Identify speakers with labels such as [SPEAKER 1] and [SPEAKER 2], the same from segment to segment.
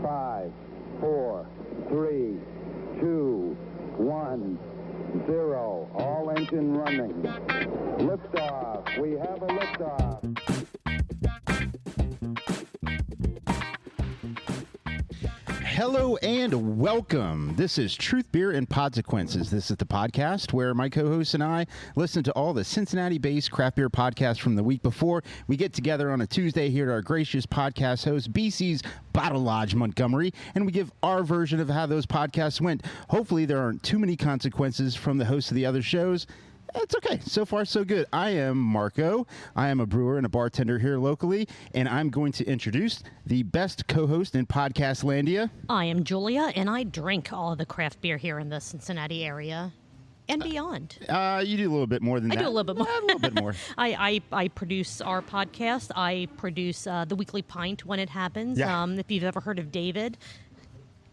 [SPEAKER 1] 5, 4, 3, 2, 1, 0. All engine running. Liftoff. We have a liftoff.
[SPEAKER 2] Hello and welcome. This is Truth, Beer, and Podsequences. This is the podcast where my co-hosts and I listen to all the Cincinnati-based craft beer podcasts from the week before. We get together on a Tuesday here at our gracious podcast host, BC's Bottle Lodge, Montgomery, and we give our version of how those podcasts went. Hopefully there aren't too many consequences from the hosts of the other shows. It's okay. So far, so good. I am Marco. I am a brewer and a bartender here locally, and I'm going to introduce the best co-host in Podcastlandia.
[SPEAKER 3] I am Julia, and I drink all of the craft beer here in the Cincinnati area and beyond.
[SPEAKER 2] You do a little bit more than that.
[SPEAKER 3] I do a little bit more.
[SPEAKER 2] A little bit more.
[SPEAKER 3] I produce our podcast. I produce the Weekly Pint when it happens.
[SPEAKER 2] Yeah.
[SPEAKER 3] If you've ever heard of David,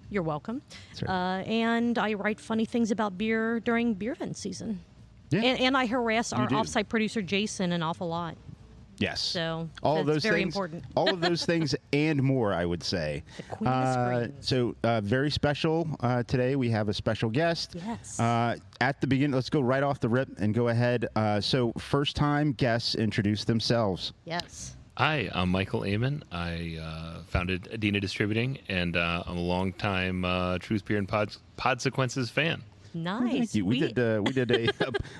[SPEAKER 3] you're welcome.
[SPEAKER 2] Right.
[SPEAKER 3] And I write funny things about beer during beer event season.
[SPEAKER 2] Yeah.
[SPEAKER 3] And I harass our
[SPEAKER 2] do.
[SPEAKER 3] offsite producer, Jason, an awful lot.
[SPEAKER 2] Yes.
[SPEAKER 3] So
[SPEAKER 2] all of
[SPEAKER 3] that's
[SPEAKER 2] those
[SPEAKER 3] very
[SPEAKER 2] things,
[SPEAKER 3] important.
[SPEAKER 2] all of those things and more, I would say.
[SPEAKER 3] The queen of screens.
[SPEAKER 2] So very special today. We have a special guest.
[SPEAKER 3] Yes.
[SPEAKER 2] At the beginning, let's go right off the rip and go ahead. So first-time guests introduce themselves.
[SPEAKER 3] Yes.
[SPEAKER 4] Hi, I'm Michael Amon. I founded Adena Distributing, and I'm a longtime Truth, Beer, and Podsequences fan.
[SPEAKER 3] Nice.
[SPEAKER 2] Thank you. We did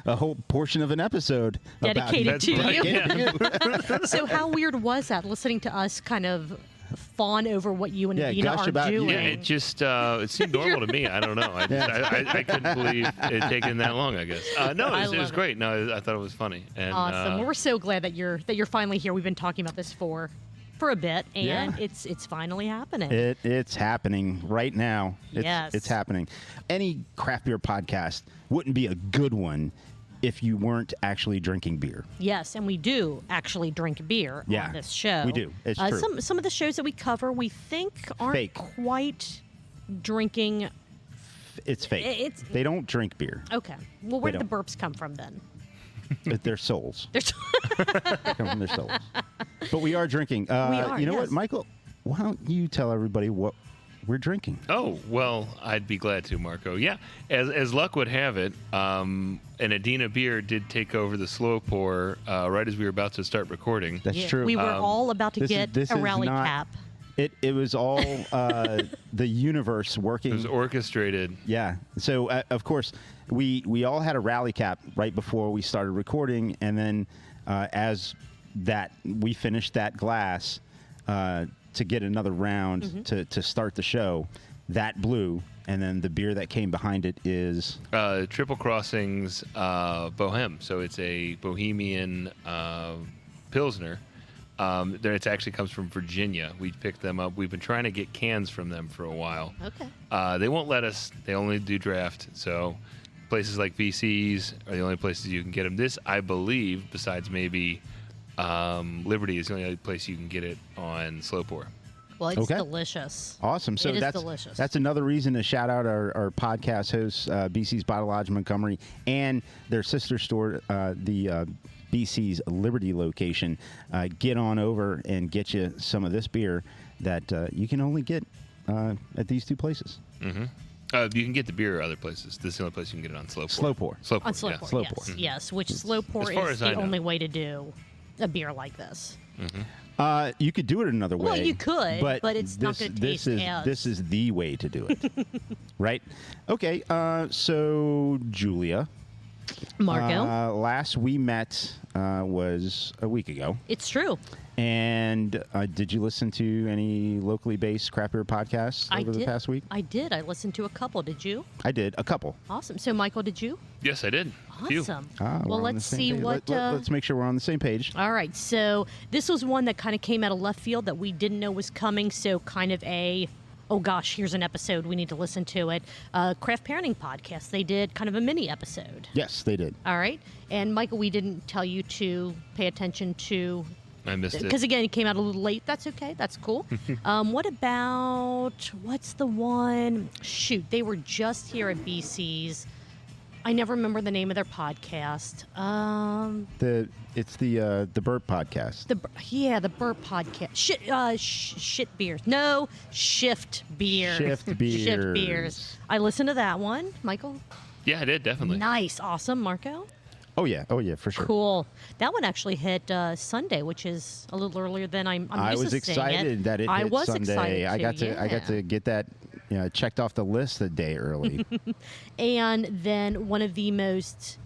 [SPEAKER 2] a whole portion of an episode
[SPEAKER 3] dedicated to you.
[SPEAKER 4] Yeah.
[SPEAKER 3] So how weird was that, listening to us kind of fawn over what you and Adena
[SPEAKER 2] gush
[SPEAKER 3] are
[SPEAKER 2] about you.
[SPEAKER 3] doing?
[SPEAKER 4] Yeah, it just it seemed normal to me. I don't know. I couldn't believe it had taken that long, I guess. No, it was great. No, I thought it was funny. And,
[SPEAKER 3] awesome. Well, we're so glad that you're finally here. We've been talking about this for a bit, and it's finally happening.
[SPEAKER 2] It's happening right now.
[SPEAKER 3] Yes.
[SPEAKER 2] It's happening. Any craft beer podcast wouldn't be a good one if you weren't actually drinking beer.
[SPEAKER 3] Yes, and we do actually drink beer on this show.
[SPEAKER 2] We do. It's true.
[SPEAKER 3] Some of the shows that we cover, we think aren't
[SPEAKER 2] Fake.
[SPEAKER 3] quite drinking.
[SPEAKER 2] It's fake. They don't drink beer.
[SPEAKER 3] Okay. Well, where
[SPEAKER 2] They
[SPEAKER 3] did the burps come from then?
[SPEAKER 2] Their souls.
[SPEAKER 3] They're
[SPEAKER 2] They come from their souls. But we are drinking.
[SPEAKER 3] We are,
[SPEAKER 2] you know
[SPEAKER 3] yes.
[SPEAKER 2] what, Michael? Why don't you tell everybody what we're drinking?
[SPEAKER 4] Oh, well, I'd be glad to, Marco. Yeah, as luck would have it, an Adena beer did take over the slow pour right as we were about to start recording.
[SPEAKER 2] That's true.
[SPEAKER 3] We were all about to get
[SPEAKER 2] this
[SPEAKER 3] a
[SPEAKER 2] is
[SPEAKER 3] rally
[SPEAKER 2] not-
[SPEAKER 3] cap.
[SPEAKER 2] It was all the universe working.
[SPEAKER 4] It was orchestrated.
[SPEAKER 2] Yeah. So, of course, we all had a rally cap right before we started recording. And then as we finished that glass to get another round to start the show, that blew. And then the beer that came behind it is?
[SPEAKER 4] Triple Crossings Bohem. So it's a Bohemian Pilsner. It actually comes from Virginia. We picked them up. We've been trying to get cans from them for a while.
[SPEAKER 3] Okay.
[SPEAKER 4] They won't let us. They only do draft. So places like VC's are the only places you can get them. This, I believe, besides maybe Liberty, is the only place you can get it on slow pour.
[SPEAKER 3] Well, it's
[SPEAKER 2] Okay. Awesome.
[SPEAKER 3] delicious.
[SPEAKER 2] So
[SPEAKER 3] It is
[SPEAKER 2] that's
[SPEAKER 3] delicious.
[SPEAKER 2] That's another reason to shout out our podcast hosts, BC's Bottle Lodge Montgomery, and their sister store, the BC's Liberty location. Get on over and get you some of this beer that you can only get at these two places.
[SPEAKER 4] Mm-hmm. You can get the beer other places. This is the only place you can get it on slow pour.
[SPEAKER 2] Slow pour.
[SPEAKER 4] Slow pour.
[SPEAKER 3] On slow
[SPEAKER 4] yeah.
[SPEAKER 3] pour,
[SPEAKER 2] Slow
[SPEAKER 3] yes.
[SPEAKER 2] pour.
[SPEAKER 3] Yes, which slow pour
[SPEAKER 4] As far
[SPEAKER 3] is
[SPEAKER 4] as I
[SPEAKER 3] the
[SPEAKER 4] know.
[SPEAKER 3] only way to do a beer like this.
[SPEAKER 2] You could do it another way.
[SPEAKER 3] Well, you could, but it's not
[SPEAKER 2] this-
[SPEAKER 3] gonna
[SPEAKER 2] this
[SPEAKER 3] taste
[SPEAKER 2] is
[SPEAKER 3] as-
[SPEAKER 2] This is the way to do it, right? Okay. So Julia,
[SPEAKER 3] Marco,
[SPEAKER 2] last we met was a week ago.
[SPEAKER 3] it's true.
[SPEAKER 2] And did you listen to any locally based craft beer podcasts
[SPEAKER 3] I
[SPEAKER 2] over the
[SPEAKER 3] did.
[SPEAKER 2] past week?
[SPEAKER 3] I did. I listened to a couple. Did you?
[SPEAKER 2] I did, a couple.
[SPEAKER 3] Awesome. So, Michael, did you?
[SPEAKER 4] Yes, I did. Few.
[SPEAKER 3] Awesome.
[SPEAKER 2] We're
[SPEAKER 3] Well,
[SPEAKER 2] on the
[SPEAKER 3] let's
[SPEAKER 2] same
[SPEAKER 3] see
[SPEAKER 2] page.
[SPEAKER 3] what.
[SPEAKER 2] Let's make sure we're on the same page.
[SPEAKER 3] All right. So this was one that kind of came out of left field that we didn't know was coming. So kind of oh gosh, here's an episode. We need to listen to it. Craft Parenting Podcast. They did kind of a mini episode.
[SPEAKER 2] Yes, they did.
[SPEAKER 3] All right. And Michael, we didn't tell you to pay attention to.
[SPEAKER 4] I missed it.
[SPEAKER 3] Because again, it came out a little late. That's okay. That's cool. What about, what's the one? Shoot, they were just here at BC's. I never remember the name of their podcast.
[SPEAKER 2] It's the Burp podcast.
[SPEAKER 3] The Burp podcast. Shit beers. No, shift beers.
[SPEAKER 2] Shift beers.
[SPEAKER 3] Shift beers. I listened to that one, Michael.
[SPEAKER 4] Yeah, I did, definitely.
[SPEAKER 3] Nice, awesome, Marco.
[SPEAKER 2] Oh yeah, for sure.
[SPEAKER 3] Cool. That one actually hit Sunday, which is a little earlier than I'm used
[SPEAKER 2] I was
[SPEAKER 3] to seeing
[SPEAKER 2] excited that it
[SPEAKER 3] I
[SPEAKER 2] hit
[SPEAKER 3] was
[SPEAKER 2] Sunday.
[SPEAKER 3] excited
[SPEAKER 2] I got to get that checked off the list a day early.
[SPEAKER 3] And then one of the most,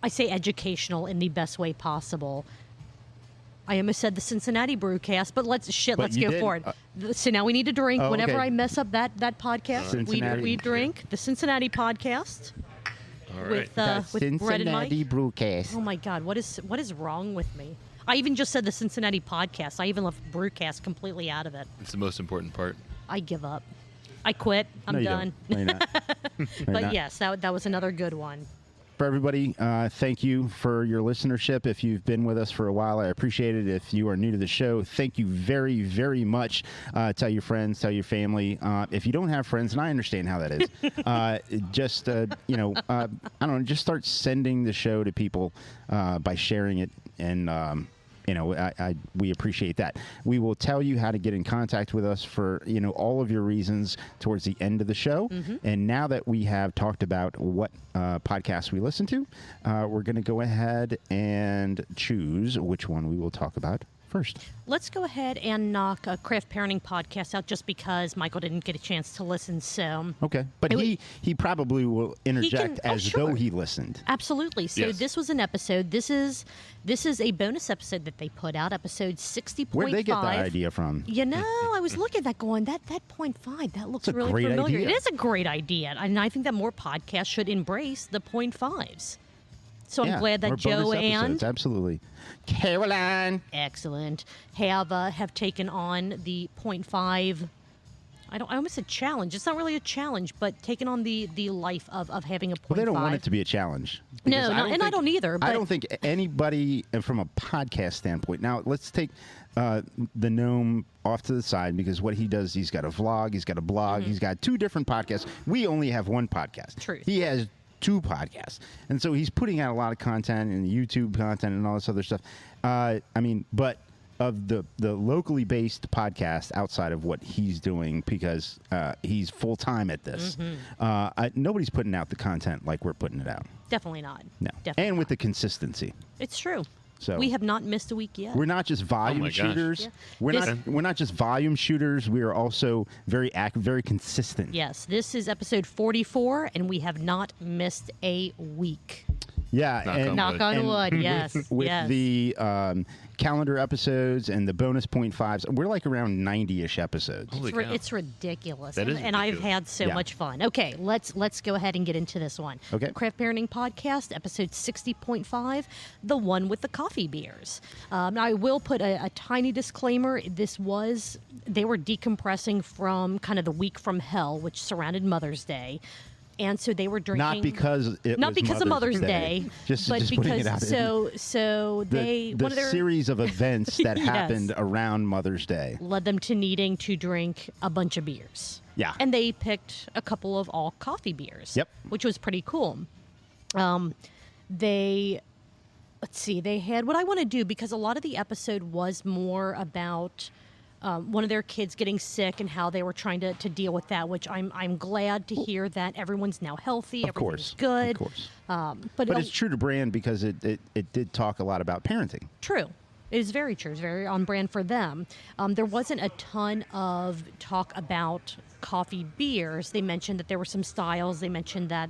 [SPEAKER 3] I say educational in the best way possible. I almost said the Cincinnati Brewcast, but let's go for it. So now we need to drink. Whenever
[SPEAKER 2] okay.
[SPEAKER 3] I mess up that podcast, we drink the Cincinnati podcast.
[SPEAKER 4] All right.
[SPEAKER 3] With Brett and Mike.
[SPEAKER 2] Cincinnati Brewcast.
[SPEAKER 3] Oh my God, what is wrong with me? I even just said the Cincinnati podcast. I even left Brewcast completely out of it.
[SPEAKER 4] It's the most important part.
[SPEAKER 3] I give up. I quit. I'm done.
[SPEAKER 2] No, you're not.
[SPEAKER 3] But yes, that was another good one.
[SPEAKER 2] For everybody, thank you for your listenership. If you've been with us for a while, I appreciate it. If you are new to the show, thank you very, very much. Tell your friends, tell your family. If you don't have friends, and I understand how that is, just, I don't know, just start sending the show to people by sharing it. And, we appreciate that. We will tell you how to get in contact with us for, all of your reasons towards the end of the show. Mm-hmm. And now that we have talked about what podcasts we listen to, we're going to go ahead and choose which one we will talk about first.
[SPEAKER 3] Let's go ahead and knock a Craft Parenting podcast out just because Michael didn't get a chance to listen. So
[SPEAKER 2] okay, but he probably will interject though he listened.
[SPEAKER 3] Absolutely. So
[SPEAKER 4] yes.
[SPEAKER 3] This was an episode. This is a bonus episode that they put out, episode 60.5.
[SPEAKER 2] Where'd they get that idea from?
[SPEAKER 3] I was looking at that going, that 0.5, that looks really familiar.
[SPEAKER 2] Idea.
[SPEAKER 3] It is a great idea, and I think that more podcasts should embrace the 0.5s. So I'm glad that Joe and
[SPEAKER 2] absolutely Caroline
[SPEAKER 3] excellent have taken on the 0.5. I almost said challenge. It's not really a challenge, but taken on the life of having a 0.5.
[SPEAKER 2] Well, they don't want it to be a challenge.
[SPEAKER 3] No, I don't either. But
[SPEAKER 2] I don't think anybody, from a podcast standpoint. Now, let's take the Gnome off to the side because what he does, he's got a vlog, he's got a blog, he's got 2 different podcasts. We only have 1 podcast.
[SPEAKER 3] Truth.
[SPEAKER 2] He has 2 podcasts, and so he's putting out a lot of content and YouTube content and all this other stuff. But of the locally based podcast outside of what he's doing, because he's full time at this, nobody's putting out the content like we're putting it out.
[SPEAKER 3] Definitely not.
[SPEAKER 2] No,
[SPEAKER 3] Definitely
[SPEAKER 2] and with
[SPEAKER 3] not.
[SPEAKER 2] the consistency.
[SPEAKER 3] It's true.
[SPEAKER 2] So
[SPEAKER 3] we have not missed a week yet.
[SPEAKER 2] We're not just volume shooters.
[SPEAKER 3] Yeah.
[SPEAKER 2] We're not just volume shooters. We are also very consistent.
[SPEAKER 3] Yes, this is episode 44, and we have not missed a week.
[SPEAKER 2] Yeah,
[SPEAKER 3] Knock on wood. Yes,
[SPEAKER 2] with
[SPEAKER 3] yes.
[SPEAKER 2] the calendar episodes and the bonus 0.5s, we're like around 90-ish episodes.
[SPEAKER 4] Holy cow.
[SPEAKER 3] It's ridiculous.
[SPEAKER 4] That is
[SPEAKER 3] and I've had so much fun. Okay, let's go ahead and get into this one.
[SPEAKER 2] Okay.
[SPEAKER 3] Craft Parenting Podcast, episode 60.5, the one with the coffee beers. Now, I will put a tiny disclaimer. They were decompressing from kind of the week from hell, which surrounded Mother's Day. And so they were drinking.
[SPEAKER 2] Not because
[SPEAKER 3] of Mother's Day,
[SPEAKER 2] but
[SPEAKER 3] because
[SPEAKER 2] putting it out
[SPEAKER 3] one of their
[SPEAKER 2] series of events that
[SPEAKER 3] Yes.
[SPEAKER 2] happened around Mother's Day
[SPEAKER 3] led them to needing to drink a bunch of beers.
[SPEAKER 2] Yeah.
[SPEAKER 3] And they picked a couple of all coffee beers.
[SPEAKER 2] Yep.
[SPEAKER 3] Which was pretty cool. They had what I want to do, because a lot of the episode was more about one of their kids getting sick and how they were trying to deal with that, which I'm glad to hear that everyone's now healthy. Everything's good.
[SPEAKER 2] Of course.
[SPEAKER 3] But
[SPEAKER 2] it's true to brand because it did talk a lot about parenting.
[SPEAKER 3] True. It is very true. It's very on brand for them. There wasn't a ton of talk about coffee beers. They mentioned that there were some styles. They mentioned that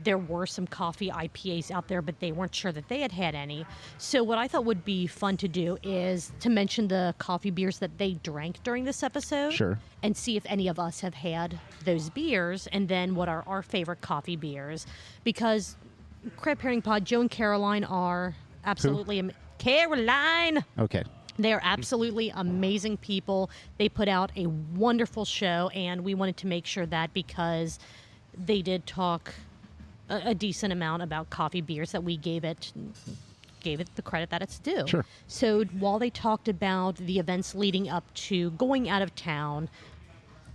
[SPEAKER 3] there were some coffee IPAs out there, but they weren't sure that they had any. So what I thought would be fun to do is to mention the coffee beers that they drank during this episode.
[SPEAKER 2] Sure.
[SPEAKER 3] And see if any of us have had those beers, and then what are our favorite coffee beers. Because Craft Parenting Pod, Joe and Caroline are absolutely... Caroline!
[SPEAKER 2] Okay.
[SPEAKER 3] They are absolutely amazing people. They put out a wonderful show, and we wanted to make sure that because they did talk a decent amount about coffee beers, that we gave it the credit that it's due.
[SPEAKER 2] Sure.
[SPEAKER 3] So while they talked about the events leading up to going out of town,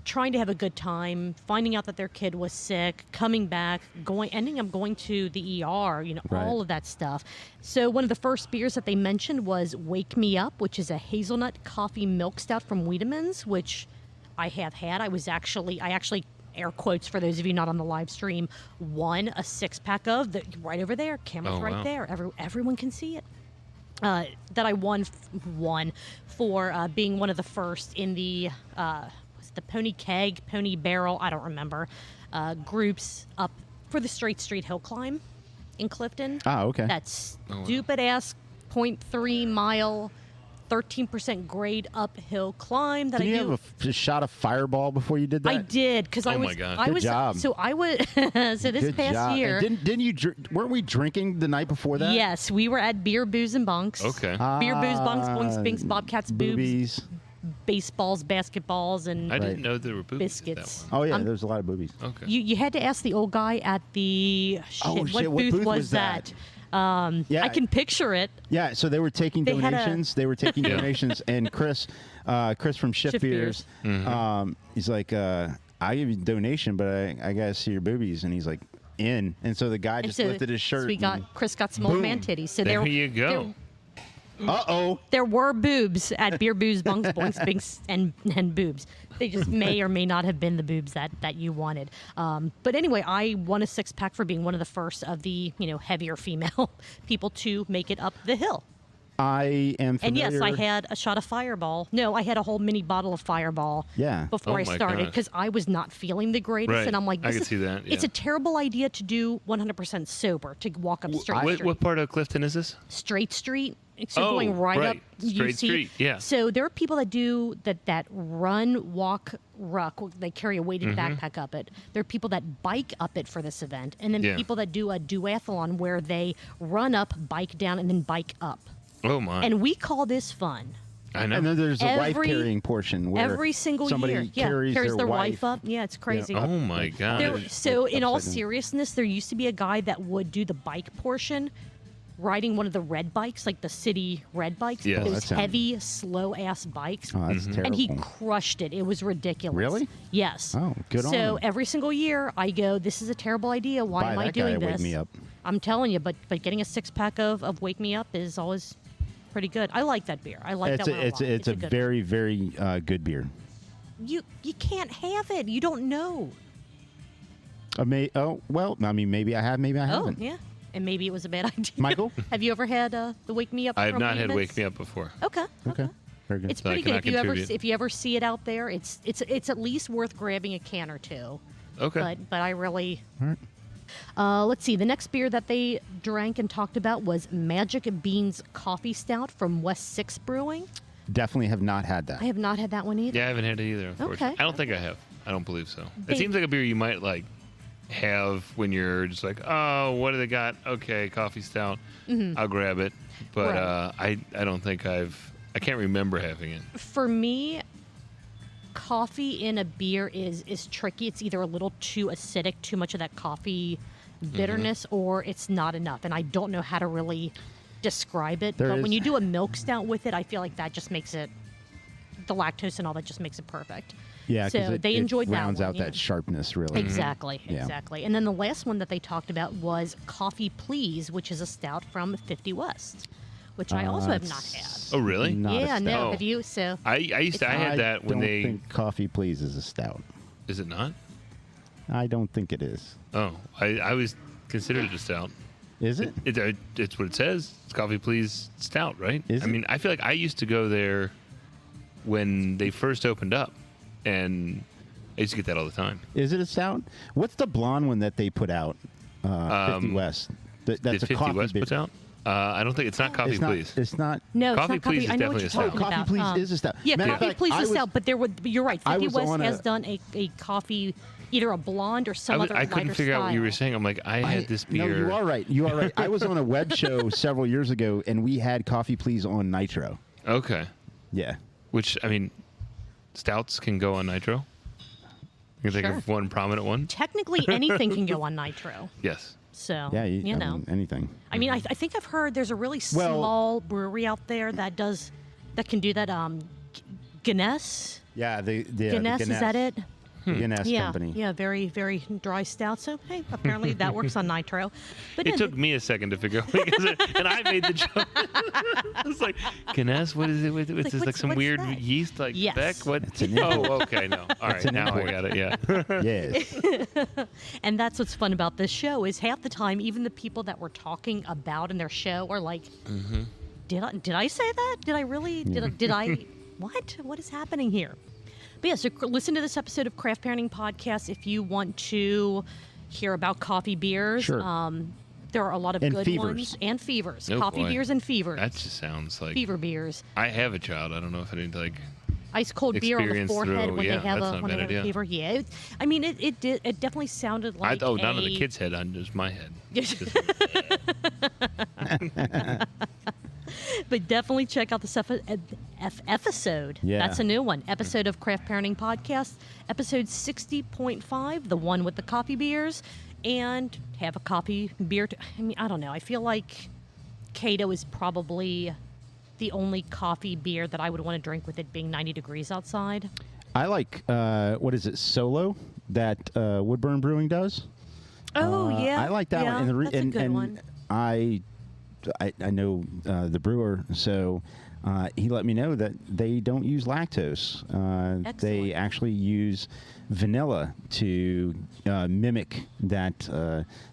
[SPEAKER 3] trying to have a good time, finding out that their kid was sick, coming back, ending up going to the ER,
[SPEAKER 2] Right.
[SPEAKER 3] all of that stuff. So one of the first beers that they mentioned was Wake Me Up, which is a hazelnut coffee milk stout from Wiedemann's, which I have had. I actually, air quotes for those of you not on the live stream, won a 6-pack of, right over there, camera's right
[SPEAKER 4] wow.
[SPEAKER 3] there, everyone can see it. That I won for being one of the first in the was it the Pony Keg, Pony Barrel, I don't remember, groups up for the Straight Street Hill Climb in Clifton.
[SPEAKER 2] Oh, okay.
[SPEAKER 3] That stupid ass 0.3 mile, 13% grade uphill climb that
[SPEAKER 2] Did
[SPEAKER 3] I
[SPEAKER 2] you
[SPEAKER 3] do.
[SPEAKER 2] have a shot of Fireball before you did that?
[SPEAKER 3] I did because I
[SPEAKER 4] Oh
[SPEAKER 3] was.
[SPEAKER 4] my God.
[SPEAKER 3] I
[SPEAKER 2] Good
[SPEAKER 3] was.
[SPEAKER 2] job.
[SPEAKER 3] So I was. So this
[SPEAKER 2] Good
[SPEAKER 3] past
[SPEAKER 2] job.
[SPEAKER 3] year.
[SPEAKER 2] And didn't you? Weren't we drinking the night before that?
[SPEAKER 3] Yes, we were at Beer, Booze, and Bunks.
[SPEAKER 4] Okay.
[SPEAKER 3] Beer, Booze, Bunks, Boinks, Binks, Bobcats, Boobs,
[SPEAKER 2] Boobies.
[SPEAKER 3] baseballs, basketballs, and
[SPEAKER 4] I
[SPEAKER 2] Right.
[SPEAKER 4] didn't know there were boobies at
[SPEAKER 3] biscuits.
[SPEAKER 4] that
[SPEAKER 2] Oh yeah, there's a lot of boobies.
[SPEAKER 4] one. Okay.
[SPEAKER 3] You had to ask the old guy at the
[SPEAKER 2] Oh,
[SPEAKER 3] what
[SPEAKER 2] shit, what
[SPEAKER 3] booth
[SPEAKER 2] booth
[SPEAKER 3] was
[SPEAKER 2] was
[SPEAKER 3] that?
[SPEAKER 2] Yeah.
[SPEAKER 3] I can picture it.
[SPEAKER 2] Yeah, so they were taking
[SPEAKER 3] They had a-
[SPEAKER 2] donations. They were taking
[SPEAKER 4] Yeah.
[SPEAKER 2] donations, and Chris from Shift
[SPEAKER 3] Shift
[SPEAKER 2] Beers,
[SPEAKER 4] Mm-hmm.
[SPEAKER 2] he's like, "I give you a donation, but I gotta see your boobies." And he's like, "In." And so the guy
[SPEAKER 3] And
[SPEAKER 2] just
[SPEAKER 3] so,
[SPEAKER 2] lifted his shirt.
[SPEAKER 3] So we got Chris got some old
[SPEAKER 2] Boom.
[SPEAKER 3] man titties. So
[SPEAKER 4] There you go.
[SPEAKER 3] There were boobs at Beer, Booze, Bunks, Boinks, Binks, and boobs. They just may or may not have been the boobs that you wanted. But anyway, I won a 6-pack for being one of the first of the heavier female people to make it up the hill.
[SPEAKER 2] I am
[SPEAKER 3] And
[SPEAKER 2] familiar.
[SPEAKER 3] yes, I had a shot of Fireball. No, I had a whole mini bottle of Fireball.
[SPEAKER 2] Yeah.
[SPEAKER 3] Before
[SPEAKER 4] Oh
[SPEAKER 3] I
[SPEAKER 4] my
[SPEAKER 3] started
[SPEAKER 4] gosh.
[SPEAKER 3] because I was not feeling the greatest,
[SPEAKER 4] Right.
[SPEAKER 3] and I'm like,
[SPEAKER 4] I
[SPEAKER 3] this
[SPEAKER 4] could
[SPEAKER 3] is-
[SPEAKER 4] see that,
[SPEAKER 3] It's
[SPEAKER 4] yeah.
[SPEAKER 3] a terrible idea to do 100% sober to walk up Straight Street.
[SPEAKER 4] What part of Clifton is this?
[SPEAKER 3] Straight Street. So
[SPEAKER 4] Oh,
[SPEAKER 3] going right
[SPEAKER 4] right.
[SPEAKER 3] up you
[SPEAKER 4] Straight
[SPEAKER 3] see-
[SPEAKER 4] Street, yeah.
[SPEAKER 3] So there are people that do that run, walk, ruck. They carry a weighted backpack up it. There are people that bike up it for this event, and then
[SPEAKER 4] Yeah.
[SPEAKER 3] people that do a duathlon where they run up, bike down, and then bike up.
[SPEAKER 4] Oh my.
[SPEAKER 3] And we call this fun.
[SPEAKER 4] I know.
[SPEAKER 2] And then there's a wife
[SPEAKER 3] Every-
[SPEAKER 2] carrying portion where
[SPEAKER 3] Every single
[SPEAKER 2] somebody
[SPEAKER 3] year, yeah,
[SPEAKER 2] carries
[SPEAKER 3] their
[SPEAKER 2] wife
[SPEAKER 3] up. Yeah, it's crazy.
[SPEAKER 4] Oh my God.
[SPEAKER 3] So in all
[SPEAKER 2] upside down.
[SPEAKER 3] seriousness, there used to be a guy that would do the bike portion, riding one of the red bikes, like the city red bikes,
[SPEAKER 4] Yeah. Oh,
[SPEAKER 2] that
[SPEAKER 3] those
[SPEAKER 2] sounds-
[SPEAKER 3] heavy, slow ass bikes.
[SPEAKER 2] Oh, that's terrible.
[SPEAKER 3] And he crushed it. It was ridiculous.
[SPEAKER 2] Really?
[SPEAKER 3] Yes.
[SPEAKER 2] Oh, good on
[SPEAKER 3] So
[SPEAKER 2] him.
[SPEAKER 3] every single year, I go, "This is a terrible idea. Why
[SPEAKER 2] Buy
[SPEAKER 3] am I
[SPEAKER 2] that guy
[SPEAKER 3] doing
[SPEAKER 2] a Wake
[SPEAKER 3] this?"
[SPEAKER 2] Me Up.
[SPEAKER 3] I'm telling you, but getting a 6-pack of Wake Me Up is always pretty good. I like that beer. I like
[SPEAKER 2] It's
[SPEAKER 3] that one a lot.
[SPEAKER 2] it's a
[SPEAKER 3] good
[SPEAKER 2] very very good beer.
[SPEAKER 3] one. You can't have it. You don't know.
[SPEAKER 2] Oh well, I mean maybe I have, maybe I
[SPEAKER 3] Oh
[SPEAKER 2] haven't.
[SPEAKER 3] yeah. And maybe it was a bad idea.
[SPEAKER 2] Michael?
[SPEAKER 3] Have you ever had the Wake Me Up?
[SPEAKER 4] I have
[SPEAKER 3] from
[SPEAKER 4] not had
[SPEAKER 3] Wiedemann's?
[SPEAKER 4] Wake Me Up before.
[SPEAKER 3] Okay.
[SPEAKER 2] Okay, very good.
[SPEAKER 3] It's
[SPEAKER 4] So I
[SPEAKER 3] pretty good.
[SPEAKER 4] cannot contribute.
[SPEAKER 3] If you ever see it out there, it's at least worth grabbing a can or two.
[SPEAKER 4] Okay.
[SPEAKER 3] But I really.
[SPEAKER 2] All right.
[SPEAKER 3] Let's see. The next beer that they drank and talked about was Magic Beans Coffee Stout from West 6 Brewing.
[SPEAKER 2] Definitely have not had that.
[SPEAKER 3] I have not had that one either.
[SPEAKER 4] Yeah, I haven't had it either, unfortunately.
[SPEAKER 3] Okay.
[SPEAKER 4] I don't think I have. I don't believe so.
[SPEAKER 3] They-
[SPEAKER 4] It seems like a beer you might like have when you're just like, oh, what do they got? Okay, coffee stout. I'll grab it. But
[SPEAKER 3] Right.
[SPEAKER 4] I don't think I can't remember having it.
[SPEAKER 3] For me, coffee in a beer is tricky. It's either a little too acidic, too much of that coffee bitterness, or it's not enough. And I don't know how to really describe it.
[SPEAKER 2] There
[SPEAKER 3] But when
[SPEAKER 2] is-
[SPEAKER 3] you do a milk stout with it, I feel like that just makes it, the lactose and all that just makes it perfect.
[SPEAKER 2] Yeah,
[SPEAKER 3] So
[SPEAKER 2] because
[SPEAKER 3] they enjoyed
[SPEAKER 2] it
[SPEAKER 3] that
[SPEAKER 2] rounds
[SPEAKER 3] one,
[SPEAKER 2] out
[SPEAKER 3] yeah.
[SPEAKER 2] that sharpness really.
[SPEAKER 3] Exactly,
[SPEAKER 2] Yeah.
[SPEAKER 3] exactly. And then the last one that they talked about was Coffee Please, which is a stout from 50 West, which I also have not had.
[SPEAKER 4] Oh, really?
[SPEAKER 2] Not a
[SPEAKER 3] Yeah, no.
[SPEAKER 2] stout.
[SPEAKER 3] Have you? So
[SPEAKER 4] I had that when
[SPEAKER 2] I don't
[SPEAKER 4] they.
[SPEAKER 2] think Coffee Please is a stout.
[SPEAKER 4] Is it not?
[SPEAKER 2] I don't think it is.
[SPEAKER 4] Oh, I always considered it a stout.
[SPEAKER 2] Is it?
[SPEAKER 4] It's what it says. It's Coffee Please Stout, right?
[SPEAKER 2] Is
[SPEAKER 4] I
[SPEAKER 2] it?
[SPEAKER 4] mean, I feel like I used to go there when they first opened up, and I used to get that all the time.
[SPEAKER 2] Is it a stout? What's the blonde one that they put out? 50 West. That's
[SPEAKER 4] Did
[SPEAKER 2] a
[SPEAKER 4] 50
[SPEAKER 2] coffee
[SPEAKER 4] West
[SPEAKER 2] beer.
[SPEAKER 4] puts out? I don't think it's not Coffee
[SPEAKER 2] it's not,
[SPEAKER 4] Please.
[SPEAKER 2] It's not.
[SPEAKER 3] no,
[SPEAKER 4] Coffee
[SPEAKER 3] it's not coffee.
[SPEAKER 4] Please is
[SPEAKER 3] I know what
[SPEAKER 4] definitely
[SPEAKER 3] you're
[SPEAKER 4] a stout.
[SPEAKER 3] talking
[SPEAKER 2] Coffee
[SPEAKER 3] about.
[SPEAKER 2] Please is a stout.
[SPEAKER 3] Yeah,
[SPEAKER 2] Matter of
[SPEAKER 3] Coffee
[SPEAKER 2] fact,
[SPEAKER 3] Please
[SPEAKER 2] I
[SPEAKER 3] is
[SPEAKER 2] was-
[SPEAKER 3] stout, but you're right.
[SPEAKER 2] I
[SPEAKER 3] 50
[SPEAKER 2] was
[SPEAKER 3] West
[SPEAKER 2] on
[SPEAKER 3] has
[SPEAKER 2] a-
[SPEAKER 3] done a coffee, either a blonde or some other
[SPEAKER 4] I couldn't
[SPEAKER 3] lighter
[SPEAKER 4] figure out what you were
[SPEAKER 3] style.
[SPEAKER 4] saying. I'm like, I had this beer.
[SPEAKER 2] No, you are right. You are right. I was on a web show several years ago, and we had Coffee Please on Nitro.
[SPEAKER 4] Okay.
[SPEAKER 2] Yeah.
[SPEAKER 4] Which, I mean, stouts can go on nitro. You can think
[SPEAKER 3] Sure.
[SPEAKER 4] of one prominent one.
[SPEAKER 3] Technically, anything can go on nitro.
[SPEAKER 4] Yes.
[SPEAKER 3] So
[SPEAKER 2] Yeah.
[SPEAKER 3] you
[SPEAKER 2] I
[SPEAKER 3] know.
[SPEAKER 2] mean, anything.
[SPEAKER 3] I mean, I think I've heard there's a really
[SPEAKER 2] Well-
[SPEAKER 3] small brewery out there that can do that. Guinness.
[SPEAKER 2] Yeah. The
[SPEAKER 3] Guinness, is that it?
[SPEAKER 2] Guinness
[SPEAKER 3] Yeah,
[SPEAKER 2] company.
[SPEAKER 3] yeah, very, very dry stout. So, hey, apparently that works on nitro. But
[SPEAKER 4] It took me a second to figure out, and I made the joke. It's like, Guinness, what is it? It's
[SPEAKER 3] like,
[SPEAKER 4] just like some
[SPEAKER 3] what's
[SPEAKER 4] weird
[SPEAKER 3] that?
[SPEAKER 4] yeast, like
[SPEAKER 3] Yes.
[SPEAKER 4] Beck? What?
[SPEAKER 2] It's an import.
[SPEAKER 4] Oh, okay, no. All right,
[SPEAKER 2] an
[SPEAKER 4] now I
[SPEAKER 2] import.
[SPEAKER 4] got it, yeah.
[SPEAKER 2] Yes.
[SPEAKER 3] And that's what's fun about this show is half the time, even the people that we're talking about in their show are like, did I say that? Did I really? Did I? What is happening here? But yeah, so listen to this episode of Craft Parenting Podcast if you want to hear about coffee beers.
[SPEAKER 2] Sure.
[SPEAKER 3] There are a lot of
[SPEAKER 2] And
[SPEAKER 3] good
[SPEAKER 2] fevers.
[SPEAKER 3] ones. And fevers.
[SPEAKER 4] Oh,
[SPEAKER 3] coffee
[SPEAKER 4] boy.
[SPEAKER 3] beers and fevers.
[SPEAKER 4] That just sounds like
[SPEAKER 3] fever beers.
[SPEAKER 4] I have a child. I don't know if I need to like.
[SPEAKER 3] Ice cold beer on the
[SPEAKER 4] Experience
[SPEAKER 3] forehead
[SPEAKER 4] through-
[SPEAKER 3] when
[SPEAKER 4] yeah,
[SPEAKER 3] they have
[SPEAKER 4] that's
[SPEAKER 3] a
[SPEAKER 4] not a
[SPEAKER 3] when they
[SPEAKER 4] bad
[SPEAKER 3] have a
[SPEAKER 4] idea.
[SPEAKER 3] fever. Yeah, it definitely sounded like
[SPEAKER 4] Not on
[SPEAKER 3] a-
[SPEAKER 4] the kid's head, on just my head.
[SPEAKER 3] But definitely check out this episode.
[SPEAKER 2] Yeah.
[SPEAKER 3] That's a new one. Episode of Craft Parenting Podcast, episode 60.5, the one with the coffee beers, and have a coffee beer. I don't know. I feel like Cato is probably the only coffee beer that I would want to drink with it being 90 degrees outside.
[SPEAKER 2] I like, what is it, Solo, that Woodburn Brewing does?
[SPEAKER 3] Oh, yeah.
[SPEAKER 2] I like that
[SPEAKER 3] yeah,
[SPEAKER 2] one. And,
[SPEAKER 3] that's a good one.
[SPEAKER 2] I know the brewer, so he let me know that they don't use lactose. They
[SPEAKER 3] Excellent.
[SPEAKER 2] actually use vanilla to mimic that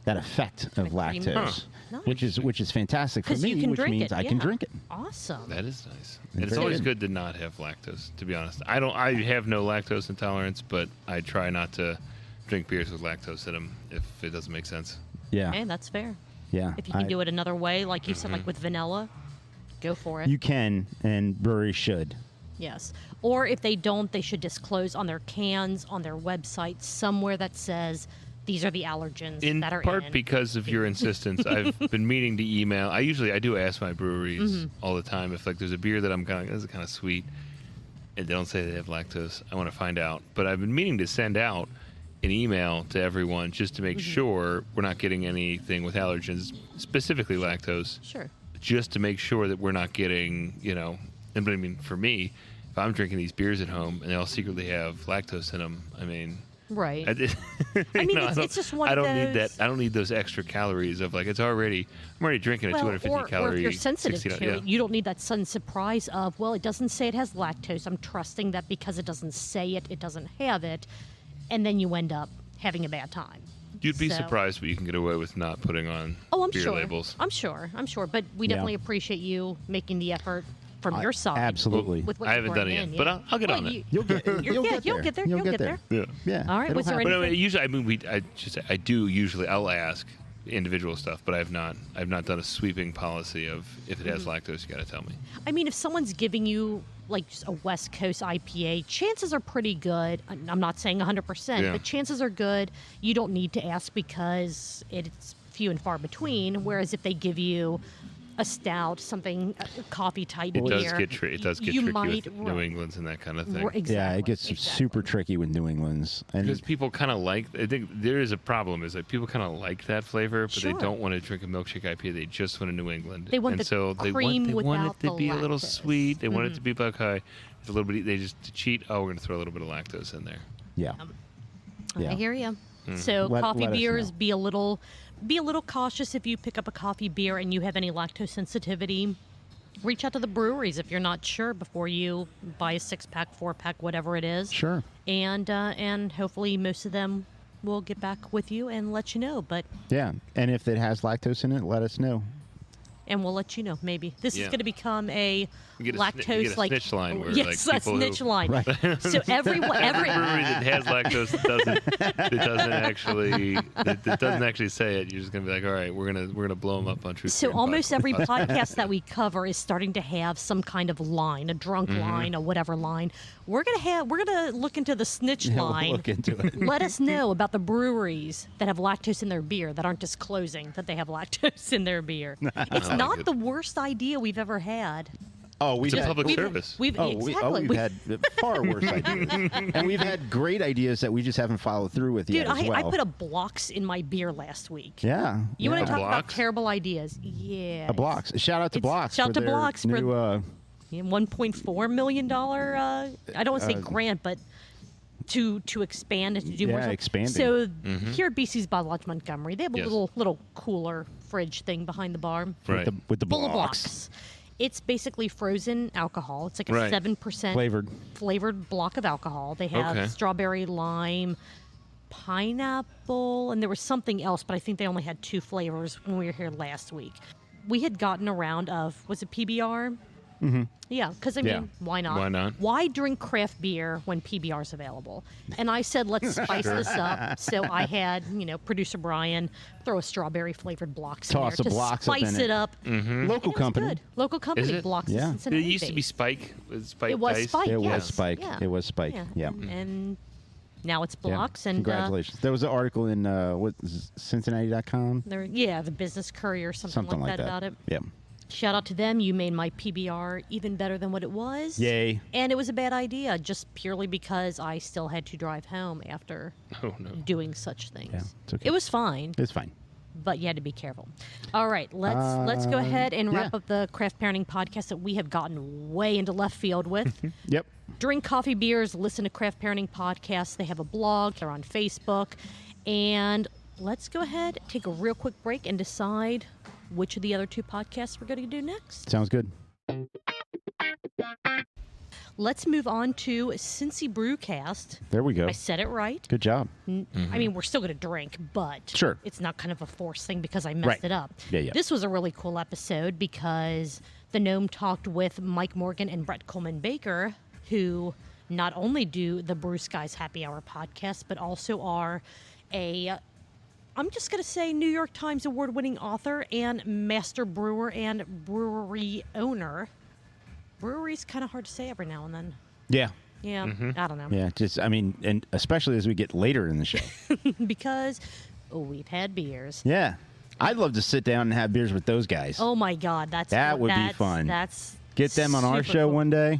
[SPEAKER 2] effect of
[SPEAKER 3] cream.
[SPEAKER 2] lactose,
[SPEAKER 3] Huh.
[SPEAKER 2] which is fantastic for
[SPEAKER 3] 'Cause
[SPEAKER 2] me,
[SPEAKER 3] you can
[SPEAKER 2] which
[SPEAKER 3] drink
[SPEAKER 2] means
[SPEAKER 3] it.
[SPEAKER 2] I can
[SPEAKER 3] yeah.
[SPEAKER 2] drink it.
[SPEAKER 3] Awesome.
[SPEAKER 4] That is nice.
[SPEAKER 2] It's
[SPEAKER 4] And it's
[SPEAKER 2] very
[SPEAKER 4] always
[SPEAKER 2] good.
[SPEAKER 4] good to not have lactose, to be honest. I have no lactose intolerance, but I try not to drink beers with lactose in them if it doesn't make sense.
[SPEAKER 2] Yeah,
[SPEAKER 3] Hey, that's fair.
[SPEAKER 2] yeah.
[SPEAKER 3] If you can do it another way, like you said, like with vanilla, go for it.
[SPEAKER 2] You can, and breweries should.
[SPEAKER 3] Yes. Or if they don't, they should disclose on their cans, on their website, somewhere that says these are the allergens
[SPEAKER 4] In
[SPEAKER 3] that are
[SPEAKER 4] part
[SPEAKER 3] in.
[SPEAKER 4] because of your insistence, I've been meaning to email. I do ask my breweries all the time if like there's a beer that I'm kind of, this is kind of sweet, and they don't say they have lactose. I want to find out. But I've been meaning to send out an email to everyone just to make sure we're not getting anything with allergens, specifically lactose.
[SPEAKER 3] Sure.
[SPEAKER 4] Just to make sure that we're not getting, and but I mean, for me, if I'm drinking these beers at home and they all secretly have lactose in them, I mean,
[SPEAKER 3] Right.
[SPEAKER 4] I
[SPEAKER 3] mean, it's just one
[SPEAKER 4] I
[SPEAKER 3] of
[SPEAKER 4] don't need
[SPEAKER 3] those-
[SPEAKER 4] that. I don't need those extra calories of like I'm already drinking a 250
[SPEAKER 3] or
[SPEAKER 4] calorie.
[SPEAKER 3] if you're sensitive
[SPEAKER 4] 60
[SPEAKER 3] to it, you don't need that sudden surprise of, well, it doesn't say it has lactose. I'm trusting that because it doesn't say it, it doesn't have it. And then you end up having a bad time.
[SPEAKER 4] You'd be
[SPEAKER 3] So-
[SPEAKER 4] surprised what you can get away with not putting on
[SPEAKER 3] Oh, I'm
[SPEAKER 4] beer
[SPEAKER 3] sure.
[SPEAKER 4] labels.
[SPEAKER 3] I'm sure. But we
[SPEAKER 2] Yeah.
[SPEAKER 3] definitely appreciate you making the effort from your side.
[SPEAKER 2] Absolutely.
[SPEAKER 3] With what
[SPEAKER 4] I
[SPEAKER 3] you
[SPEAKER 4] haven't
[SPEAKER 3] brought
[SPEAKER 4] done it yet,
[SPEAKER 3] in,
[SPEAKER 4] but
[SPEAKER 3] yeah.
[SPEAKER 4] I'll get
[SPEAKER 3] Well,
[SPEAKER 4] on it.
[SPEAKER 2] You'll get there.
[SPEAKER 3] You'll get there. You'll get there.
[SPEAKER 4] Yeah.
[SPEAKER 2] Yeah.
[SPEAKER 3] All right,
[SPEAKER 2] it'll
[SPEAKER 3] was there
[SPEAKER 2] happen.
[SPEAKER 4] But
[SPEAKER 3] anything-
[SPEAKER 4] usually, I'll ask individual stuff, but I've not done a sweeping policy of if it has lactose, you got to tell me.
[SPEAKER 3] I mean, if someone's giving you like just a West Coast IPA, chances are pretty good. I'm not saying 100%,
[SPEAKER 4] Yeah.
[SPEAKER 3] but chances are good. You don't need to ask because it's few and far between. Whereas if they give you a stout, something a coffee type
[SPEAKER 4] It
[SPEAKER 3] beer,
[SPEAKER 4] does get tricky. It does get
[SPEAKER 3] you
[SPEAKER 4] tricky
[SPEAKER 3] might,
[SPEAKER 4] with New England's and that kind of thing.
[SPEAKER 3] Exactly,
[SPEAKER 2] Yeah, it gets
[SPEAKER 3] exactly.
[SPEAKER 2] super tricky with New England's. And
[SPEAKER 4] Because people kind of like, I think there is a problem, is that people kind of like that flavor, but
[SPEAKER 3] Sure.
[SPEAKER 4] they don't want to drink a milkshake IPA. They just want a New England.
[SPEAKER 3] They want
[SPEAKER 4] and
[SPEAKER 3] the
[SPEAKER 4] so they
[SPEAKER 3] cream
[SPEAKER 4] want it
[SPEAKER 3] without
[SPEAKER 4] to
[SPEAKER 3] the
[SPEAKER 4] be a little
[SPEAKER 3] lactose.
[SPEAKER 4] sweet. They want it to be buckeye. It's a little bit. They just to cheat. Oh, we're going to throw a little bit of lactose in there.
[SPEAKER 2] yeah. Yeah.
[SPEAKER 3] I hear you. So
[SPEAKER 2] Let
[SPEAKER 3] coffee
[SPEAKER 2] us
[SPEAKER 3] beers,
[SPEAKER 2] know.
[SPEAKER 3] be a little cautious if you pick up a coffee beer and you have any lactose sensitivity. Reach out to the breweries if you're not sure before you buy a 6-pack, 4-pack, whatever it is.
[SPEAKER 2] Sure.
[SPEAKER 3] And hopefully most of them will get back with you and let you know. But
[SPEAKER 2] Yeah. And if it has lactose in it, let us know.
[SPEAKER 3] and we'll let you know. Maybe this
[SPEAKER 4] Yeah.
[SPEAKER 3] is going to become a
[SPEAKER 4] You get a
[SPEAKER 3] lactose
[SPEAKER 4] you get a snitch line where
[SPEAKER 3] yes,
[SPEAKER 4] like
[SPEAKER 3] a
[SPEAKER 4] people
[SPEAKER 3] snitch
[SPEAKER 4] who,
[SPEAKER 3] line.
[SPEAKER 2] Right.
[SPEAKER 3] So every
[SPEAKER 4] brewery that has lactose that doesn't actually say it. You're just gonna be like, all right, we're gonna blow them up on Truth.
[SPEAKER 3] So
[SPEAKER 4] Beer and
[SPEAKER 3] almost
[SPEAKER 4] Vodka.
[SPEAKER 3] every podcast that we cover is starting to have some kind of line, a drunk line, or whatever line. We're gonna look into the snitch
[SPEAKER 2] We'll
[SPEAKER 3] line.
[SPEAKER 2] look into it.
[SPEAKER 3] Let us know about the breweries that have lactose in their beer that aren't disclosing that they have lactose in their beer. It's
[SPEAKER 4] like
[SPEAKER 3] not
[SPEAKER 4] it.
[SPEAKER 3] the worst idea we've ever had.
[SPEAKER 2] Oh, we've
[SPEAKER 4] It's a
[SPEAKER 2] had,
[SPEAKER 4] public
[SPEAKER 2] we've-
[SPEAKER 4] service.
[SPEAKER 3] We've
[SPEAKER 2] we've
[SPEAKER 3] exactly.
[SPEAKER 2] had far worse ideas, and we've had great ideas that we just haven't followed through with
[SPEAKER 3] Dude,
[SPEAKER 2] yet as well.
[SPEAKER 3] I put a blocks in my beer last week.
[SPEAKER 2] yeah.
[SPEAKER 3] You want
[SPEAKER 2] yeah.
[SPEAKER 3] to talk about
[SPEAKER 4] Blocks?
[SPEAKER 3] terrible ideas? Yeah.
[SPEAKER 2] A Blocks. Shout out to
[SPEAKER 3] It's-
[SPEAKER 2] Blocks.
[SPEAKER 3] shout
[SPEAKER 2] for
[SPEAKER 3] out to
[SPEAKER 2] their
[SPEAKER 3] Blocks for-
[SPEAKER 2] new,
[SPEAKER 3] $1.4 million. I don't want to say grant, but to expand and to do more
[SPEAKER 2] Yeah,
[SPEAKER 3] stuff.
[SPEAKER 2] expanding.
[SPEAKER 3] So here at BC's Bottle Lodge Montgomery, they have a
[SPEAKER 4] Yes.
[SPEAKER 3] little cooler fridge thing behind the bar.
[SPEAKER 4] Right.
[SPEAKER 2] With the
[SPEAKER 3] Full of
[SPEAKER 2] blocks.
[SPEAKER 3] blocks. It's basically frozen alcohol. It's like a
[SPEAKER 4] Right.
[SPEAKER 3] 7% flavored block of alcohol. They have
[SPEAKER 4] Okay.
[SPEAKER 3] strawberry, lime, pineapple, and there was something else, but I think they only had 2 flavors when we were here last week. We had gotten a round of, was it PBR? Mm-hmm. Yeah, because I mean,
[SPEAKER 2] Yeah.
[SPEAKER 3] why not?
[SPEAKER 4] Why not?
[SPEAKER 3] Why drink craft beer when PBR is available? And I said, let's spice this up. So I had, producer Brian throw a strawberry flavored blocks
[SPEAKER 2] Toss
[SPEAKER 3] in
[SPEAKER 2] the
[SPEAKER 3] there to
[SPEAKER 2] blocks up in
[SPEAKER 3] spice
[SPEAKER 2] it.
[SPEAKER 3] it up.
[SPEAKER 2] Local
[SPEAKER 3] It was
[SPEAKER 2] company.
[SPEAKER 3] good. Local company
[SPEAKER 4] it?
[SPEAKER 3] blocks.
[SPEAKER 2] Yeah.
[SPEAKER 3] of Cincinnati
[SPEAKER 4] It used to be
[SPEAKER 3] based.
[SPEAKER 4] Spike. Was Spike
[SPEAKER 3] It was
[SPEAKER 4] Dice?
[SPEAKER 3] Spike.
[SPEAKER 2] It
[SPEAKER 3] yes.
[SPEAKER 2] was Spike.
[SPEAKER 3] Yeah.
[SPEAKER 2] It was Spike. Yeah.
[SPEAKER 3] And now it's
[SPEAKER 2] Yeah.
[SPEAKER 3] blocks. And
[SPEAKER 2] Congratulations. There was an article in Cincinnati.com.
[SPEAKER 3] the Business Courier, something like that about it.
[SPEAKER 2] Yeah.
[SPEAKER 3] Shout out to them. You made my PBR even better than what it was.
[SPEAKER 2] Yay.
[SPEAKER 3] And it was a bad idea, just purely because I still had to drive home after
[SPEAKER 4] Oh no.
[SPEAKER 3] doing such things.
[SPEAKER 2] Yeah, it's okay.
[SPEAKER 3] It was fine,
[SPEAKER 2] It's fine.
[SPEAKER 3] but you had to be careful. All right, let's go ahead and wrap
[SPEAKER 2] yeah.
[SPEAKER 3] up the craft parenting podcast that we have gotten way into left field with.
[SPEAKER 2] Yep.
[SPEAKER 3] Drink coffee beers, listen to craft parenting podcasts. They have a blog. They're on Facebook. And let's go ahead, take a real quick break, and decide which of the other 2 podcasts we're going to do next.
[SPEAKER 2] Sounds good.
[SPEAKER 3] Let's move on to Cincy Brewcast.
[SPEAKER 2] There we go.
[SPEAKER 3] I said it right.
[SPEAKER 2] Good job.
[SPEAKER 3] I mean, we're still going to drink, but
[SPEAKER 2] Sure.
[SPEAKER 3] it's not kind of a forced thing because I messed
[SPEAKER 2] Right.
[SPEAKER 3] it up.
[SPEAKER 2] Yeah, yeah.
[SPEAKER 3] This was a really cool episode because the Gnome talked with Mike Morgan and Brett Coleman Baker, who not only do the Brew Skies Happy Hour podcast, but also are I'm just going to say New York Times award-winning author and master brewer and brewery owner. Brewery's kind of hard to say every now and then.
[SPEAKER 2] Yeah.
[SPEAKER 3] Yeah, I don't know.
[SPEAKER 2] Yeah. And especially as we get later in the show.
[SPEAKER 3] Because we've had beers.
[SPEAKER 2] Yeah. I'd love to sit down and have beers with those guys.
[SPEAKER 3] Oh my God,
[SPEAKER 2] That would be fun.
[SPEAKER 3] That's
[SPEAKER 2] Get them on our
[SPEAKER 3] super
[SPEAKER 2] show
[SPEAKER 3] cool.
[SPEAKER 2] one day.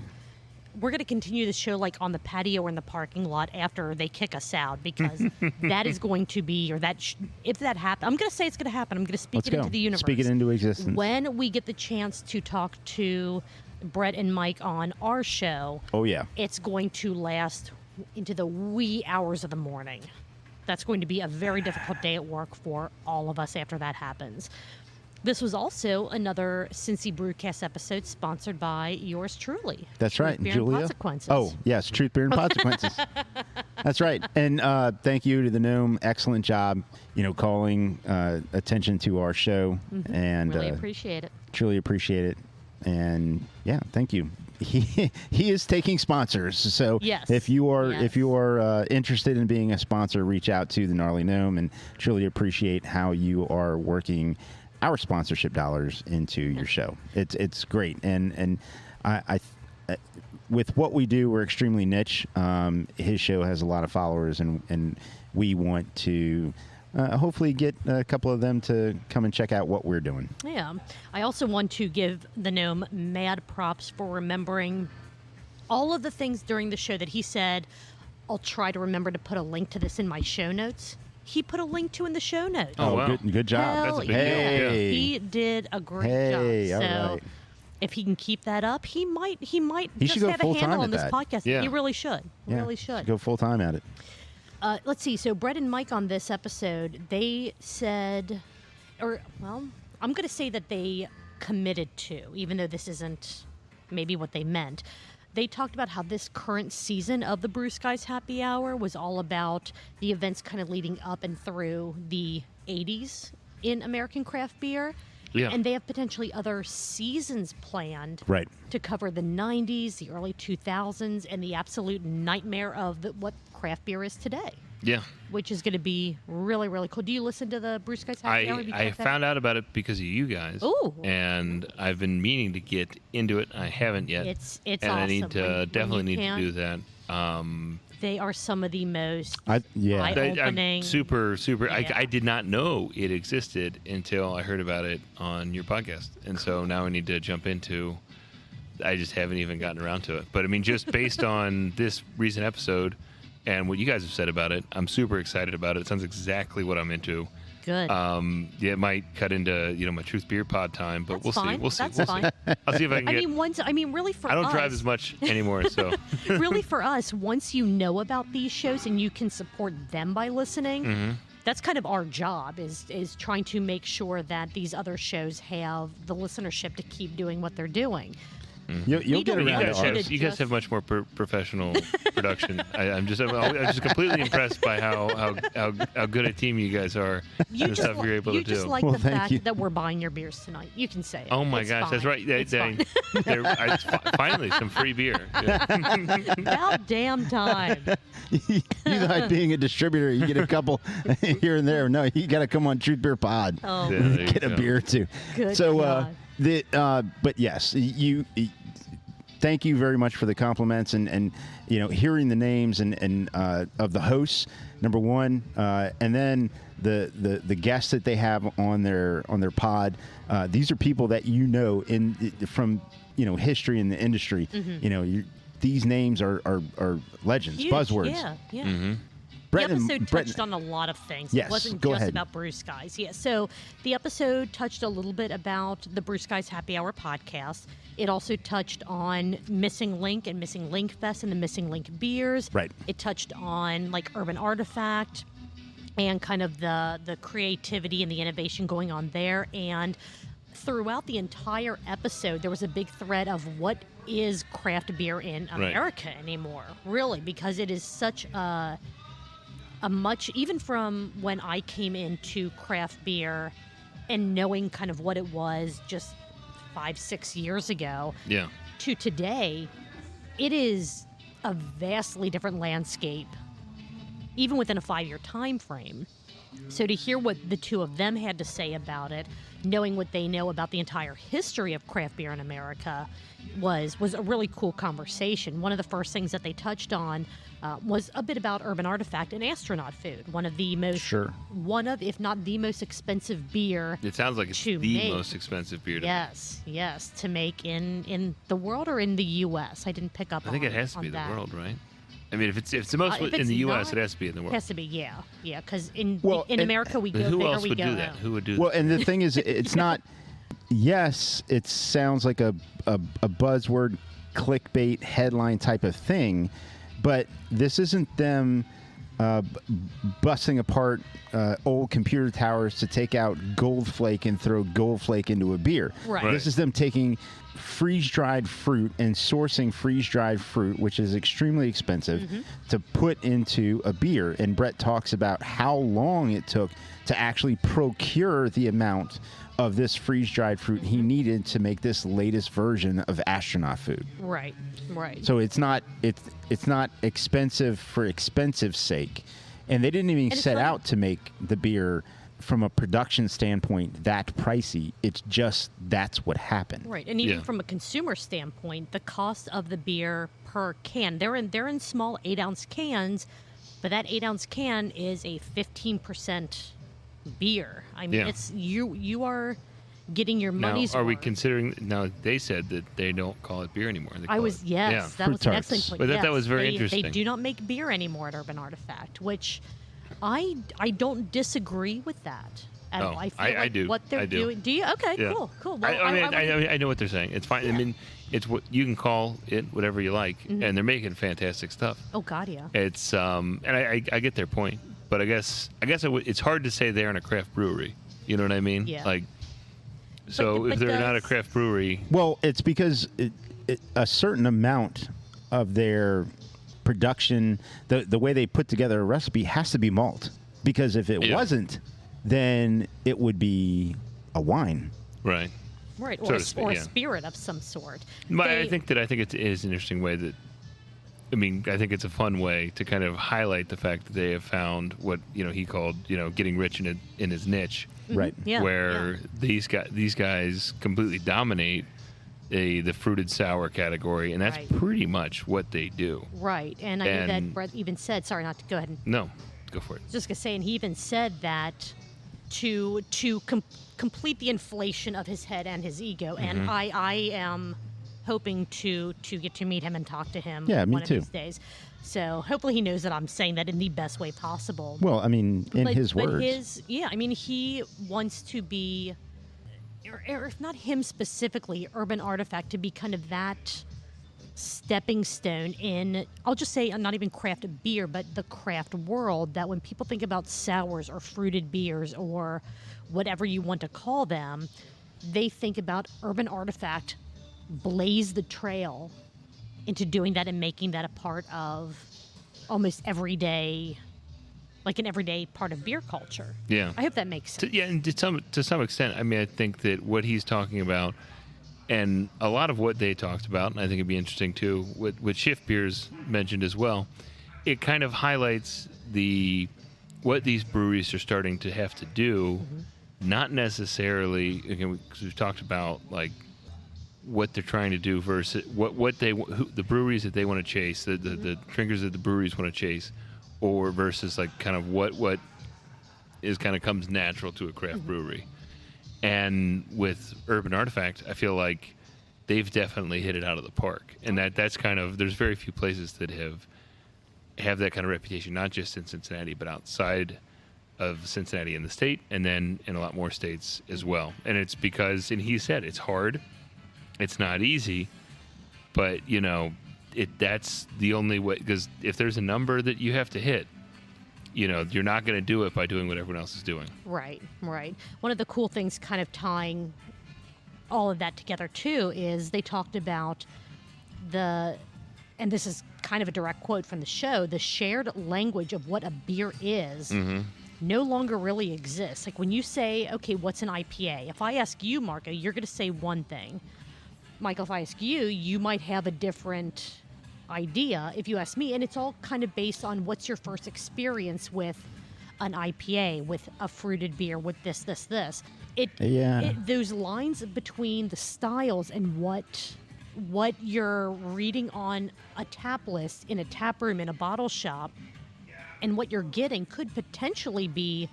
[SPEAKER 3] We're going to continue the show like on the patio or in the parking lot after they kick us out because that is going to be, if that happens, I'm going to say it's going to happen. I'm going to speak
[SPEAKER 2] Let's
[SPEAKER 3] it
[SPEAKER 2] go.
[SPEAKER 3] into the universe.
[SPEAKER 2] Speak it into existence.
[SPEAKER 3] When we get the chance to talk to Brett and Mike on our show,
[SPEAKER 2] Oh, yeah.
[SPEAKER 3] it's going to last into the wee hours of the morning. That's going to be a very difficult day at work for all of us after that happens. This was also another Cincy Brewcast episode sponsored by yours truly.
[SPEAKER 2] That's
[SPEAKER 3] Truth,
[SPEAKER 2] right,
[SPEAKER 3] Beer, and
[SPEAKER 2] Julia.
[SPEAKER 3] Consequences.
[SPEAKER 2] Oh, yes, Truth, Beer, and Consequences. That's right. And thank you to the Gnome. Excellent job, calling attention to our show. And
[SPEAKER 3] Really appreciate it.
[SPEAKER 2] truly appreciate it. And yeah, thank you. He is taking sponsors. So
[SPEAKER 3] Yes.
[SPEAKER 2] if you are
[SPEAKER 3] Yes.
[SPEAKER 2] interested in being a sponsor, reach out to the Gnarly Gnome, and truly appreciate how you are working our sponsorship dollars into your show. It's great, and I with what we do, we're extremely niche. His show has a lot of followers, and we want to hopefully get a couple of them to come and check out what we're doing.
[SPEAKER 3] Yeah. I also want to give the Gnome mad props for remembering all of the things during the show that he said, I'll try to remember to put a link to this in my show notes. He put a link to in the show notes.
[SPEAKER 4] Oh, wow.
[SPEAKER 2] Good job.
[SPEAKER 3] Hell
[SPEAKER 4] That's a big deal.
[SPEAKER 3] yeah.
[SPEAKER 2] Hey.
[SPEAKER 3] He did a great
[SPEAKER 2] Hey,
[SPEAKER 3] job.
[SPEAKER 2] all
[SPEAKER 3] So
[SPEAKER 2] right.
[SPEAKER 3] if he can keep that up, he might
[SPEAKER 2] He
[SPEAKER 3] just
[SPEAKER 2] should go
[SPEAKER 3] have a
[SPEAKER 2] full-time
[SPEAKER 3] handle
[SPEAKER 2] at
[SPEAKER 3] on this
[SPEAKER 2] that.
[SPEAKER 3] podcast.
[SPEAKER 4] Yeah.
[SPEAKER 3] He really should.
[SPEAKER 2] Yeah,
[SPEAKER 3] Really should.
[SPEAKER 2] go full time at it.
[SPEAKER 3] Let's see. So Brett and Mike on this episode, they said, I'm going to say that they committed to, even though this isn't maybe what they meant. They talked about how this current season of the Brew Skies Happy Hour was all about the events kind of leading up and through the 80s in American craft beer.
[SPEAKER 4] Yeah.
[SPEAKER 3] And they have potentially other seasons planned
[SPEAKER 2] Right.
[SPEAKER 3] to cover the 90s, the early 2000s, and the absolute nightmare of what craft beer is today,
[SPEAKER 4] Yeah.
[SPEAKER 3] which is going to be really, really cool. Do you listen to the Brew Skies Happy Hour? Have you
[SPEAKER 4] I
[SPEAKER 3] checked that?
[SPEAKER 4] found out about it because of you guys.
[SPEAKER 3] Ooh.
[SPEAKER 4] And I've been meaning to get into it. I haven't yet.
[SPEAKER 3] It's
[SPEAKER 4] and
[SPEAKER 3] awesome.
[SPEAKER 4] I need to
[SPEAKER 3] When
[SPEAKER 4] definitely
[SPEAKER 3] you
[SPEAKER 4] need to
[SPEAKER 3] can.
[SPEAKER 4] do that.
[SPEAKER 3] They are some of the most
[SPEAKER 2] Yeah.
[SPEAKER 3] eye-opening.
[SPEAKER 4] I'm super.
[SPEAKER 3] Yeah.
[SPEAKER 4] I did not know it existed until I heard about it on your podcast, and so now I need to jump into. I just haven't even gotten around to it, but I mean, just based on this recent episode and what you guys have said about it, I'm super excited about it. It sounds exactly what I'm into.
[SPEAKER 3] Good.
[SPEAKER 4] Yeah, it might cut into my Truth Beer Pod time, but
[SPEAKER 3] That's
[SPEAKER 4] we'll
[SPEAKER 3] fine.
[SPEAKER 4] see. We'll see.
[SPEAKER 3] That's
[SPEAKER 4] we'll
[SPEAKER 3] fine.
[SPEAKER 4] see. I'll see if I can
[SPEAKER 3] Really for
[SPEAKER 4] I don't
[SPEAKER 3] us,
[SPEAKER 4] drive as much anymore, so
[SPEAKER 3] really for us, once you know about these shows and you can support them by listening,
[SPEAKER 4] Mm-hmm.
[SPEAKER 3] that's kind of our job is trying to make sure that these other shows have the listenership to keep doing what they're doing.
[SPEAKER 2] You'll get
[SPEAKER 3] don't
[SPEAKER 2] around
[SPEAKER 3] want
[SPEAKER 2] to
[SPEAKER 3] you to
[SPEAKER 2] ours.
[SPEAKER 4] you guys have much more professional production. I'm just completely impressed by how good a team you guys are.
[SPEAKER 3] You
[SPEAKER 4] and the
[SPEAKER 3] just,
[SPEAKER 4] stuff you're able
[SPEAKER 3] you
[SPEAKER 4] to do.
[SPEAKER 3] just like
[SPEAKER 2] Well,
[SPEAKER 3] the
[SPEAKER 2] thank
[SPEAKER 3] fact
[SPEAKER 2] you.
[SPEAKER 3] that we're buying your beers tonight. You can say it.
[SPEAKER 4] Oh my
[SPEAKER 3] It's
[SPEAKER 4] gosh, that's
[SPEAKER 3] fine.
[SPEAKER 4] right.
[SPEAKER 3] It's fine.
[SPEAKER 4] Finally, some free beer. Yeah.
[SPEAKER 3] About damn time.
[SPEAKER 2] You like being a distributor, you get a couple here and there. No, you got to come on Truth Beer Pod.
[SPEAKER 3] Oh,
[SPEAKER 4] Yeah, there you
[SPEAKER 2] Get a
[SPEAKER 4] go.
[SPEAKER 2] beer too.
[SPEAKER 3] Good
[SPEAKER 2] So,
[SPEAKER 3] God.
[SPEAKER 2] but yes, you. Thank you very much for the compliments and hearing the names and of the hosts, number one, and then the guests that they have on their pod. These are people that from history in the industry. These names are legends,
[SPEAKER 3] Huge.
[SPEAKER 2] brewwords.
[SPEAKER 3] Yeah, yeah.
[SPEAKER 4] Mm-hmm.
[SPEAKER 2] Brett
[SPEAKER 3] The
[SPEAKER 2] and-
[SPEAKER 3] episode
[SPEAKER 2] Brett-
[SPEAKER 3] touched on a lot of things.
[SPEAKER 2] Yes,
[SPEAKER 3] It wasn't
[SPEAKER 2] go
[SPEAKER 3] just
[SPEAKER 2] ahead.
[SPEAKER 3] about Brew Skies. Yeah, so the episode touched a little bit about the Brew Skies Happy Hour podcast. It also touched on Missing Linck and Missing Linck Fest and the Missing Linck beers.
[SPEAKER 2] Right.
[SPEAKER 3] It touched on like Urban Artifact and kind of the creativity and the innovation going on there. And throughout the entire episode, there was a big thread of what is craft beer in America anymore, really, because it is such a much, even from when I came into craft beer and knowing kind of what it was just 5-6 years ago
[SPEAKER 4] Yeah.
[SPEAKER 3] to today, it is a vastly different landscape, even within a 5-year time frame. So to hear what the two of them had to say about it, knowing what they know about the entire history of craft beer in America, was a really cool conversation. One of the first things that they touched on was a bit about Urban Artifact and astronaut food. One of, if not the most expensive beer.
[SPEAKER 4] It sounds like it's
[SPEAKER 3] To
[SPEAKER 4] the
[SPEAKER 3] make.
[SPEAKER 4] most expensive beer to
[SPEAKER 3] Yes, to make in the world or in the U.S. I didn't pick up.
[SPEAKER 4] I think it has to be the world, right? I mean, if it's the most
[SPEAKER 3] if
[SPEAKER 4] in
[SPEAKER 3] it's
[SPEAKER 4] the U.S.,
[SPEAKER 3] not,
[SPEAKER 4] it has to be in the world.
[SPEAKER 3] Has to be, yeah. Because in
[SPEAKER 2] and-
[SPEAKER 3] America we
[SPEAKER 4] But
[SPEAKER 3] go
[SPEAKER 4] who
[SPEAKER 3] big or
[SPEAKER 4] else
[SPEAKER 3] we
[SPEAKER 4] would
[SPEAKER 3] go
[SPEAKER 4] do that?
[SPEAKER 3] home.
[SPEAKER 4] Who would do
[SPEAKER 2] Well,
[SPEAKER 4] that?
[SPEAKER 2] and the thing is, it's not. Yes, it sounds like a buzzword, clickbait headline type of thing, but this isn't them busting apart old computer towers to take out gold flake and throw gold flake into a beer.
[SPEAKER 3] Right.
[SPEAKER 2] This is them taking freeze-dried fruit and sourcing freeze-dried fruit, which is extremely expensive, to put into a beer. And Brett talks about how long it took to actually procure the amount of this freeze-dried fruit he needed to make this latest version of astronaut food.
[SPEAKER 3] Right.
[SPEAKER 2] So it's not expensive for expensive's sake, and they didn't even
[SPEAKER 3] it's
[SPEAKER 2] set
[SPEAKER 3] not-
[SPEAKER 2] out to make the beer from a production standpoint that pricey. It's just that's what happened.
[SPEAKER 3] Right. And even
[SPEAKER 4] Yeah.
[SPEAKER 3] from a consumer standpoint, the cost of the beer per can, they're in small 8-ounce cans, but that 8-ounce can is a 15% beer. I mean,
[SPEAKER 4] Yeah.
[SPEAKER 3] it's you are getting your
[SPEAKER 4] Now,
[SPEAKER 3] money's
[SPEAKER 4] are we
[SPEAKER 3] worth.
[SPEAKER 4] considering? Now, they said that they don't call it beer anymore. They
[SPEAKER 3] I
[SPEAKER 4] call
[SPEAKER 3] was
[SPEAKER 4] it-
[SPEAKER 3] yes,
[SPEAKER 4] Yeah.
[SPEAKER 3] that
[SPEAKER 2] Fruit
[SPEAKER 3] was an
[SPEAKER 2] tarts.
[SPEAKER 3] excellent point.
[SPEAKER 4] But that
[SPEAKER 3] Yes,
[SPEAKER 4] was very
[SPEAKER 3] they
[SPEAKER 4] interesting.
[SPEAKER 3] do not make beer anymore at Urban Artifact, which I don't disagree with that at all. I feel
[SPEAKER 4] I
[SPEAKER 3] like
[SPEAKER 4] do.
[SPEAKER 3] what they're
[SPEAKER 4] I do.
[SPEAKER 3] doing. Do you? Okay,
[SPEAKER 4] Yeah.
[SPEAKER 3] cool. Well,
[SPEAKER 4] I know what they're saying. It's fine. I mean, it's what you can call it whatever you like,
[SPEAKER 3] Mm-hmm.
[SPEAKER 4] and they're making fantastic stuff.
[SPEAKER 3] oh God, yeah.
[SPEAKER 4] It's and I get their point, but I guess it's hard to say they're in a craft brewery. You know what I mean?
[SPEAKER 3] Yeah.
[SPEAKER 4] Like, so
[SPEAKER 3] But
[SPEAKER 4] if they're not a
[SPEAKER 3] does-
[SPEAKER 4] craft brewery,
[SPEAKER 2] Well, it's because a certain amount of their production, the way they put together a recipe, has to be malt. Because if it
[SPEAKER 4] Yeah.
[SPEAKER 2] wasn't, then it would be a wine.
[SPEAKER 4] right?
[SPEAKER 3] Right,
[SPEAKER 4] so
[SPEAKER 3] or,
[SPEAKER 4] to speak,
[SPEAKER 3] or
[SPEAKER 4] yeah.
[SPEAKER 3] a spirit of some sort.
[SPEAKER 4] But I
[SPEAKER 3] They-
[SPEAKER 4] think it is an interesting way that. I mean, I think it's a fun way to kind of highlight the fact that they have found what he called getting rich in his niche,
[SPEAKER 2] Right.
[SPEAKER 3] Yeah,
[SPEAKER 4] where
[SPEAKER 3] yeah.
[SPEAKER 4] these guys completely dominate the fruited sour category, and that's
[SPEAKER 3] Right.
[SPEAKER 4] pretty much what they do.
[SPEAKER 3] Right, and I know that
[SPEAKER 4] And-
[SPEAKER 3] Brett even said. Sorry, not to go ahead. And,
[SPEAKER 4] No, go for it.
[SPEAKER 3] just gonna say, and he even said that to complete the inflation of his head and his ego,
[SPEAKER 4] Mm-hmm.
[SPEAKER 3] and I am hoping to get to meet him and talk to him
[SPEAKER 2] Yeah, me
[SPEAKER 3] one
[SPEAKER 2] too.
[SPEAKER 3] of these days. So hopefully he knows that I'm saying that in the best way possible.
[SPEAKER 2] Well, I mean, in his
[SPEAKER 3] but
[SPEAKER 2] words.
[SPEAKER 3] he wants to be, or if not him specifically, Urban Artifact to be kind of that stepping stone in, I'll just say, not even craft beer, but the craft world, that when people think about sours or fruited beers or whatever you want to call them, they think about Urban Artifact blaze the trail into doing that and making that a part of almost everyday, like an everyday part of beer culture.
[SPEAKER 4] Yeah.
[SPEAKER 3] I hope that makes sense.
[SPEAKER 4] And to some extent, I mean, I think that what he's talking about, and a lot of what they talked about, and I think it'd be interesting too, what Shift Beers mentioned as well, it kind of highlights what these breweries are starting to have to do, not necessarily, again, because we've talked about like what they're trying to do versus the breweries that they want to chase, the drinkers that the breweries want to chase, or versus like kind of what is kind of comes natural to a craft brewery. And with Urban Artifact, I feel like they've definitely hit it out of the park, and that's kind of, there's very few places that have that kind of reputation, not just in Cincinnati, but outside of Cincinnati in the state, and then in a lot more states as well. And it's because, and he said, it's hard. It's not easy, but that's the only way, because if there's a number that you have to hit, you're not going to do it by doing what everyone else is doing.
[SPEAKER 3] Right. One of the cool things kind of tying all of that together too is they talked about and this is kind of a direct quote from the show, the shared language of what a beer is no longer really exists. Like when you say, okay, what's an IPA? If I ask you, Marco, you're going to say one thing. Michael, if I ask you, you might have a different idea if you ask me, and it's all kind of based on what's your first experience with an IPA, with a fruited beer, with this. Those lines between the styles and what you're reading on a tap list in a tap room in a bottle shop and what you're getting could potentially be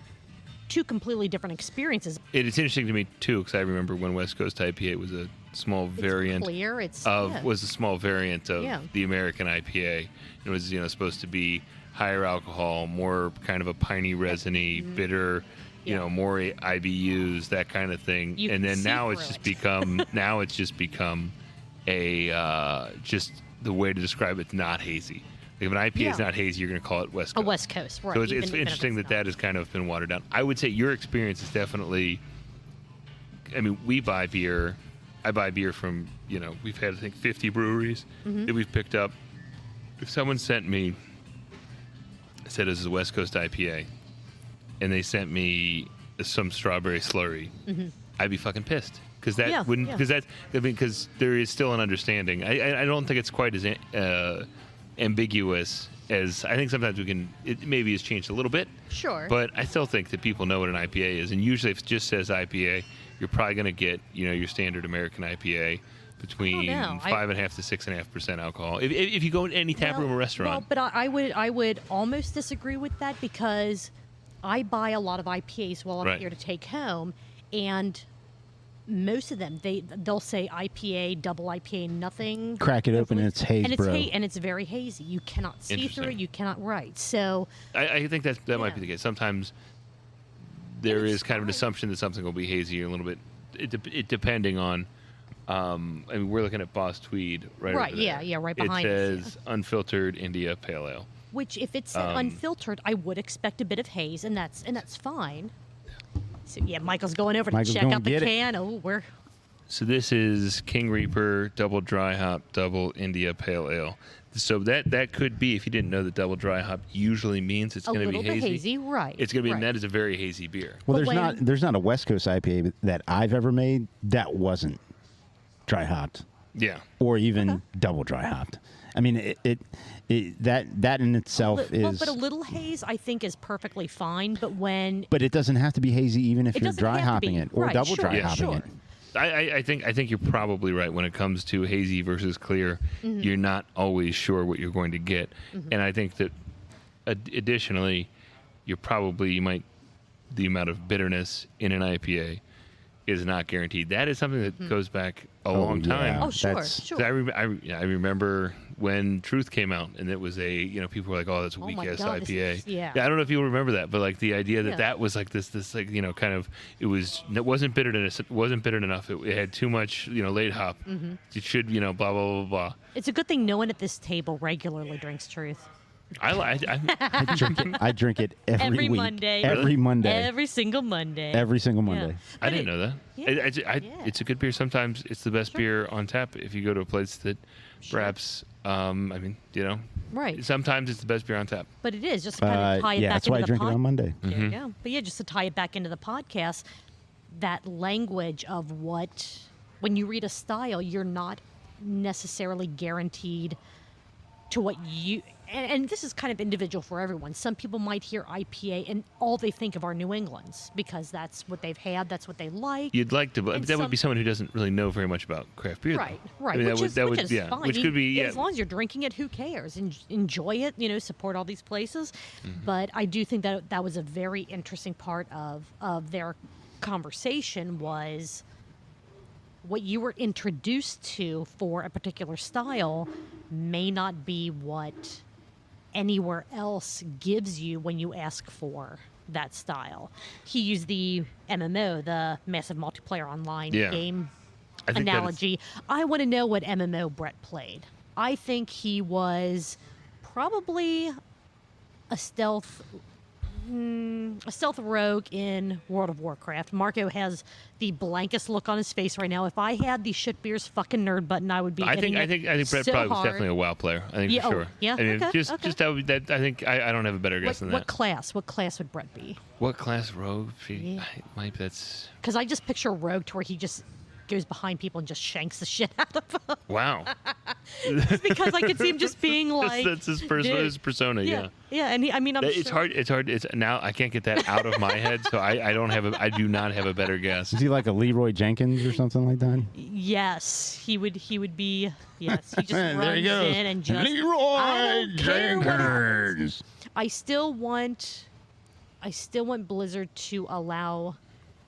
[SPEAKER 3] two completely different experiences.
[SPEAKER 4] It's interesting to me too, because I remember when West Coast IPA was a small variant was a small variant of the American IPA. It was supposed to be higher alcohol, more kind of a piney, resiny, bitter, more IBUs, that kind of thing. And then now it's just become a just the way to describe it's not hazy. Like if an IPA is not hazy, you're going to call it West Coast.
[SPEAKER 3] A West Coast, right.
[SPEAKER 4] So it's interesting that has kind of been watered down. I would say your experience is definitely, I mean, I buy beer from, we've had, I think, 50 breweries that we've picked up. If someone said this is a West Coast IPA, and they sent me some strawberry slurry, I'd be fucking pissed. Because because there is still an understanding. I don't think it's quite as ambiguous as I think sometimes it maybe has changed a little bit.
[SPEAKER 3] Sure.
[SPEAKER 4] But I still think that people know what an IPA is. And usually if it just says IPA, you're probably going to get, your standard American IPA between 5.5% to 6.5% alcohol. If you go in any tap room or restaurant.
[SPEAKER 3] Well, but I would almost disagree with that because I buy a lot of IPAs while I'm here to take home, and most of them they'll say IPA, double IPA, nothing.
[SPEAKER 2] Crack it open and it's haze,
[SPEAKER 3] and it's very hazy. You cannot see through it. You cannot write. So
[SPEAKER 4] I think that might be the case. Sometimes there is kind of an assumption that something will be hazy a little bit. It depending on. I mean, we're looking at Boss Tweed right over there.
[SPEAKER 3] Right behind us.
[SPEAKER 4] It says unfiltered India Pale Ale.
[SPEAKER 3] Which, if it's unfiltered, I would expect a bit of haze, and that's fine. So Michael's going over to check out the can.
[SPEAKER 4] So this is King Reaper Double Dry Hop Double India Pale Ale. So that could be, if you didn't know that double dry hop usually means it's going to be hazy.
[SPEAKER 3] A little bit hazy, right?
[SPEAKER 4] It's going to be, and that is a very hazy beer.
[SPEAKER 2] Well, there's not a West Coast IPA that I've ever made that wasn't dry hopped.
[SPEAKER 4] Yeah.
[SPEAKER 2] Or even double dry hopped. I mean, that in itself is.
[SPEAKER 3] But a little haze, I think, is perfectly fine. But
[SPEAKER 2] it doesn't have to be hazy even if you're dry hopping it or double dry hopping it.
[SPEAKER 4] I think you're probably right when it comes to hazy versus clear. You're not always sure what you're going to get, and I think that additionally, the amount of bitterness in an IPA is not guaranteed. That is something that goes back a long time.
[SPEAKER 2] yeah.
[SPEAKER 3] Oh, sure,
[SPEAKER 2] That's-
[SPEAKER 3] sure.
[SPEAKER 4] I remember when Truth came out, and it was people were like, "Oh, that's a
[SPEAKER 3] Oh
[SPEAKER 4] weak
[SPEAKER 3] my
[SPEAKER 4] ass
[SPEAKER 3] God, this
[SPEAKER 4] IPA."
[SPEAKER 3] is- yeah.
[SPEAKER 4] I don't know if you remember that, but like the idea that
[SPEAKER 3] Yeah.
[SPEAKER 4] that was like this like kind of it wasn't bitter enough. It wasn't bitter enough. It had too much late hop.
[SPEAKER 3] Mm-hmm.
[SPEAKER 4] It should blah blah blah blah.
[SPEAKER 3] It's a good thing no one at this table regularly drinks Truth.
[SPEAKER 4] I
[SPEAKER 2] I drink it every week.
[SPEAKER 3] Monday.
[SPEAKER 2] Every Monday.
[SPEAKER 3] Every single Monday.
[SPEAKER 2] Every single Monday.
[SPEAKER 4] I didn't know that.
[SPEAKER 3] Yeah.
[SPEAKER 4] It's a good beer. Sometimes it's the best beer on tap if you go to a place that perhaps,
[SPEAKER 3] Right.
[SPEAKER 4] sometimes it's the best beer on tap.
[SPEAKER 3] But it is just to kind of tie it
[SPEAKER 2] yeah,
[SPEAKER 3] back
[SPEAKER 2] that's
[SPEAKER 3] into
[SPEAKER 2] why I
[SPEAKER 3] the
[SPEAKER 2] drink it on Monday.
[SPEAKER 3] There you go. But yeah, just to tie it back into the podcast, that language of when you read a style, you're not necessarily guaranteed to what you. And this is kind of individual for everyone. Some people might hear IPA and all they think of are New Englands because that's what they've had, that's what they like.
[SPEAKER 4] You'd like to, but
[SPEAKER 3] And
[SPEAKER 4] that would be someone who doesn't really know very much about craft beer.
[SPEAKER 3] Right,
[SPEAKER 4] though.
[SPEAKER 3] right.
[SPEAKER 4] I mean,
[SPEAKER 3] Which is fine.
[SPEAKER 4] Which could be,
[SPEAKER 3] As long as you're drinking it, who cares? Enjoy it, support all these places. But I do think that was a very interesting part of their conversation was what you were introduced to for a particular style may not be what anywhere else gives you when you ask for that style. He used the MMO, the massive multiplayer online game
[SPEAKER 4] I think
[SPEAKER 3] analogy. I want to know what MMO Brett played. I think he was probably a stealth rogue in World of Warcraft. Marco has the blankest look on his face right now. If I had the shit beers fucking nerd button, I would be.
[SPEAKER 4] I think Brett
[SPEAKER 3] so
[SPEAKER 4] probably was
[SPEAKER 3] hard.
[SPEAKER 4] definitely a WoW player. I think
[SPEAKER 3] Yeah,
[SPEAKER 4] for sure.
[SPEAKER 3] yeah,
[SPEAKER 4] I mean,
[SPEAKER 3] okay,
[SPEAKER 4] just
[SPEAKER 3] okay.
[SPEAKER 4] that. I think I don't have a better guess than
[SPEAKER 3] What
[SPEAKER 4] that.
[SPEAKER 3] class? What class would Brett be?
[SPEAKER 4] What class rogue?
[SPEAKER 3] Yeah.
[SPEAKER 4] That's
[SPEAKER 3] Because I just picture rogue to where he just goes behind people and just shanks the shit out of them.
[SPEAKER 4] wow.
[SPEAKER 3] Because I could see him just being like,
[SPEAKER 4] that's his
[SPEAKER 3] dude.
[SPEAKER 4] his persona. Yeah.
[SPEAKER 3] Yeah, and I'm
[SPEAKER 4] It's
[SPEAKER 3] sure.
[SPEAKER 4] hard. It's hard. It's now I can't get that out of my head, so I don't have I do not have a better guess.
[SPEAKER 2] Is he like a Leroy Jenkins or something like that?
[SPEAKER 3] Yes, he would be. Yes, he just
[SPEAKER 2] There
[SPEAKER 3] runs
[SPEAKER 2] he goes.
[SPEAKER 3] in and just.
[SPEAKER 2] Leroy
[SPEAKER 3] I don't care what happens.
[SPEAKER 2] Jenkins.
[SPEAKER 3] I still want Blizzard to allow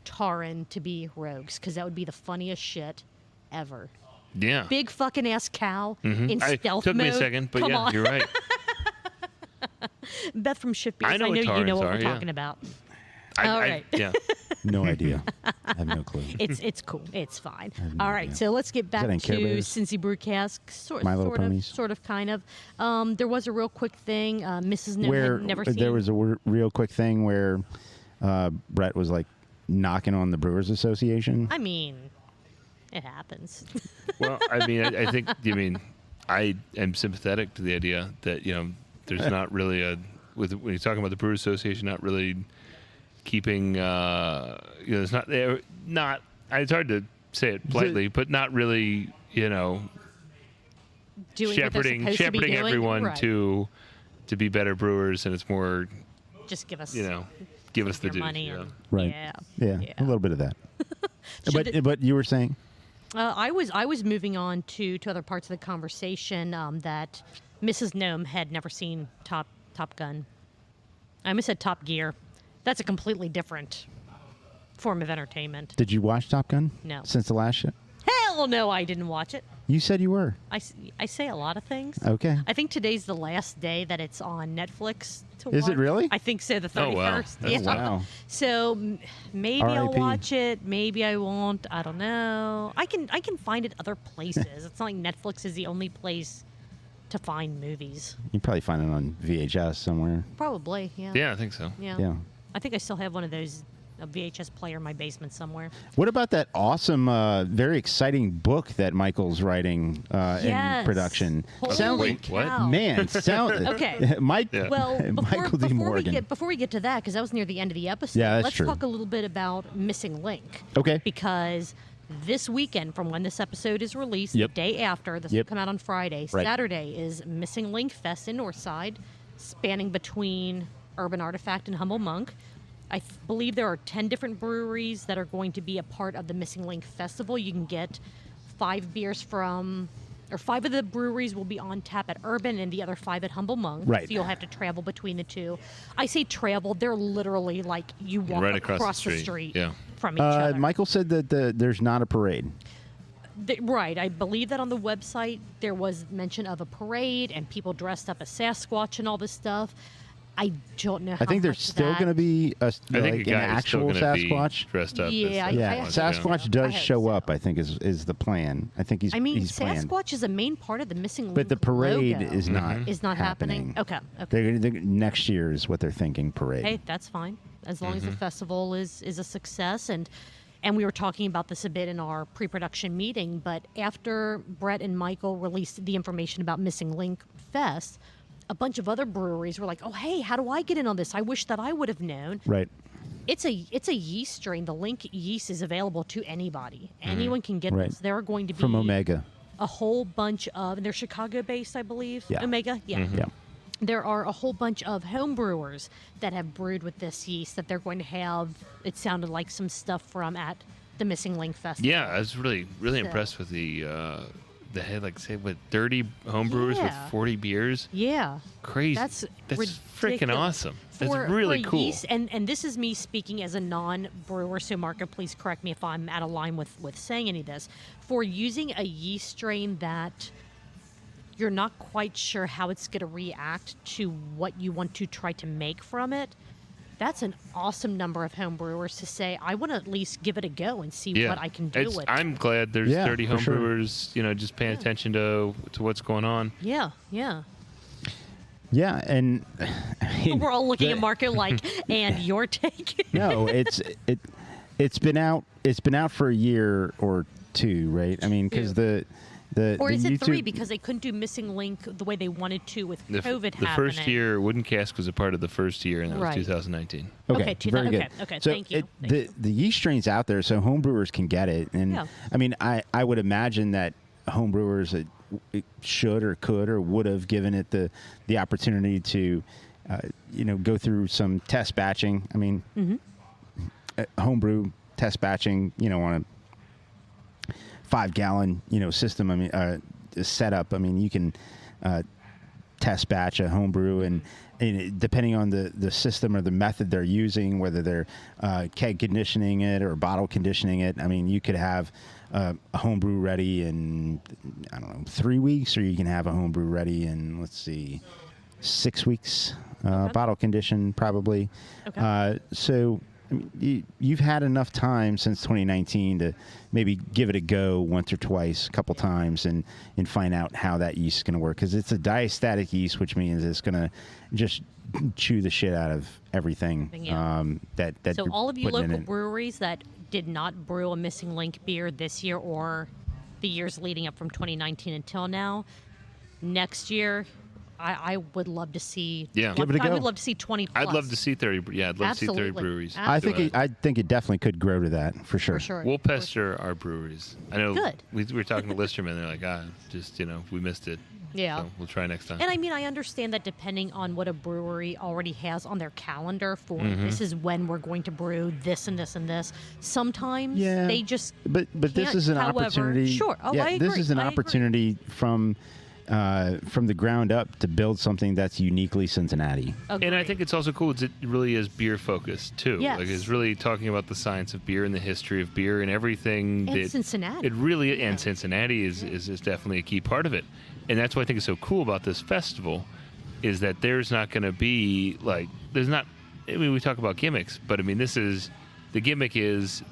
[SPEAKER 3] Taran to be rogues because that would be the funniest shit ever.
[SPEAKER 4] Yeah.
[SPEAKER 3] Big fucking ass cow in stealth
[SPEAKER 4] took
[SPEAKER 3] mode.
[SPEAKER 4] me a second, but
[SPEAKER 3] Come
[SPEAKER 4] yeah,
[SPEAKER 3] on.
[SPEAKER 4] you're right.
[SPEAKER 3] Beth from Shipbeers,
[SPEAKER 4] I know what
[SPEAKER 3] you know
[SPEAKER 4] Tarans
[SPEAKER 3] what
[SPEAKER 4] are,
[SPEAKER 3] we're
[SPEAKER 4] yeah.
[SPEAKER 3] talking about.
[SPEAKER 4] I,
[SPEAKER 3] All
[SPEAKER 4] I-
[SPEAKER 3] right.
[SPEAKER 4] yeah.
[SPEAKER 2] No idea. I have no clue.
[SPEAKER 3] It's cool. It's fine.
[SPEAKER 2] have no
[SPEAKER 3] All right,
[SPEAKER 2] idea.
[SPEAKER 3] so let's get back
[SPEAKER 2] in
[SPEAKER 3] to
[SPEAKER 2] Care Bears?
[SPEAKER 3] Cincy Brewcast.
[SPEAKER 2] My Little Ponies?
[SPEAKER 3] Sort of, kind of. There was a real quick thing. Mrs. No
[SPEAKER 2] Where
[SPEAKER 3] had never seen.
[SPEAKER 2] there was a real quick thing where Brett was like knocking on the Brewers Association.
[SPEAKER 3] I mean, it happens.
[SPEAKER 4] Well, I mean, I think I am sympathetic to the idea that there's not really when you're talking about the Brewers Association, not really keeping it's not. It's hard to say it politely, but not really
[SPEAKER 3] Doing what they're
[SPEAKER 4] shepherding
[SPEAKER 3] supposed to be doing.
[SPEAKER 4] everyone
[SPEAKER 3] Right.
[SPEAKER 4] to be better brewers, and it's more
[SPEAKER 3] Just give us
[SPEAKER 4] give us the
[SPEAKER 3] your
[SPEAKER 4] dues.
[SPEAKER 3] money.
[SPEAKER 4] you know.
[SPEAKER 3] And,
[SPEAKER 2] Right.
[SPEAKER 3] Yeah.
[SPEAKER 2] A little bit of that.
[SPEAKER 3] Should
[SPEAKER 2] but you were saying?
[SPEAKER 3] I was moving on to other parts of the conversation that Mrs. Gnome had never seen Top Gun. I almost said Top Gear. That's a completely different form of entertainment.
[SPEAKER 2] Did you watch Top Gun?
[SPEAKER 3] No.
[SPEAKER 2] Since the last show?
[SPEAKER 3] Hell no, I didn't watch it.
[SPEAKER 2] You said you were.
[SPEAKER 3] I say a lot of things.
[SPEAKER 2] Okay.
[SPEAKER 3] I think today's the last day that it's on Netflix to watch.
[SPEAKER 2] Is it really?
[SPEAKER 3] I think so, the 31st.
[SPEAKER 4] Oh, wow.
[SPEAKER 3] Yeah.
[SPEAKER 4] That's
[SPEAKER 2] wow.
[SPEAKER 3] So maybe I'll
[SPEAKER 2] R.I.P..
[SPEAKER 3] watch it, maybe I won't. I don't know. I can find it other places. It's not like Netflix is the only place to find movies.
[SPEAKER 2] You probably find it on VHS somewhere.
[SPEAKER 3] Probably, yeah.
[SPEAKER 4] Yeah, I think so.
[SPEAKER 3] Yeah.
[SPEAKER 2] Yeah.
[SPEAKER 3] I think I still have one of those, a VHS player in my basement somewhere.
[SPEAKER 2] What about that awesome, very exciting book that Michael's writing in
[SPEAKER 3] Yes.
[SPEAKER 2] production?
[SPEAKER 3] Holy
[SPEAKER 2] Sounds
[SPEAKER 4] Wait, what?
[SPEAKER 3] cow.
[SPEAKER 2] man, sound
[SPEAKER 3] Okay.
[SPEAKER 2] Mike.
[SPEAKER 4] Yeah.
[SPEAKER 3] Well,
[SPEAKER 2] Michael D. Morgan.
[SPEAKER 3] before we get to that, because that was near the end of the episode,
[SPEAKER 2] Yeah, that's
[SPEAKER 3] let's
[SPEAKER 2] true.
[SPEAKER 3] talk a little bit about Missing Link.
[SPEAKER 2] Okay.
[SPEAKER 3] Because this weekend, from when this episode is released,
[SPEAKER 2] Yep.
[SPEAKER 3] the day after, this
[SPEAKER 2] Yep.
[SPEAKER 3] will come out on Friday,
[SPEAKER 2] Right.
[SPEAKER 3] Saturday is Missing Link Fest in Northside, spanning between Urban Artifact and Humble Monk. I believe there are 10 different breweries that are going to be a part of the Missing Link Festival. You can get 5 beers from or 5 of the breweries will be on tap at Urban and the other 5 at Humble Monk.
[SPEAKER 2] Right.
[SPEAKER 3] So you'll have to travel between the two. I say travel, they're literally like you walk
[SPEAKER 4] Right
[SPEAKER 3] across the street
[SPEAKER 4] Yeah.
[SPEAKER 3] from each other.
[SPEAKER 2] Michael said that there's not a parade.
[SPEAKER 3] Right. I believe that on the website there was mention of a parade and people dressed up as Sasquatch and all this stuff. I don't know how
[SPEAKER 2] I think there's
[SPEAKER 3] much
[SPEAKER 2] still
[SPEAKER 3] that-
[SPEAKER 2] going to be
[SPEAKER 4] I think
[SPEAKER 2] an
[SPEAKER 4] a guy is still
[SPEAKER 2] actual
[SPEAKER 4] going to be
[SPEAKER 2] Sasquatch.
[SPEAKER 4] dressed up.
[SPEAKER 3] Yeah,
[SPEAKER 4] as
[SPEAKER 2] Yeah,
[SPEAKER 3] I hope
[SPEAKER 2] Sasquatch
[SPEAKER 3] so.
[SPEAKER 2] does
[SPEAKER 3] I hope
[SPEAKER 2] show
[SPEAKER 3] so.
[SPEAKER 2] up. I think is the plan. I think he's.
[SPEAKER 3] I mean,
[SPEAKER 2] he's planned.
[SPEAKER 3] Sasquatch is a main part of the Missing Link
[SPEAKER 2] But the parade
[SPEAKER 3] logo.
[SPEAKER 2] is not.
[SPEAKER 3] Is not happening. Okay.
[SPEAKER 2] They're, next year is what they're thinking. Parade.
[SPEAKER 3] Hey, that's fine. As long as the festival is a success. And we were talking about this a bit in our pre-production meeting, but after Brett and Michael released the information about Missing Link Fest, a bunch of other breweries were like, "Oh, hey, how do I get in on this? I wish that I would have known."
[SPEAKER 2] Right.
[SPEAKER 3] It's a yeast strain. The Linck yeast is available to anybody. Anyone can get
[SPEAKER 2] Right.
[SPEAKER 3] this. There are going to be
[SPEAKER 2] From Omega.
[SPEAKER 3] a whole bunch of, and they're Chicago-based, I believe.
[SPEAKER 2] Yeah.
[SPEAKER 3] Omega, yeah.
[SPEAKER 2] Yeah.
[SPEAKER 3] There are a whole bunch of home brewers that have brewed with this yeast that they're going to have. It sounded like some stuff from at the Missing Link Festival.
[SPEAKER 4] Yeah, I was really
[SPEAKER 3] So-
[SPEAKER 4] impressed with the head, like say, with 30 homebrewers with
[SPEAKER 3] Yeah.
[SPEAKER 4] 40 beers.
[SPEAKER 3] Yeah.
[SPEAKER 4] Crazy.
[SPEAKER 3] That's
[SPEAKER 4] freaking
[SPEAKER 3] ridiculous.
[SPEAKER 4] awesome. That's
[SPEAKER 3] For
[SPEAKER 4] really cool.
[SPEAKER 3] Yeast, and this is me speaking as a non-brewer, so Marco, please correct me if I'm out of line with saying any of this. For using a yeast strain that you're not quite sure how it's going to react to what you want to try to make from it, that's an awesome number of home brewers to say, I want to at least give it a go and see what I can do with it.
[SPEAKER 4] I'm glad there's
[SPEAKER 2] Yeah,
[SPEAKER 4] 30
[SPEAKER 2] for sure.
[SPEAKER 4] homebrewers, just paying attention to what's going on.
[SPEAKER 3] Yeah.
[SPEAKER 2] Yeah, and I mean,
[SPEAKER 3] We're all looking at Marco like, and your take?
[SPEAKER 2] no, it's been out. It's been out for a year or two, right? I mean, because the
[SPEAKER 3] Or
[SPEAKER 2] the
[SPEAKER 3] is it
[SPEAKER 2] YouTube,
[SPEAKER 3] 3 because they couldn't do Missing Link the way they wanted to with
[SPEAKER 4] The
[SPEAKER 3] COVID
[SPEAKER 4] the
[SPEAKER 3] happening?
[SPEAKER 4] first year, Wooden Cask was a part of the first year, and that
[SPEAKER 3] Right.
[SPEAKER 4] was 2019.
[SPEAKER 3] Okay,
[SPEAKER 2] very good.
[SPEAKER 3] okay,
[SPEAKER 2] So
[SPEAKER 3] thank you, thank
[SPEAKER 2] the yeast strain's out there, so home brewers can get it. And
[SPEAKER 3] Yeah.
[SPEAKER 2] I mean, I would imagine that home brewers should or could or would have given it the opportunity to, go through some test batching. I mean, homebrew test batching, on a 5-gallon, system. I mean, setup. I mean, you can test batch a homebrew, and depending on the system or the method they're using, whether they're keg conditioning it or bottle conditioning it, I mean, you could have a homebrew ready in, 3 weeks, or you can have a homebrew ready in, 6 weeks. Bottle condition, probably.
[SPEAKER 3] Okay.
[SPEAKER 2] So I mean, you've had enough time since 2019 to maybe give it a go once or twice, a couple times, and find out how that yeast is going to work. Because it's a diastatic yeast, which means it's going to just chew the shit out of everything.
[SPEAKER 3] Yeah.
[SPEAKER 2] That
[SPEAKER 3] So
[SPEAKER 2] you're
[SPEAKER 3] all of you
[SPEAKER 2] putting in
[SPEAKER 3] local
[SPEAKER 2] it.
[SPEAKER 3] breweries that did not brew a Missing Link beer this year or the years leading up from 2019 until now, next year, I would love to see.
[SPEAKER 4] Yeah.
[SPEAKER 2] Give it a
[SPEAKER 3] I
[SPEAKER 2] go.
[SPEAKER 3] would love to see 20 plus.
[SPEAKER 4] I'd love to see 30. Yeah, I'd love to see 30
[SPEAKER 3] Absolutely.
[SPEAKER 4] breweries.
[SPEAKER 2] I
[SPEAKER 3] Absolutely.
[SPEAKER 2] think I think it definitely could grow to that for sure.
[SPEAKER 3] For sure.
[SPEAKER 4] We'll pester our breweries. I know.
[SPEAKER 3] Good.
[SPEAKER 4] We were talking to Listerman. They're like, just we missed it.
[SPEAKER 3] Yeah.
[SPEAKER 4] So we'll try next time.
[SPEAKER 3] And I mean, I understand that depending on what a brewery already has on their calendar for this is when we're going to brew this and this and this. Sometimes
[SPEAKER 2] Yeah.
[SPEAKER 3] they just
[SPEAKER 2] But this
[SPEAKER 3] can't.
[SPEAKER 2] is an
[SPEAKER 3] However,
[SPEAKER 2] opportunity.
[SPEAKER 3] Sure. Oh,
[SPEAKER 2] yeah,
[SPEAKER 3] I agree.
[SPEAKER 2] this is an
[SPEAKER 3] I agree.
[SPEAKER 2] opportunity from the ground up to build something that's uniquely Cincinnati.
[SPEAKER 4] And I
[SPEAKER 3] Agreed.
[SPEAKER 4] think it's also cool. It really is beer focused too.
[SPEAKER 3] Yes.
[SPEAKER 4] Like it's really talking about the science of beer and the history of beer and everything.
[SPEAKER 3] And
[SPEAKER 4] that
[SPEAKER 3] Cincinnati.
[SPEAKER 4] It really and Cincinnati is definitely a key part of it. And that's what I think is so cool about this festival, is that there's not going to be we talk about gimmicks, but I mean the gimmick is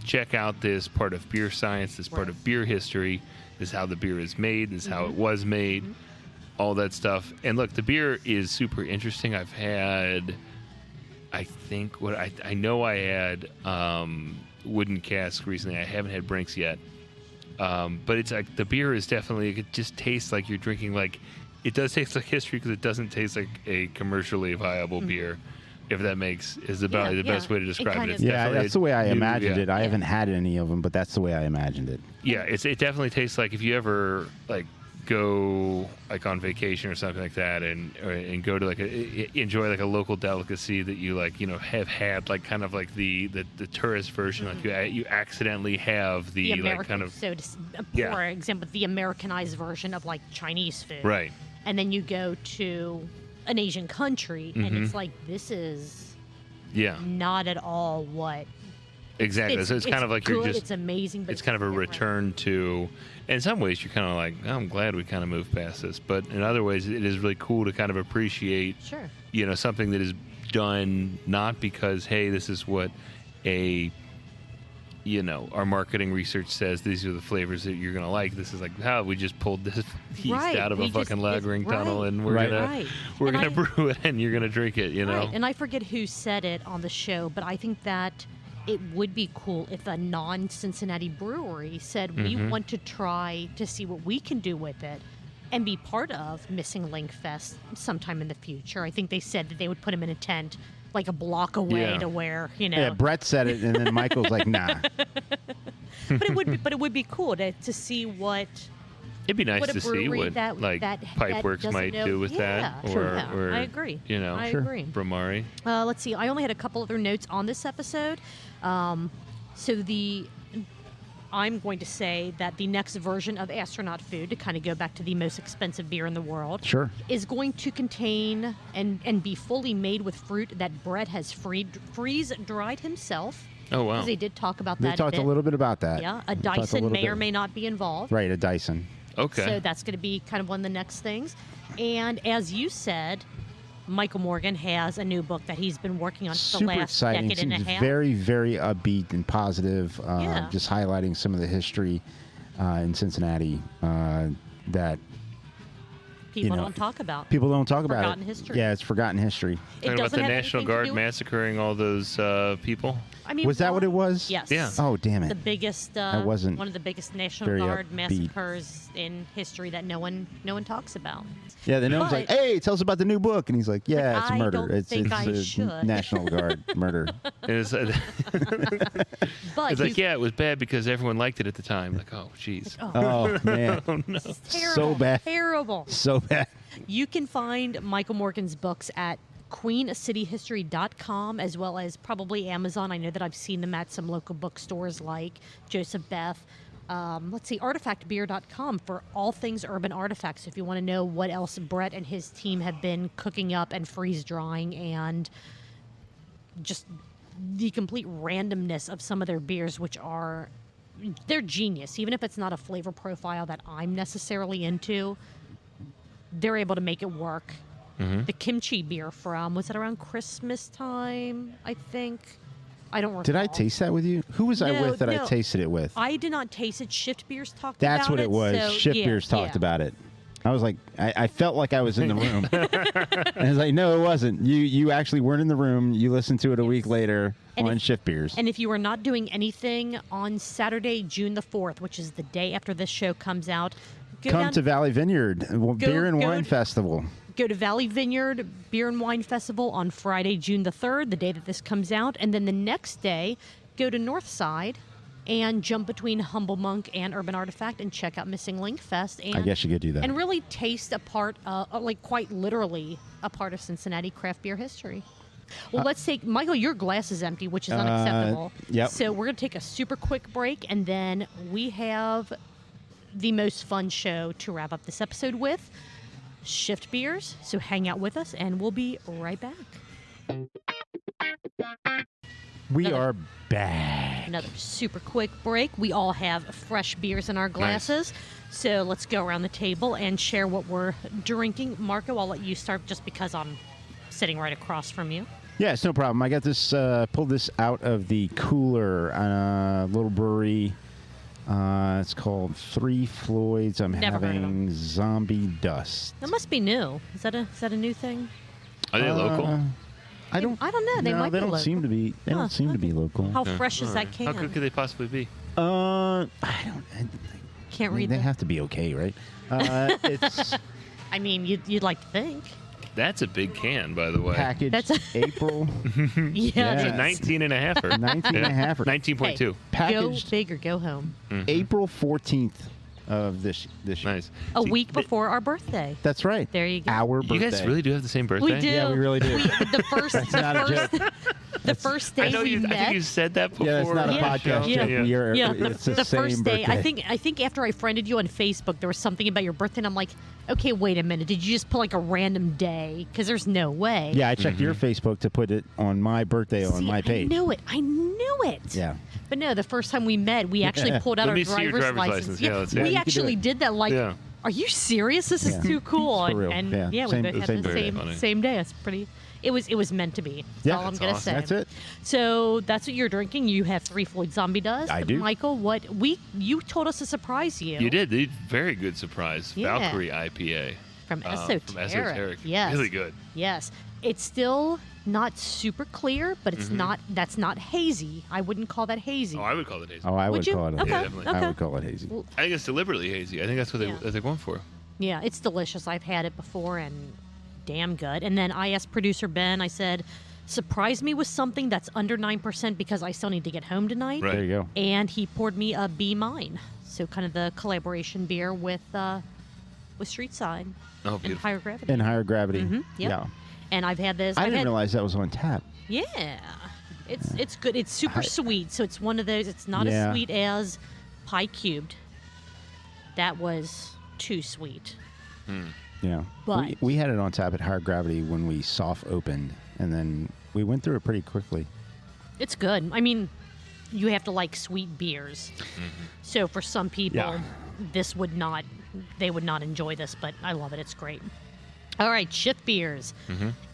[SPEAKER 4] check out this part of beer science, this part of beer history. This is how the beer is made. This is how it was made. All that stuff. And look, the beer is super interesting. I've had, I think I know I had Wooden Cask recently. I haven't had Brinks yet. But it's like the beer is definitely, it just tastes like you're drinking it does taste like history because it doesn't taste like a commercially viable beer. If that is about the best way to describe
[SPEAKER 3] kind
[SPEAKER 4] it.
[SPEAKER 3] of-
[SPEAKER 4] It's
[SPEAKER 2] Yeah,
[SPEAKER 4] definitely
[SPEAKER 2] that's the way I
[SPEAKER 4] new-
[SPEAKER 2] imagined
[SPEAKER 4] yeah.
[SPEAKER 2] it. I haven't had any of them, but that's the way I imagined it.
[SPEAKER 4] Yeah, it definitely tastes like if you ever go like on vacation or something like that, and go to like enjoy like a local delicacy that you like, you know, have had like kind of like the tourist version, like you accidentally have the
[SPEAKER 3] American,
[SPEAKER 4] like kind of
[SPEAKER 3] for example, the Americanized version of like Chinese food,
[SPEAKER 4] right,
[SPEAKER 3] and then you go to an Asian country and it's like, this is not at all what.
[SPEAKER 4] Exactly. So it's kind of like
[SPEAKER 3] good,
[SPEAKER 4] you're just.
[SPEAKER 3] It's amazing, but
[SPEAKER 4] it's kind of a
[SPEAKER 3] different.
[SPEAKER 4] return to. In some ways, you're kind of like, oh, I'm glad we kind of moved past this. But in other ways, it is really cool to kind of appreciate,
[SPEAKER 3] Sure.
[SPEAKER 4] you know, something that is done not because, hey, this is what you know, our marketing research says these are the flavors that you're gonna like. This is like, how we just pulled this yeast out of a fucking lagering tunnel, and we're gonna brew it, and you're gonna drink it. You know.
[SPEAKER 3] Right. And I forget who said it on the show, but I think that it would be cool if a non-Cincinnati brewery said, we want to try to see what we can do with it and be part of Missing Linck Fest sometime in the future. I think they said that they would put him in a tent like a block away to where, you know.
[SPEAKER 2] Yeah, Brett said it, and then Michael's like, nah.
[SPEAKER 3] But it would be cool to see what.
[SPEAKER 4] It'd be nice to see what
[SPEAKER 3] that
[SPEAKER 4] Pipeworks might do with that, or
[SPEAKER 3] I agree.
[SPEAKER 4] You know,
[SPEAKER 3] I agree.
[SPEAKER 4] Brumari.
[SPEAKER 3] Let's see. I only had a couple other notes on this episode. I'm going to say that the next version of Astronaut Food, to kind of go back to the most expensive beer in the world, is going to contain and be fully made with fruit that Brett has freeze-dried himself.
[SPEAKER 4] Oh, wow.
[SPEAKER 3] Because they did talk about that.
[SPEAKER 2] They talked a little bit about that.
[SPEAKER 3] Yeah, a Dyson may or may not be involved.
[SPEAKER 2] Right, a Dyson.
[SPEAKER 4] Okay.
[SPEAKER 3] So that's going to be kind of one of the next things. And as you said, Michael Morgan has a new book that he's been working on for the last
[SPEAKER 2] exciting.
[SPEAKER 3] decade and a
[SPEAKER 2] Seems
[SPEAKER 3] half.
[SPEAKER 2] very, very upbeat and positive. Just highlighting some of the history in Cincinnati that
[SPEAKER 3] people don't talk about.
[SPEAKER 2] People don't talk about it.
[SPEAKER 3] Forgotten history.
[SPEAKER 2] Yeah, it's forgotten history.
[SPEAKER 4] Talking about the National Guard massacring all those people.
[SPEAKER 3] I mean,
[SPEAKER 2] was that what it was?
[SPEAKER 3] Yes.
[SPEAKER 4] Yeah.
[SPEAKER 2] Oh, damn it.
[SPEAKER 3] The biggest,
[SPEAKER 2] wasn't
[SPEAKER 3] one of the biggest National
[SPEAKER 2] very
[SPEAKER 3] Guard
[SPEAKER 2] upbeat.
[SPEAKER 3] massacres in history that no one talks about.
[SPEAKER 2] Yeah, then no one's like, "Hey, tell us about the new book," and he's like, "Yeah, it's a murder.
[SPEAKER 3] don't
[SPEAKER 2] It's
[SPEAKER 3] think I
[SPEAKER 2] a
[SPEAKER 3] should."
[SPEAKER 2] National Guard murder."
[SPEAKER 4] It's
[SPEAKER 3] But
[SPEAKER 4] like, yeah, it was bad because everyone liked it at the time. Like, oh, jeez.
[SPEAKER 2] Oh man,
[SPEAKER 3] terrible,
[SPEAKER 2] so bad,
[SPEAKER 3] terrible.
[SPEAKER 2] so bad.
[SPEAKER 3] You can find Michael Morgan's books at queencityhistory.com, as well as probably Amazon. I know that I've seen them at some local bookstores like Joseph Beth. Let's see, artifactbeer.com for all things urban artifacts. If you want to know what else Brett and his team have been cooking up and freeze drying, and just the complete randomness of some of their beers, which they're genius. Even if it's not a flavor profile that I'm necessarily into, they're able to make it work. The kimchi beer from, was it around Christmas time, I think? I don't recall.
[SPEAKER 2] Did I taste that with you? Who was I with that I tasted it with?
[SPEAKER 3] I did not taste it. Shift Beers talked
[SPEAKER 2] That's
[SPEAKER 3] about it.
[SPEAKER 2] what it was.
[SPEAKER 3] So,
[SPEAKER 2] Shift Beers talked about it. I was like, I felt like I was in the room. And I was like, no, it wasn't. You actually weren't in the room. You listened to it a week later on Shift Beers.
[SPEAKER 3] And if you are not doing anything on Saturday, June the 4th, which is the day after this show comes out,
[SPEAKER 2] come to Valley Vineyard Beer and Wine Festival.
[SPEAKER 3] Go to Valley Vineyard Beer and Wine Festival on Friday, June the 3rd, the day that this comes out. And then the next day, go to Northside and jump between Humble Monk and Urban Artifact and check out Missing Linck Fest. And,
[SPEAKER 2] I guess you could do that.
[SPEAKER 3] And really taste a part, like quite literally, a part of Cincinnati craft beer history. Well, let's take, Michael, your glass is empty, which is unacceptable.
[SPEAKER 2] Yep.
[SPEAKER 3] So we're going to take a super quick break, and then we have the most fun show to wrap up this episode with. Shift Beers, so hang out with us, and we'll be right back.
[SPEAKER 2] We are back.
[SPEAKER 3] Another super quick break. We all have fresh beers in our glasses, so let's go around the table and share what we're drinking. Marco, I'll let you start just because I'm sitting right across from you.
[SPEAKER 2] Yeah, it's no problem. I got this, pulled this out of the cooler, little brewery. It's called Three Floyds. I'm
[SPEAKER 3] Never heard of
[SPEAKER 2] having Zombie Dust.
[SPEAKER 3] That must be new. Is that a new thing?
[SPEAKER 4] Are they local?
[SPEAKER 2] I don't
[SPEAKER 3] know. They might be
[SPEAKER 2] don't
[SPEAKER 3] local.
[SPEAKER 2] seem to be. They don't seem to be local.
[SPEAKER 3] How fresh is that can?
[SPEAKER 4] How good could they possibly be?
[SPEAKER 2] I don't.
[SPEAKER 3] Can't read
[SPEAKER 2] They
[SPEAKER 3] that.
[SPEAKER 2] have to be okay, right? It's
[SPEAKER 3] I mean, you'd like to think.
[SPEAKER 4] That's a big can, by the way.
[SPEAKER 2] packaged April.
[SPEAKER 3] Yeah.
[SPEAKER 2] Yeah.
[SPEAKER 4] 19 and a half or
[SPEAKER 2] 19 and a half.
[SPEAKER 4] 19.2.
[SPEAKER 3] Go
[SPEAKER 2] Packaged
[SPEAKER 3] big or go home.
[SPEAKER 2] April 14th. of this year.
[SPEAKER 4] Nice.
[SPEAKER 3] A
[SPEAKER 4] See,
[SPEAKER 3] week before our birthday.
[SPEAKER 2] That's right.
[SPEAKER 3] There you go.
[SPEAKER 2] Our
[SPEAKER 4] You
[SPEAKER 2] birthday.
[SPEAKER 4] guys really do have the same birthday?
[SPEAKER 3] We do.
[SPEAKER 2] Yeah, we really do.
[SPEAKER 3] The first day
[SPEAKER 4] I know
[SPEAKER 3] we
[SPEAKER 4] you.
[SPEAKER 3] met.
[SPEAKER 4] I think you said that before.
[SPEAKER 2] Yeah, it's not a
[SPEAKER 3] Yeah.
[SPEAKER 2] podcast.
[SPEAKER 3] Yeah.
[SPEAKER 2] Jeff. We are,
[SPEAKER 3] Yeah,
[SPEAKER 2] it's the
[SPEAKER 3] the
[SPEAKER 2] same
[SPEAKER 3] first day.
[SPEAKER 2] birthday.
[SPEAKER 3] I think after I friended you on Facebook, there was something about your birthday, and I'm like, okay, wait a minute. Did you just put like a random day? Because there's no way.
[SPEAKER 2] Yeah, I checked your Facebook to put it on my birthday on
[SPEAKER 3] See,
[SPEAKER 2] my page.
[SPEAKER 3] I knew it.
[SPEAKER 2] Yeah.
[SPEAKER 3] But no, the first time we met, we actually pulled out
[SPEAKER 4] Let
[SPEAKER 3] our
[SPEAKER 4] me see your
[SPEAKER 3] driver's
[SPEAKER 4] driver's
[SPEAKER 3] license.
[SPEAKER 4] license. Yeah, let's see.
[SPEAKER 3] we
[SPEAKER 2] Yeah, you can do
[SPEAKER 3] actually
[SPEAKER 2] it.
[SPEAKER 3] did that. Like,
[SPEAKER 4] Yeah.
[SPEAKER 3] are you serious? This is
[SPEAKER 2] Yeah.
[SPEAKER 3] too cool.
[SPEAKER 2] It's for real.
[SPEAKER 3] And
[SPEAKER 2] Yeah.
[SPEAKER 3] we
[SPEAKER 2] Same-
[SPEAKER 3] both had
[SPEAKER 2] same
[SPEAKER 3] the
[SPEAKER 2] birthday.
[SPEAKER 4] Funny.
[SPEAKER 3] same day. It's pretty. It was meant to be. That's
[SPEAKER 2] Yeah.
[SPEAKER 3] all I'm
[SPEAKER 2] That's
[SPEAKER 3] gonna
[SPEAKER 4] awesome.
[SPEAKER 3] say.
[SPEAKER 2] That's it.
[SPEAKER 3] So that's what you're drinking. You have 3 Floyd Zombie Dust.
[SPEAKER 2] I do.
[SPEAKER 3] Michael, you told us to surprise you.
[SPEAKER 4] You did. Very good surprise.
[SPEAKER 3] Yeah.
[SPEAKER 4] Valkyrie IPA.
[SPEAKER 3] From
[SPEAKER 4] From
[SPEAKER 3] Esoteric.
[SPEAKER 4] Esoteric.
[SPEAKER 3] Yes.
[SPEAKER 4] Really good.
[SPEAKER 3] Yes. It's still not super clear, but it's not. That's not hazy. I wouldn't call that hazy.
[SPEAKER 4] Oh, I would call it hazy.
[SPEAKER 2] Oh, I
[SPEAKER 3] Would
[SPEAKER 2] would
[SPEAKER 3] you?
[SPEAKER 2] call it
[SPEAKER 3] Okay.
[SPEAKER 2] hazy.
[SPEAKER 4] definitely.
[SPEAKER 3] Okay.
[SPEAKER 2] I would call it hazy.
[SPEAKER 4] I think it's deliberately hazy. I think that's what
[SPEAKER 3] Yeah.
[SPEAKER 4] they're going for.
[SPEAKER 3] Yeah, it's delicious. I've had it before and damn good. And then I asked producer Ben, I said, surprise me with something that's under 9% because I still need to get home tonight.
[SPEAKER 4] Right.
[SPEAKER 2] There you go.
[SPEAKER 3] And he poured me a Be Mine. So kind of the collaboration beer with Street Side
[SPEAKER 4] Oh,
[SPEAKER 3] and
[SPEAKER 4] beautiful.
[SPEAKER 3] Higher Gravity.
[SPEAKER 2] In higher gravity.
[SPEAKER 3] Yep.
[SPEAKER 2] Yeah.
[SPEAKER 3] And I've had this.
[SPEAKER 2] I
[SPEAKER 3] I've
[SPEAKER 2] didn't
[SPEAKER 3] had,
[SPEAKER 2] realize that was on tap.
[SPEAKER 3] Yeah. It's good. It's super sweet. So it's one of those, it's not
[SPEAKER 2] Yeah.
[SPEAKER 3] as sweet as Pie Cubed. That was too sweet.
[SPEAKER 2] Yeah.
[SPEAKER 3] But-
[SPEAKER 2] we had it on tap at higher gravity when we soft opened, and then we went through it pretty quickly.
[SPEAKER 3] It's good. I mean, you have to like sweet beers. So for some people,
[SPEAKER 2] Yeah.
[SPEAKER 3] they would not enjoy this, but I love it. It's great. All right, Shift Beers.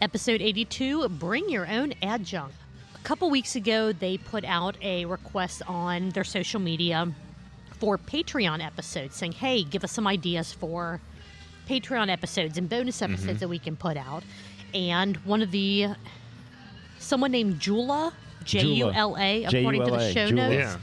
[SPEAKER 3] Episode 82, Bring Your Own Adjunct. A couple weeks ago, they put out a request on their social media for Patreon episodes saying, hey, give us some ideas for Patreon episodes and bonus episodes that we can put out. And someone named Jula, Jula, according to the show
[SPEAKER 2] Jula.
[SPEAKER 3] notes,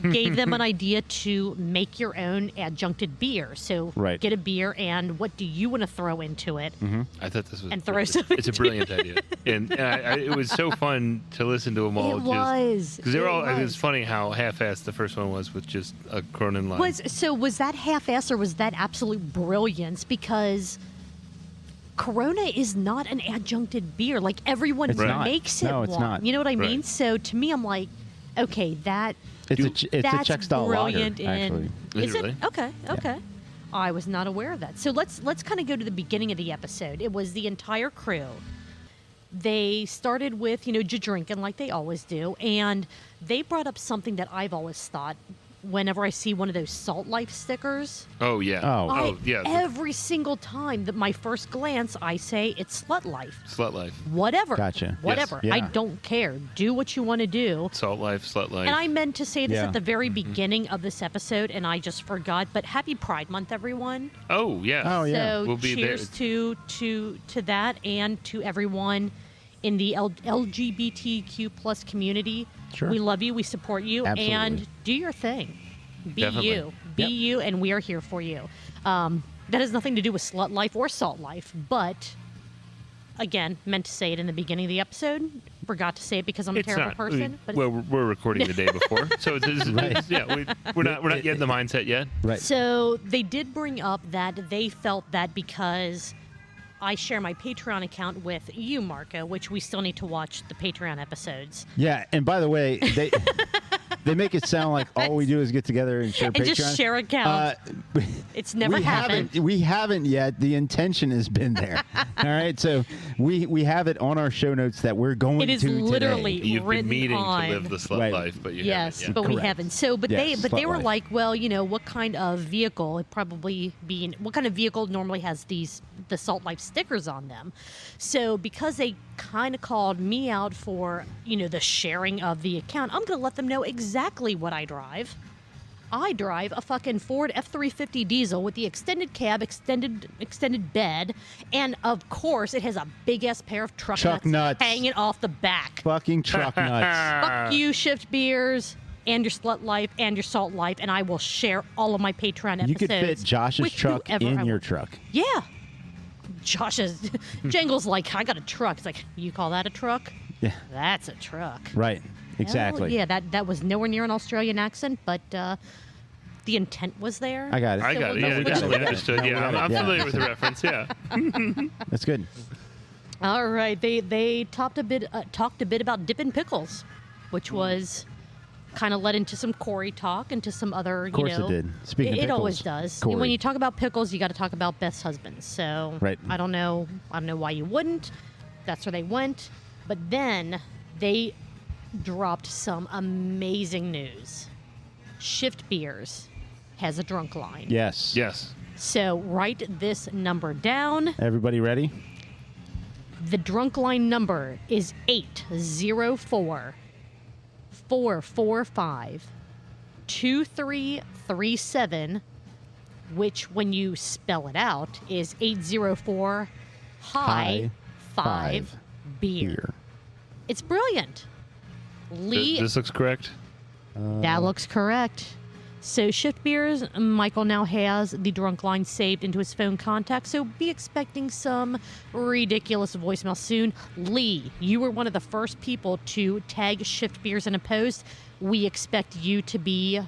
[SPEAKER 4] Yeah.
[SPEAKER 3] gave them an idea to make your own adjuncted beer. So
[SPEAKER 2] Right.
[SPEAKER 3] get a beer, and what do you want to throw into it?
[SPEAKER 4] I thought this was
[SPEAKER 3] And throw some
[SPEAKER 4] It's a brilliant idea, and it was so fun to listen to them all.
[SPEAKER 3] It was.
[SPEAKER 4] because they were all.
[SPEAKER 3] It
[SPEAKER 4] It's
[SPEAKER 3] was.
[SPEAKER 4] funny how half-assed the first one was with just a Cronin line.
[SPEAKER 3] Was that half-ass or was that absolute brilliance? Because Corona is not an adjuncted beer. Like everyone
[SPEAKER 2] It's not.
[SPEAKER 3] makes it
[SPEAKER 2] No, it's
[SPEAKER 3] one.
[SPEAKER 2] not.
[SPEAKER 3] You know what I mean?
[SPEAKER 4] Right.
[SPEAKER 3] So to me, I'm like, okay,
[SPEAKER 2] It's a
[SPEAKER 3] that's
[SPEAKER 2] Czech style lager,
[SPEAKER 3] brilliant.
[SPEAKER 2] actually.
[SPEAKER 4] Is it
[SPEAKER 3] it
[SPEAKER 4] really?
[SPEAKER 3] okay? I was not aware of that. So let's kind of go to the beginning of the episode. It was the entire crew. They started with drinking like they always do, and they brought up something that I've always thought. Whenever I see one of those Salt Life stickers,
[SPEAKER 4] Oh yeah.
[SPEAKER 2] Oh.
[SPEAKER 4] Yeah.
[SPEAKER 3] every single time that my first glance, I say it's Slut Life.
[SPEAKER 4] Slut life,
[SPEAKER 3] Whatever.
[SPEAKER 2] Gotcha.
[SPEAKER 3] Whatever.
[SPEAKER 2] Yes.
[SPEAKER 3] I
[SPEAKER 2] Yeah.
[SPEAKER 3] don't care. Do what you want to do.
[SPEAKER 4] salt life, slut life.
[SPEAKER 3] And I meant to say this
[SPEAKER 2] Yeah.
[SPEAKER 3] at the very beginning of this episode, and I just forgot. But happy Pride Month, everyone!
[SPEAKER 4] Oh yeah.
[SPEAKER 2] Oh, yeah.
[SPEAKER 3] So
[SPEAKER 4] We'll be there.
[SPEAKER 3] cheers to that, and to everyone in the LGBTQ plus community.
[SPEAKER 2] Sure.
[SPEAKER 3] We love you. We support you,
[SPEAKER 2] Absolutely.
[SPEAKER 3] and do your thing. Be
[SPEAKER 4] Definitely.
[SPEAKER 3] you. Be
[SPEAKER 2] Yep.
[SPEAKER 3] you, and we are here for you. That has nothing to do with Slut Life or Salt Life, but again, meant to say it in the beginning of the episode. Forgot to say it because I'm a
[SPEAKER 4] It's
[SPEAKER 3] terrible
[SPEAKER 4] not.
[SPEAKER 3] person. But
[SPEAKER 4] Well, we're recording the day before, so we're not yet in the mindset yet.
[SPEAKER 2] Right.
[SPEAKER 3] So they did bring up that they felt that because I share my Patreon account with you, Marco, which we still need to watch the Patreon episodes.
[SPEAKER 2] Yeah, and by the way, they make it sound like all we do is get together and share
[SPEAKER 3] And
[SPEAKER 2] Patreon.
[SPEAKER 3] just share accounts. It's never
[SPEAKER 2] we
[SPEAKER 3] happened.
[SPEAKER 2] We haven't yet. The intention has been there. All right, so we have it on our show notes that we're going
[SPEAKER 3] It is
[SPEAKER 2] to
[SPEAKER 3] literally
[SPEAKER 2] today.
[SPEAKER 4] You've
[SPEAKER 3] written
[SPEAKER 4] been meaning
[SPEAKER 3] on.
[SPEAKER 4] to live the slut
[SPEAKER 2] Right.
[SPEAKER 4] life, but you
[SPEAKER 3] Yes,
[SPEAKER 4] haven't
[SPEAKER 3] but
[SPEAKER 4] yet.
[SPEAKER 3] we
[SPEAKER 2] Correct.
[SPEAKER 3] haven't. So, but
[SPEAKER 2] Yes,
[SPEAKER 3] they were
[SPEAKER 2] Slut Life.
[SPEAKER 3] like, well, what kind of vehicle? It probably being what kind of vehicle normally has the Salt Life stickers on them. So because they kind of called me out for the sharing of the account, I'm going to let them know exactly what I drive. I drive a fucking Ford F-350 diesel with the extended cab, extended bed, and of course it has a big ass pair of truck
[SPEAKER 2] nuts.
[SPEAKER 3] hanging off the back.
[SPEAKER 2] Fucking truck nuts.
[SPEAKER 3] Fuck you, Shift Beers, and your Slut Life, and your Salt Life, and I will share all of my Patreon episodes.
[SPEAKER 2] You could fit Josh's
[SPEAKER 3] with
[SPEAKER 2] truck
[SPEAKER 3] whoever
[SPEAKER 2] in
[SPEAKER 3] I
[SPEAKER 2] your
[SPEAKER 3] want.
[SPEAKER 2] truck.
[SPEAKER 3] Yeah. Josh's Jangle's like, I got a truck. It's like, you call that a truck?
[SPEAKER 2] Yeah.
[SPEAKER 3] That's a truck.
[SPEAKER 2] Right. Exactly.
[SPEAKER 3] Hell yeah, that was nowhere near an Australian accent, but the intent was there.
[SPEAKER 2] I got it.
[SPEAKER 4] I got it.
[SPEAKER 3] No,
[SPEAKER 4] Yeah,
[SPEAKER 3] we got it.
[SPEAKER 4] definitely
[SPEAKER 2] No,
[SPEAKER 4] understood.
[SPEAKER 2] we
[SPEAKER 4] Yeah,
[SPEAKER 2] got it.
[SPEAKER 4] I'm
[SPEAKER 2] Yeah.
[SPEAKER 4] familiar with the reference. Yeah.
[SPEAKER 2] That's good.
[SPEAKER 3] All right, they talked a bit about dipping pickles, which was kind of led into some Corey talk, into some other.
[SPEAKER 2] Of course it did. Speaking of
[SPEAKER 3] it
[SPEAKER 2] pickles,
[SPEAKER 3] always does.
[SPEAKER 2] Corey.
[SPEAKER 3] When you talk about pickles, you got to talk about Beth's husband. So
[SPEAKER 2] Right.
[SPEAKER 3] I don't know why you wouldn't. That's where they went, but then they dropped some amazing news. Shift Beers has a drunk line.
[SPEAKER 2] Yes.
[SPEAKER 4] Yes.
[SPEAKER 3] So write this number down.
[SPEAKER 2] Everybody ready?
[SPEAKER 3] The drunk line number is 804-445-2337, which when you spell it out is 804 high 5 beer. It's brilliant. Lee,
[SPEAKER 4] This looks correct.
[SPEAKER 3] that looks correct. So Shift Beers, Michael now has the drunk line saved into his phone contact, so be expecting some ridiculous voicemail soon. Lee, you were one of the first people to tag Shift Beers in a post. We expect you to be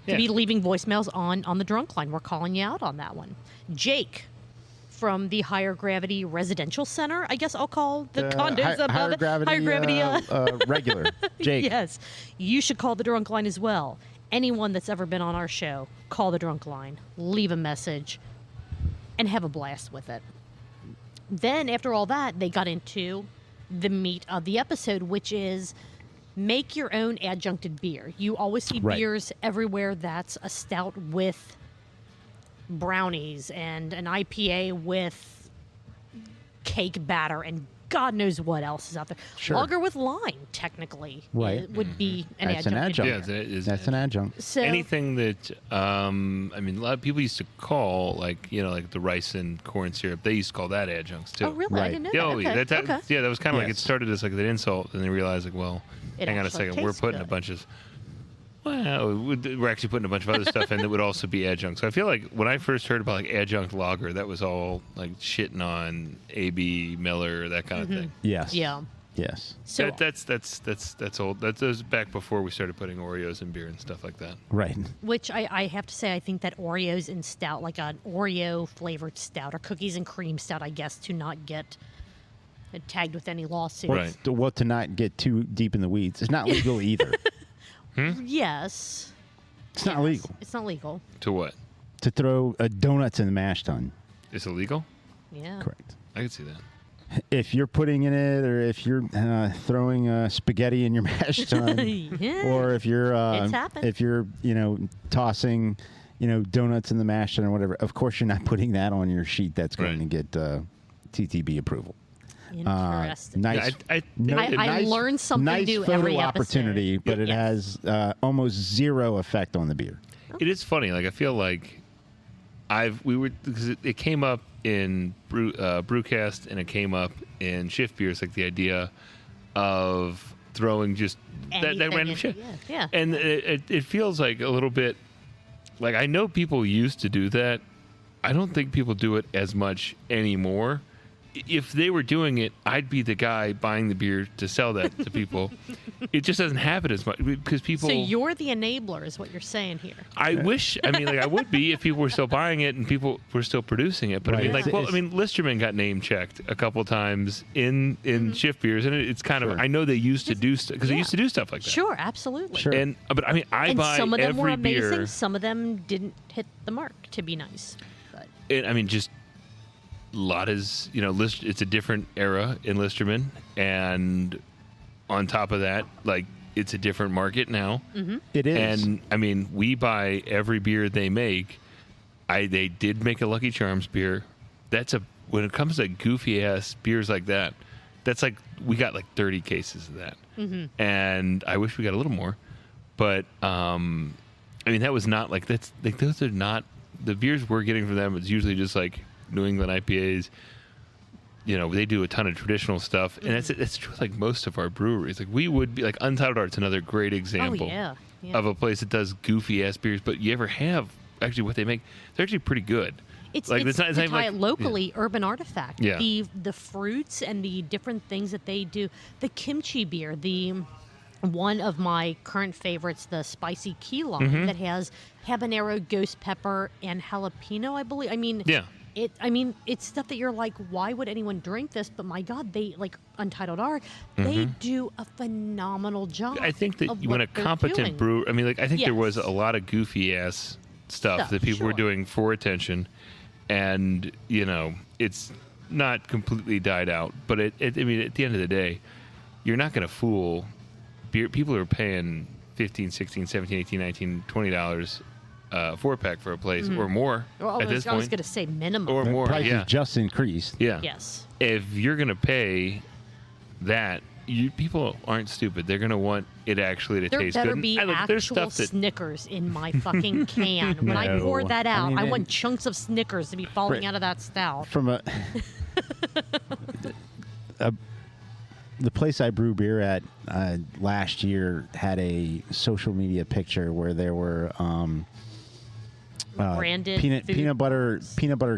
[SPEAKER 3] leaving voicemails on the drunk line. We're calling you out on that one. Jake from the Higher Gravity Residential Center, I guess I'll call the condos above
[SPEAKER 2] higher
[SPEAKER 3] it.
[SPEAKER 2] gravity,
[SPEAKER 3] Higher gravity,
[SPEAKER 2] regular. Jake.
[SPEAKER 3] Yes. You should call the drunk line as well. Anyone that's ever been on our show, call the drunk line, leave a message, and have a blast with it. Then, after all that, they got into the meat of the episode, which is make your own adjuncted beer. You always see
[SPEAKER 2] Right.
[SPEAKER 3] beers everywhere that's a stout with brownies and an IPA with cake batter and God knows what else is out there.
[SPEAKER 2] Sure.
[SPEAKER 3] Lager with lime, technically,
[SPEAKER 2] Right.
[SPEAKER 3] would be an
[SPEAKER 2] That's an
[SPEAKER 3] adjuncted
[SPEAKER 2] adjunct.
[SPEAKER 3] beer.
[SPEAKER 4] Yeah, it is.
[SPEAKER 2] That's an adjunct.
[SPEAKER 3] So,
[SPEAKER 4] Anything that I mean, a lot of people used to call like the rice and corn syrup. They used to call that adjuncts too.
[SPEAKER 3] oh, really? I
[SPEAKER 2] Right.
[SPEAKER 3] didn't know
[SPEAKER 4] Yeah,
[SPEAKER 3] that.
[SPEAKER 4] oh,
[SPEAKER 3] Okay.
[SPEAKER 4] that
[SPEAKER 3] okay.
[SPEAKER 4] yeah, that was kind of like it
[SPEAKER 2] Yes.
[SPEAKER 4] started as like an insult, and they realized like, well,
[SPEAKER 3] It
[SPEAKER 4] hang on a
[SPEAKER 3] actually
[SPEAKER 4] second, we're
[SPEAKER 3] tastes
[SPEAKER 4] putting a
[SPEAKER 3] good.
[SPEAKER 4] bunch of we're actually putting a bunch of other stuff in that would also be adjunct. So I feel like when I first heard about like adjunct lager, that was all like shitting on AB Miller, that kind of thing.
[SPEAKER 2] Yes.
[SPEAKER 3] Yeah.
[SPEAKER 2] Yes.
[SPEAKER 3] So
[SPEAKER 4] That's old. That was back before we started putting Oreos in beer and stuff like that.
[SPEAKER 2] Right.
[SPEAKER 3] which I have to say, I think that Oreos in stout, like an Oreo flavored stout or cookies and cream stout, I guess, to not get tagged with any lawsuits.
[SPEAKER 4] Right.
[SPEAKER 2] Well, to not get too deep in the weeds, it's not legal either.
[SPEAKER 3] Yes.
[SPEAKER 2] It's not legal
[SPEAKER 3] It's not legal.
[SPEAKER 4] To what?
[SPEAKER 2] to throw donuts in the mash tun.
[SPEAKER 4] It's illegal?
[SPEAKER 3] Yeah.
[SPEAKER 2] Correct.
[SPEAKER 4] I could see that.
[SPEAKER 2] If you're putting in it, or if you're throwing spaghetti in your mash tun,
[SPEAKER 3] Yeah.
[SPEAKER 2] or if you're
[SPEAKER 3] It's happened.
[SPEAKER 2] if you're tossing donuts in the mash tun or whatever, of course you're not putting that on your sheet. That's going
[SPEAKER 4] Right.
[SPEAKER 2] to get TTB approval.
[SPEAKER 3] Interesting.
[SPEAKER 2] Nice.
[SPEAKER 4] I
[SPEAKER 2] no-
[SPEAKER 3] I
[SPEAKER 2] nice- nice
[SPEAKER 3] learn something new
[SPEAKER 2] photo
[SPEAKER 3] every episode.
[SPEAKER 2] opportunity, but it
[SPEAKER 3] Yes.
[SPEAKER 2] has almost zero effect on the beer.
[SPEAKER 4] It is funny. Like I feel like because it came up in Brewcast and it came up in Shift Beers, like the idea of throwing just that
[SPEAKER 3] Anything
[SPEAKER 4] random
[SPEAKER 3] in-
[SPEAKER 4] shit.
[SPEAKER 3] yeah.
[SPEAKER 4] And it feels like a little bit like I know people used to do that. I don't think people do it as much anymore. If they were doing it, I'd be the guy buying the beer to sell that to people. It just doesn't happen as much because people.
[SPEAKER 3] So you're the enabler, is what you're saying here.
[SPEAKER 4] I wish. I mean, like I would be if people were still buying it and people were still producing it. But I
[SPEAKER 2] Right.
[SPEAKER 4] mean, like,
[SPEAKER 2] It's-
[SPEAKER 4] well, I mean, Listerman got name checked a couple times in Shift Beers, and it's kind
[SPEAKER 2] Sure.
[SPEAKER 4] of. I know they used to do because they
[SPEAKER 3] Yeah.
[SPEAKER 4] used to do stuff like that.
[SPEAKER 3] Sure, absolutely.
[SPEAKER 2] Sure.
[SPEAKER 4] And but I mean, I
[SPEAKER 3] And
[SPEAKER 4] buy
[SPEAKER 3] some of them were
[SPEAKER 4] every
[SPEAKER 3] amazing.
[SPEAKER 4] beer.
[SPEAKER 3] Some of them didn't hit the mark, to be nice. But
[SPEAKER 4] I mean, just lot is it's a different era in Listerman, and on top of that, like it's a different market now.
[SPEAKER 2] It is.
[SPEAKER 4] And I mean, we buy every beer they make. They did make a Lucky Charms beer. When it comes to goofy ass beers like that, that's like we got like 30 cases of that, and I wish we got a little more. But I mean, that was not like that's like those are not the beers we're getting from them. It's usually just like New England IPAs. They do a ton of traditional stuff, and it's true. Like most of our breweries, like we would be like Untitled Art's another great example
[SPEAKER 3] yeah.
[SPEAKER 4] of a place that does goofy ass beers. But you ever have actually what they make? They're actually pretty good.
[SPEAKER 3] It's
[SPEAKER 4] like
[SPEAKER 3] it's
[SPEAKER 4] not
[SPEAKER 3] to
[SPEAKER 4] even
[SPEAKER 3] tie
[SPEAKER 4] like-
[SPEAKER 3] it locally, Urban Artifact.
[SPEAKER 4] Yeah.
[SPEAKER 3] The fruits and the different things that they do. The kimchi beer, the one of my current favorites, the spicy key lime, that has habanero, ghost pepper, and jalapeno, I believe. I mean, it's stuff that you're like, why would anyone drink this? But my God, they, like Untitled are, they do a phenomenal job.
[SPEAKER 4] I think that
[SPEAKER 3] of
[SPEAKER 4] when
[SPEAKER 3] what
[SPEAKER 4] a
[SPEAKER 3] they're
[SPEAKER 4] competent
[SPEAKER 3] doing.
[SPEAKER 4] brewer, I mean, like, I think there was
[SPEAKER 3] Yes.
[SPEAKER 4] a lot of goofy ass stuff that people were
[SPEAKER 3] sure.
[SPEAKER 4] doing for attention, and it's not completely died out. But I mean, at the end of the day, you're not going to fool beer. People are paying $15, $16, $17, $18, $19, $20 4-pack for a place or more
[SPEAKER 3] Well,
[SPEAKER 4] at this
[SPEAKER 3] I was
[SPEAKER 4] point,
[SPEAKER 3] going to say minimum.
[SPEAKER 4] or more.
[SPEAKER 2] Prices
[SPEAKER 4] Yeah,
[SPEAKER 2] just increased.
[SPEAKER 4] yeah.
[SPEAKER 3] Yes.
[SPEAKER 4] If you're going to pay that, people aren't stupid. They're going to want it actually to
[SPEAKER 3] There
[SPEAKER 4] taste
[SPEAKER 3] better
[SPEAKER 4] good.
[SPEAKER 3] be
[SPEAKER 4] There's
[SPEAKER 3] actual
[SPEAKER 4] stuff that
[SPEAKER 3] Snickers in my fucking can. When I
[SPEAKER 2] No.
[SPEAKER 3] pour that out,
[SPEAKER 2] I mean,
[SPEAKER 3] I want chunks of Snickers to be falling
[SPEAKER 2] Right.
[SPEAKER 3] out of that stout.
[SPEAKER 2] From the place I brew beer at last year had a social media picture where there were
[SPEAKER 3] Branded food.
[SPEAKER 2] peanut butter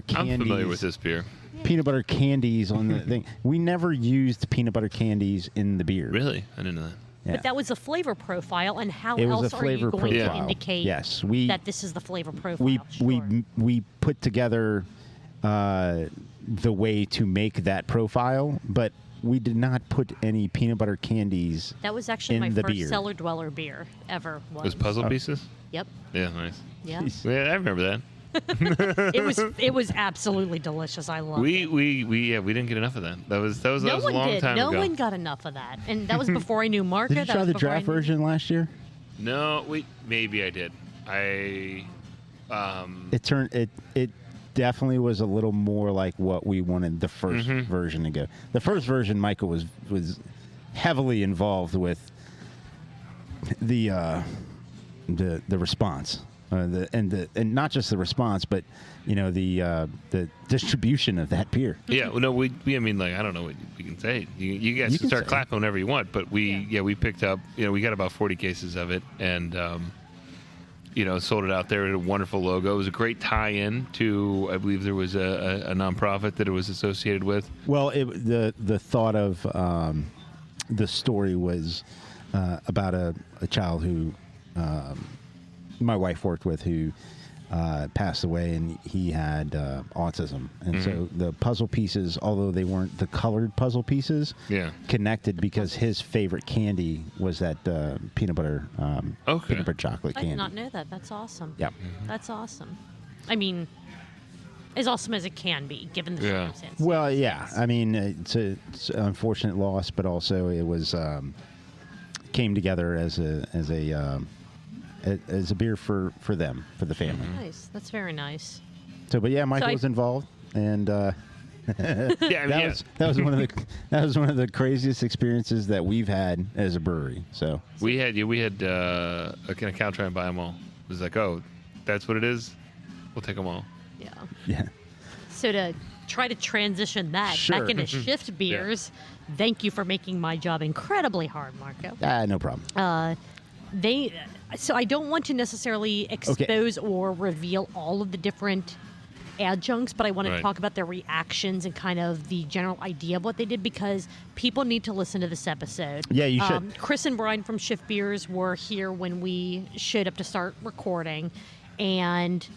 [SPEAKER 2] candies.
[SPEAKER 4] I'm familiar with this beer.
[SPEAKER 2] Peanut butter candies on the thing. We never used peanut butter candies in the beer.
[SPEAKER 4] Really? I didn't know that.
[SPEAKER 2] Yeah.
[SPEAKER 3] But that was a flavor profile, and how
[SPEAKER 2] It was
[SPEAKER 3] else
[SPEAKER 2] a
[SPEAKER 3] are you
[SPEAKER 2] flavor
[SPEAKER 3] going
[SPEAKER 2] profile.
[SPEAKER 3] to indicate
[SPEAKER 2] Yes,
[SPEAKER 3] that this is the flavor profile?
[SPEAKER 2] we put together the way to make that profile, but we did not put any peanut butter candies.
[SPEAKER 3] That was actually
[SPEAKER 2] in
[SPEAKER 3] my
[SPEAKER 2] the
[SPEAKER 3] first
[SPEAKER 2] beer.
[SPEAKER 3] cellar dweller beer ever.
[SPEAKER 4] Those puzzle
[SPEAKER 2] Oh.
[SPEAKER 4] pieces?
[SPEAKER 3] Yep.
[SPEAKER 4] Yeah, nice.
[SPEAKER 3] Yeah.
[SPEAKER 4] Yeah, I remember that.
[SPEAKER 3] It was absolutely delicious. I loved
[SPEAKER 4] We
[SPEAKER 3] it.
[SPEAKER 4] didn't get enough of that. That was a
[SPEAKER 3] No one
[SPEAKER 4] long
[SPEAKER 3] did.
[SPEAKER 4] time
[SPEAKER 3] No
[SPEAKER 4] ago.
[SPEAKER 3] one got enough of that, and that was before I knew Marco.
[SPEAKER 2] Did you
[SPEAKER 3] that
[SPEAKER 2] try
[SPEAKER 3] was
[SPEAKER 2] the
[SPEAKER 3] before I
[SPEAKER 2] draft
[SPEAKER 3] knew-
[SPEAKER 2] version last year?
[SPEAKER 4] No, maybe I did.
[SPEAKER 2] It turned it definitely was a little more like what we wanted the first version to go. The first version, Michael was heavily involved with the response, and not just the response, but the distribution of that beer.
[SPEAKER 4] Yeah, well, no, I mean, like, I don't know what we can say. You guys
[SPEAKER 2] You
[SPEAKER 4] can
[SPEAKER 2] can
[SPEAKER 4] start
[SPEAKER 2] say.
[SPEAKER 4] clapping whenever you want, but we picked up, we got about 40 cases of it, and sold it out there. It had a wonderful logo. It was a great tie-in to, I believe there was a nonprofit that it was associated with.
[SPEAKER 2] Well, the thought of the story was about a child who my wife worked with who passed away, and he had autism, and so the puzzle pieces, although they weren't the colored puzzle pieces, connected because his favorite candy was that peanut butter chocolate
[SPEAKER 3] I
[SPEAKER 2] candy.
[SPEAKER 3] did not know that. That's awesome.
[SPEAKER 2] Yep.
[SPEAKER 3] That's awesome. I mean, as awesome as it can be, given the circumstances.
[SPEAKER 2] Well, yeah. I mean, it's an unfortunate loss, but also it was came together as a beer for them, for the family.
[SPEAKER 3] Nice. That's very nice.
[SPEAKER 2] So, but yeah, Michael
[SPEAKER 3] I-
[SPEAKER 2] was involved, and
[SPEAKER 4] Yeah, I mean,
[SPEAKER 2] that was one of the craziest experiences that we've had as a brewery. So
[SPEAKER 4] we had a cow try and buy them all. It was like, oh, that's what it is. We'll take them all.
[SPEAKER 3] Yeah.
[SPEAKER 2] yeah,
[SPEAKER 3] So to try to transition that
[SPEAKER 2] Sure.
[SPEAKER 3] back into shift beers, thank you for making my job incredibly hard, Marco.
[SPEAKER 2] no problem.
[SPEAKER 3] So I don't want to necessarily expose or reveal all of the different adjuncts, but I want to
[SPEAKER 4] Right.
[SPEAKER 3] talk about their reactions and kind of the general idea of what they did, because people need to listen to this episode.
[SPEAKER 2] Yeah, you should.
[SPEAKER 3] Chris and Brian from Shift Beers were here when we showed up to start recording, and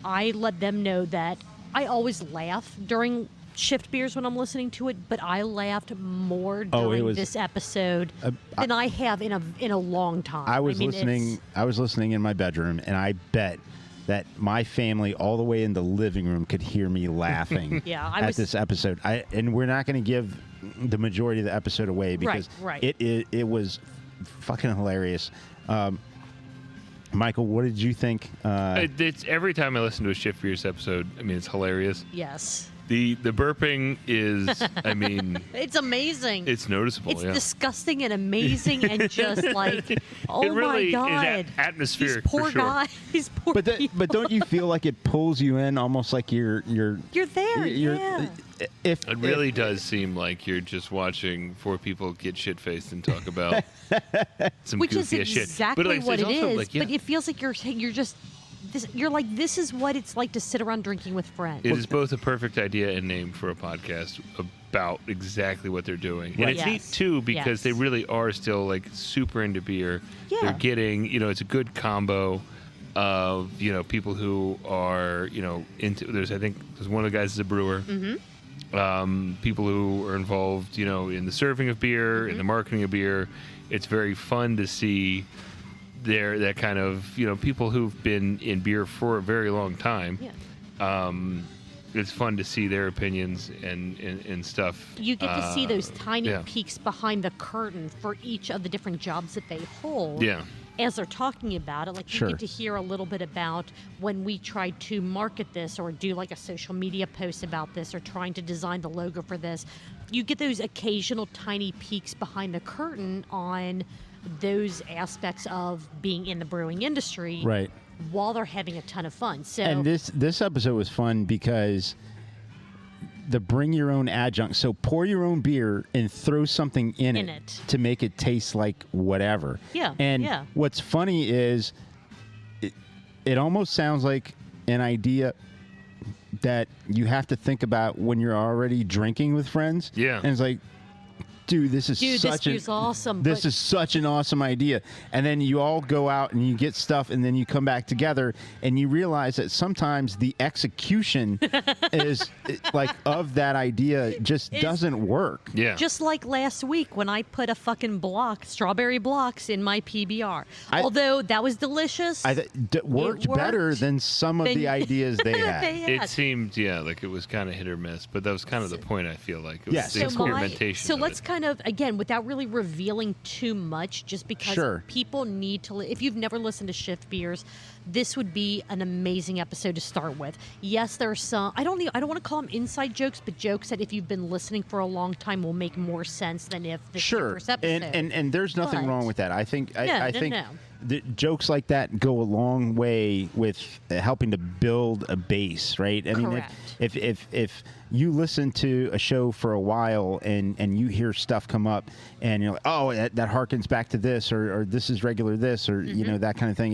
[SPEAKER 3] I let them know that I always laugh during Shift Beers when I'm listening to it, but I laughed more during this episode than I have in a long time.
[SPEAKER 2] I was
[SPEAKER 3] mean,
[SPEAKER 2] listening. I was listening in my bedroom, and I bet that my family, all the way in the living room, could hear me laughing
[SPEAKER 3] Yeah,
[SPEAKER 2] at this episode. And we're not going to give the majority of the episode away because
[SPEAKER 3] Right.
[SPEAKER 2] it was fucking hilarious. Michael, what did you think?
[SPEAKER 4] It's every time I listen to a Shift Beers episode, I mean, it's hilarious.
[SPEAKER 3] Yes.
[SPEAKER 4] The burping is, I mean,
[SPEAKER 3] It's amazing.
[SPEAKER 4] it's noticeable.
[SPEAKER 3] It's
[SPEAKER 4] yeah.
[SPEAKER 3] disgusting and amazing and just like, oh
[SPEAKER 4] It really
[SPEAKER 3] my God.
[SPEAKER 4] is atmospheric.
[SPEAKER 3] These poor
[SPEAKER 4] for sure.
[SPEAKER 3] guys. These poor
[SPEAKER 2] but
[SPEAKER 3] people.
[SPEAKER 2] but don't you feel like it pulls you in, almost like you're
[SPEAKER 3] You're there, yeah.
[SPEAKER 2] If
[SPEAKER 4] It really does seem like you're just watching four people get shit faced and talk about some
[SPEAKER 3] Which is
[SPEAKER 4] goofy ass shit.
[SPEAKER 3] exactly
[SPEAKER 4] But like,
[SPEAKER 3] what
[SPEAKER 4] there's
[SPEAKER 3] it
[SPEAKER 4] also,
[SPEAKER 3] is.
[SPEAKER 4] like, yeah,
[SPEAKER 3] But it feels like you're just you're like, this is what it's like to sit around drinking with friends.
[SPEAKER 4] it is both a perfect idea and name for a podcast about exactly what they're doing. And
[SPEAKER 2] Right.
[SPEAKER 4] it's
[SPEAKER 3] Yes.
[SPEAKER 4] neat too because
[SPEAKER 3] Yes.
[SPEAKER 4] they really are still like super into beer.
[SPEAKER 3] Yeah.
[SPEAKER 4] They're getting, it's a good combo of, people who are, into, I think there's one of the guys is a brewer. People who are involved, in the serving of beer, in the marketing of beer. It's very fun to see that kind of, people who've been in beer for a very long time.
[SPEAKER 3] Yeah.
[SPEAKER 4] It's fun to see their opinions and stuff.
[SPEAKER 3] You get to see those tiny
[SPEAKER 4] yeah.
[SPEAKER 3] peeks behind the curtain for each of the different jobs that they hold.
[SPEAKER 4] Yeah.
[SPEAKER 3] As they're talking about it, like
[SPEAKER 2] Sure.
[SPEAKER 3] you get to hear a little bit about when we tried to market this or do like a social media post about this or trying to design the logo for this. You get those occasional tiny peeks behind the curtain on those aspects of being in the brewing industry
[SPEAKER 2] Right.
[SPEAKER 3] while they're having a ton of fun. So
[SPEAKER 2] And this episode was fun because the bring your own adjunct. So pour your own beer and throw something in it to make it taste like whatever.
[SPEAKER 3] Yeah,
[SPEAKER 2] And
[SPEAKER 3] yeah.
[SPEAKER 2] what's funny is it almost sounds like an idea that you have to think about when you're already drinking with friends.
[SPEAKER 4] Yeah.
[SPEAKER 2] And it's like, dude, this is
[SPEAKER 3] Dude, this
[SPEAKER 2] such
[SPEAKER 3] beer's awesome,
[SPEAKER 2] This
[SPEAKER 3] but-
[SPEAKER 2] is such an awesome idea. And then you all go out and you get stuff, and then you come back together, and you realize that sometimes the execution is like of that idea just doesn't work.
[SPEAKER 4] Yeah.
[SPEAKER 3] just like last week when I put a fucking strawberry blocks in my PBR. Although that was delicious.
[SPEAKER 2] Worked better
[SPEAKER 3] worked
[SPEAKER 2] than some of
[SPEAKER 3] than-
[SPEAKER 2] the ideas they had.
[SPEAKER 4] It seemed, like it was kind of hit or miss, but that was kind of the point, I feel like. It was
[SPEAKER 2] Yes.
[SPEAKER 4] the
[SPEAKER 2] So
[SPEAKER 4] experimentation.
[SPEAKER 3] So
[SPEAKER 4] of
[SPEAKER 3] let's
[SPEAKER 4] it.
[SPEAKER 3] kind of, again, without really revealing too much, just because
[SPEAKER 2] Sure.
[SPEAKER 3] people need to, if you've never listened to Shift Beers, this would be an amazing episode to start with. Yes, there are some, I don't want to call them inside jokes, but jokes that if you've been listening for a long time will make more sense than if this is your
[SPEAKER 2] Sure,
[SPEAKER 3] first episode.
[SPEAKER 2] and there's nothing
[SPEAKER 3] But-
[SPEAKER 2] wrong with that. I think
[SPEAKER 3] No,
[SPEAKER 2] I
[SPEAKER 3] no,
[SPEAKER 2] think
[SPEAKER 3] no.
[SPEAKER 2] the jokes like that go a long way with helping to build a base, right? I mean,
[SPEAKER 3] Correct.
[SPEAKER 2] if you listen to a show for a while and you hear stuff come up and you're like, oh, that harkens back to this, or this is regular this, or that kind of thing.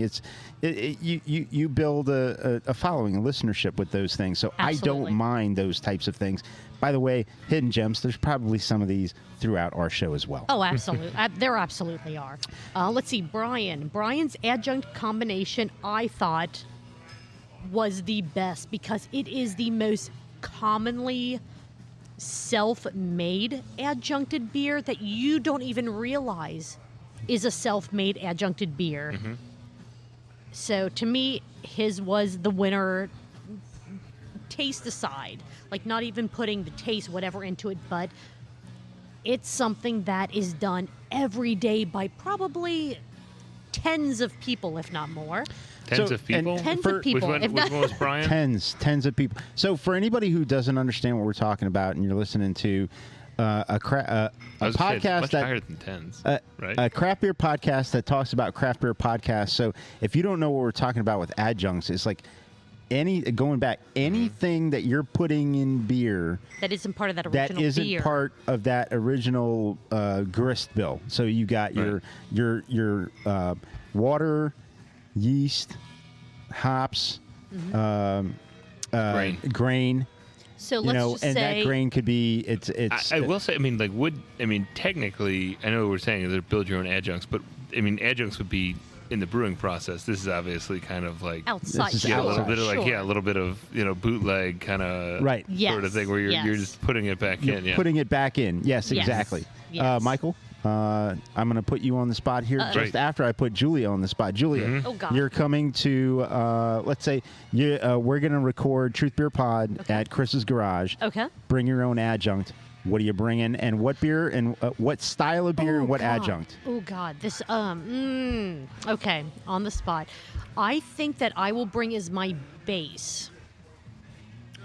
[SPEAKER 2] You build a following, a listenership with those things. So I
[SPEAKER 3] Absolutely.
[SPEAKER 2] don't mind those types of things. By the way, hidden gems. There's probably some of these throughout our show as well.
[SPEAKER 3] Oh, absolutely. There absolutely are. Let's see, Brian. Brian's adjunct combination, I thought, was the best because it is the most commonly self-made adjuncted beer that you don't even realize is a self-made adjuncted beer. So to me, his was the winner, taste aside. Like not even putting the taste, whatever, into it, but it's something that is done every day by probably tens of people, if not more.
[SPEAKER 4] Tens
[SPEAKER 2] So-
[SPEAKER 4] of people?
[SPEAKER 2] and
[SPEAKER 3] Tens
[SPEAKER 2] for-
[SPEAKER 3] of people.
[SPEAKER 4] Which
[SPEAKER 3] if
[SPEAKER 4] one
[SPEAKER 3] not-
[SPEAKER 4] was Brian?
[SPEAKER 2] Tens of people. So for anybody who doesn't understand what we're talking about, and you're listening to a
[SPEAKER 4] I was gonna say, it's
[SPEAKER 2] podcast
[SPEAKER 4] much
[SPEAKER 2] that
[SPEAKER 4] higher than tens, right?
[SPEAKER 2] a craft beer podcast that talks about craft beer podcasts. So if you don't know what we're talking about with adjuncts, it's like anything that you're putting in beer
[SPEAKER 3] that isn't part of that original
[SPEAKER 2] that isn't
[SPEAKER 3] beer.
[SPEAKER 2] part of that original grist bill. So you got your water, yeast, hops, grain.
[SPEAKER 3] So let's just
[SPEAKER 2] and
[SPEAKER 3] say
[SPEAKER 2] that grain could be it's.
[SPEAKER 4] I will say, technically, I know what we're saying is build your own adjuncts, but adjuncts would be in the brewing process. This is obviously kind of like
[SPEAKER 3] outside.
[SPEAKER 2] This is
[SPEAKER 3] sure,
[SPEAKER 4] a little bit of
[SPEAKER 3] sure.
[SPEAKER 4] a little bit of bootleg kind of
[SPEAKER 2] Right.
[SPEAKER 4] sort of thing where you're
[SPEAKER 3] Yes.
[SPEAKER 4] just putting it back in. Yeah.
[SPEAKER 2] Putting it back in. Yes,
[SPEAKER 3] Yes.
[SPEAKER 2] exactly.
[SPEAKER 3] Yes.
[SPEAKER 2] Michael, I'm going to put you on the spot here just
[SPEAKER 4] Right.
[SPEAKER 2] after I put Julia on the spot. Julia,
[SPEAKER 3] Oh, God.
[SPEAKER 2] you're coming to, let's say, we're going to record Truth Beer Pod at Chris's garage.
[SPEAKER 3] Okay.
[SPEAKER 2] Bring your own adjunct. What are you bringing, and what beer, and what style of beer, and what
[SPEAKER 3] God.
[SPEAKER 2] adjunct?
[SPEAKER 3] Oh God, this okay, on the spot. I think that I will bring as my base.